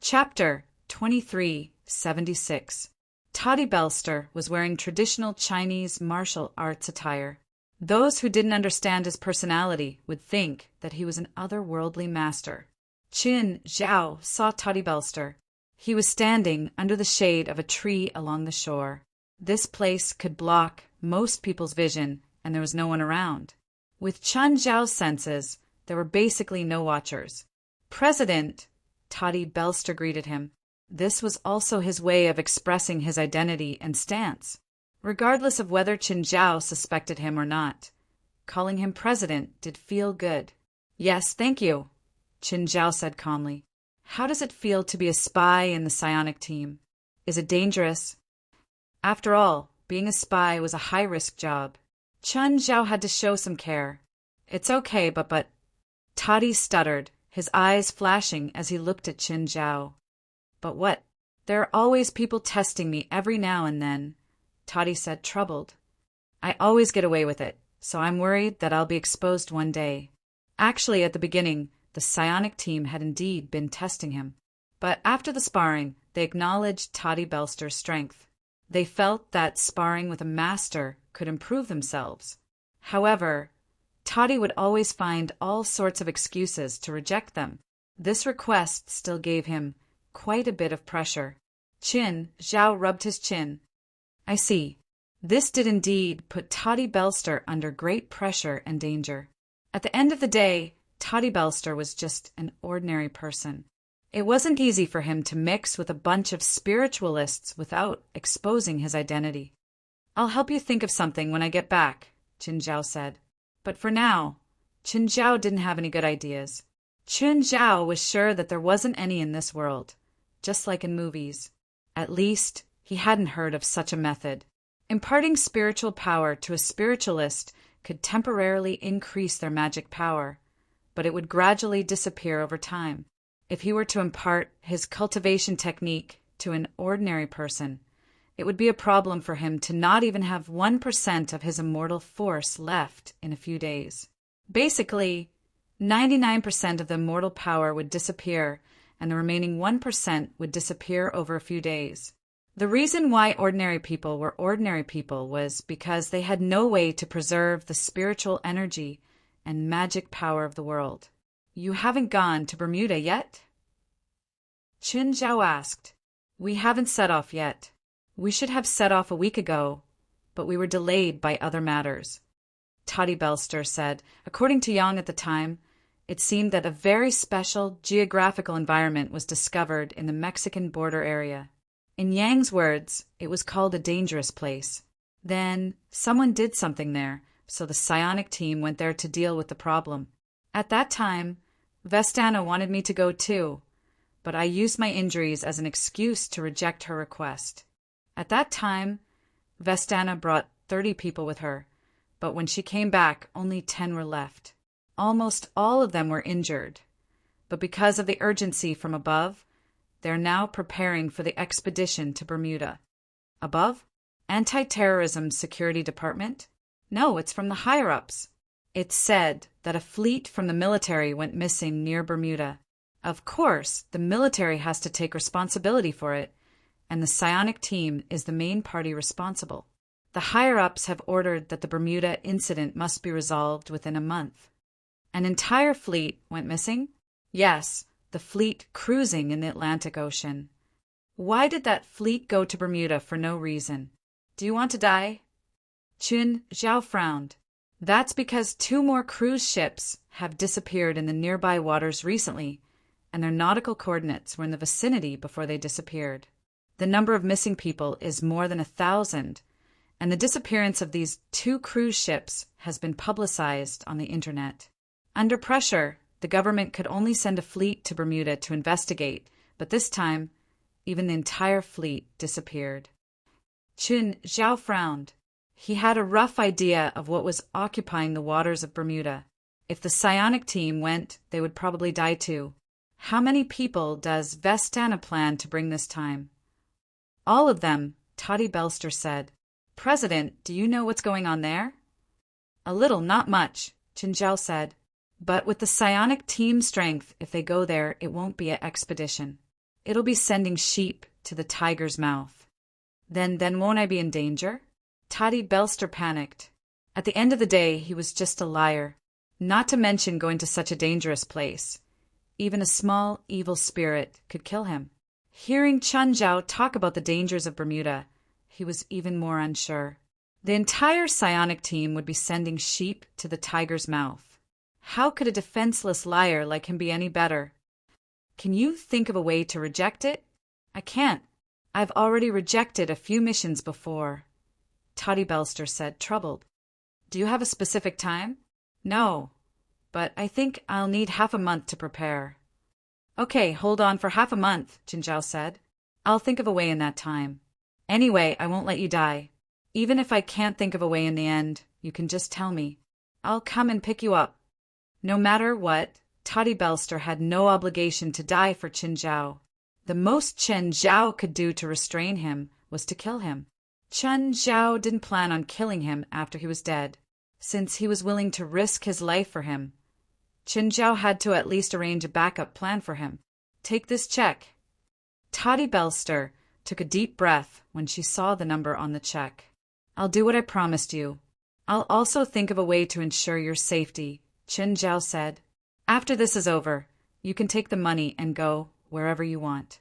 Speaker 1: Chapter 2376. Todabelster was wearing traditional Chinese martial arts attire. Those who didn't understand his personality would think that he was an otherworldly master. Qin Zhao saw Todabelster. He was standing under the shade of a tree along the shore. This place could block most people's vision, and there was no one around. With Qin Zhao's senses, there were basically no watchers. President, Todabelster greeted him. This was also his way of expressing his identity and stance, regardless of whether Qin Zhao suspected him or not. Calling him president did feel good. Yes, thank you, Qin Zhao said calmly. How does it feel to be a spy in the psionic team? Is it dangerous? After all, being a spy was a high-risk job. Qin Zhao had to show some care. It's okay, but... Toddy stuttered, his eyes flashing as he looked at Qin Zhao. But what? There are always people testing me every now and then, Toddy said, troubled. I always get away with it, so I'm worried that I'll be exposed one day. Actually, at the beginning, the psionic team had indeed been testing him. But after the sparring, they acknowledged Todabelster's strength. They felt that sparring with a master could improve themselves. However, Toddy would always find all sorts of excuses to reject them. This request still gave him quite a bit of pressure. Qin Zhao rubbed his chin. I see. This did indeed put Todabelster under great pressure and danger. At the end of the day, Todabelster was just an ordinary person. It wasn't easy for him to mix with a bunch of spiritualists without exposing his identity. I'll help you think of something when I get back, Qin Zhao said. But for now, Qin Zhao didn't have any good ideas. Qin Zhao was sure that there wasn't any in this world, just like in movies. At least, he hadn't heard of such a method. Imparting spiritual power to a spiritualist could temporarily increase their magic power, but it would gradually disappear over time. If he were to impart his cultivation technique to an ordinary person, it would be a problem for him to not even have 1% of his immortal force left in a few days. Basically, 99% of the immortal power would disappear, and the remaining 1% would disappear over a few days. The reason why ordinary people were ordinary people was because they had no way to preserve the spiritual energy and magic power of the world. You haven't gone to Bermuda yet? Qin Zhao asked. We haven't set off yet. We should have set off a week ago, but we were delayed by other matters. Todabelster said. According to Yang at the time, it seemed that a very special geographical environment was discovered in the Mexican border area. In Yang's words, it was called a dangerous place. Then, someone did something there, so the psionic team went there to deal with the problem. At that time, Vestana wanted me to go too, but I used my injuries as an excuse to reject her request. At that time, Vestana brought 30 people with her, but when she came back, only 10 were left. Almost all of them were injured, but because of the urgency from above, they're now preparing for the expedition to Bermuda. Above? Anti-Terrorism Security Department? No, it's from the higher-ups. It's said that a fleet from the military went missing near Bermuda. Of course, the military has to take responsibility for it, and the psionic team is the main party responsible. The higher-ups have ordered that the Bermuda incident must be resolved within a month. An entire fleet went missing? Yes, the fleet cruising in the Atlantic Ocean. Why did that fleet go to Bermuda for no reason? Do you want to die? Qin Zhao frowned. That's because 2 more cruise ships have disappeared in the nearby waters recently, and their nautical coordinates were in the vicinity before they disappeared. The number of missing people is more than 1,000, and the disappearance of these 2 cruise ships has been publicized on the internet. Under pressure, the government could only send a fleet to Bermuda to investigate, but this time, even the entire fleet disappeared. Qin Zhao frowned. He had a rough idea of what was occupying the waters of Bermuda. If the psionic team went, they would probably die too. How many people does Vestana plan to bring this time? All of them, Toddy Belster said. President, do you know what's going on there? A little, not much, Qin Zhao said. But with the psionic team strength, if they go there, it won't be an expedition. It'll be sending sheep to the tiger's mouth. Then won't I be in danger? Toddy Belster panicked. At the end of the day, he was just a liar. Not to mention going to such a dangerous place. Even a small, evil spirit could kill him. Hearing Qin Zhao talk about the dangers of Bermuda, he was even more unsure. The entire psionic team would be sending sheep to the tiger's mouth. How could a defenseless liar like him be any better? Can you think of a way to reject it? I can't. I've already rejected a few missions before. Toddy Belster said, troubled. Do you have a specific time? No, but I think I'll need half a month to prepare. Okay, hold on for half a month, Qin Zhao said. I'll think of a way in that time. Anyway, I won't let you die. Even if I can't think of a way in the end, you can just tell me. I'll come and pick you up. No matter what, Toddy Belster had no obligation to die for Qin Zhao. The most Qin Zhao could do to restrain him was to kill him. Qin Zhao didn't plan on killing him after he was dead, since he was willing to risk his life for him. Qin Zhao had to at least arrange a backup plan for him. Take this check. Toddy Belster took a deep breath when she saw the number on the check. I'll do what I promised you. I'll also think of a way to ensure your safety, Qin Zhao said. After this is over, you can take the money and go wherever you want.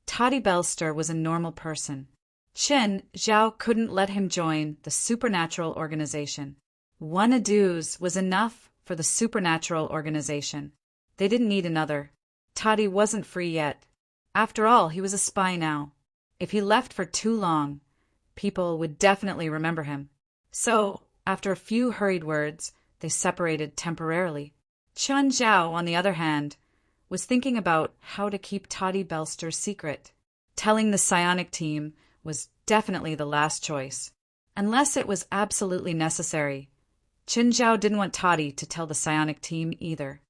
Speaker 1: Toddy Belster was a normal person. Qin Zhao couldn't let him join the supernatural organization. 1 aduz was enough for the supernatural organization. They didn't need another. Toddy wasn't free yet. After all, he was a spy now. If he left for too long, people would definitely remember him. So, after a few hurried words, they separated temporarily. Qin Zhao, on the other hand, was thinking about how to keep Toddy Belster's secret. Telling the psionic team was definitely the last choice. Unless it was absolutely necessary. Qin Zhao didn't want Toddy to tell the psionic team either.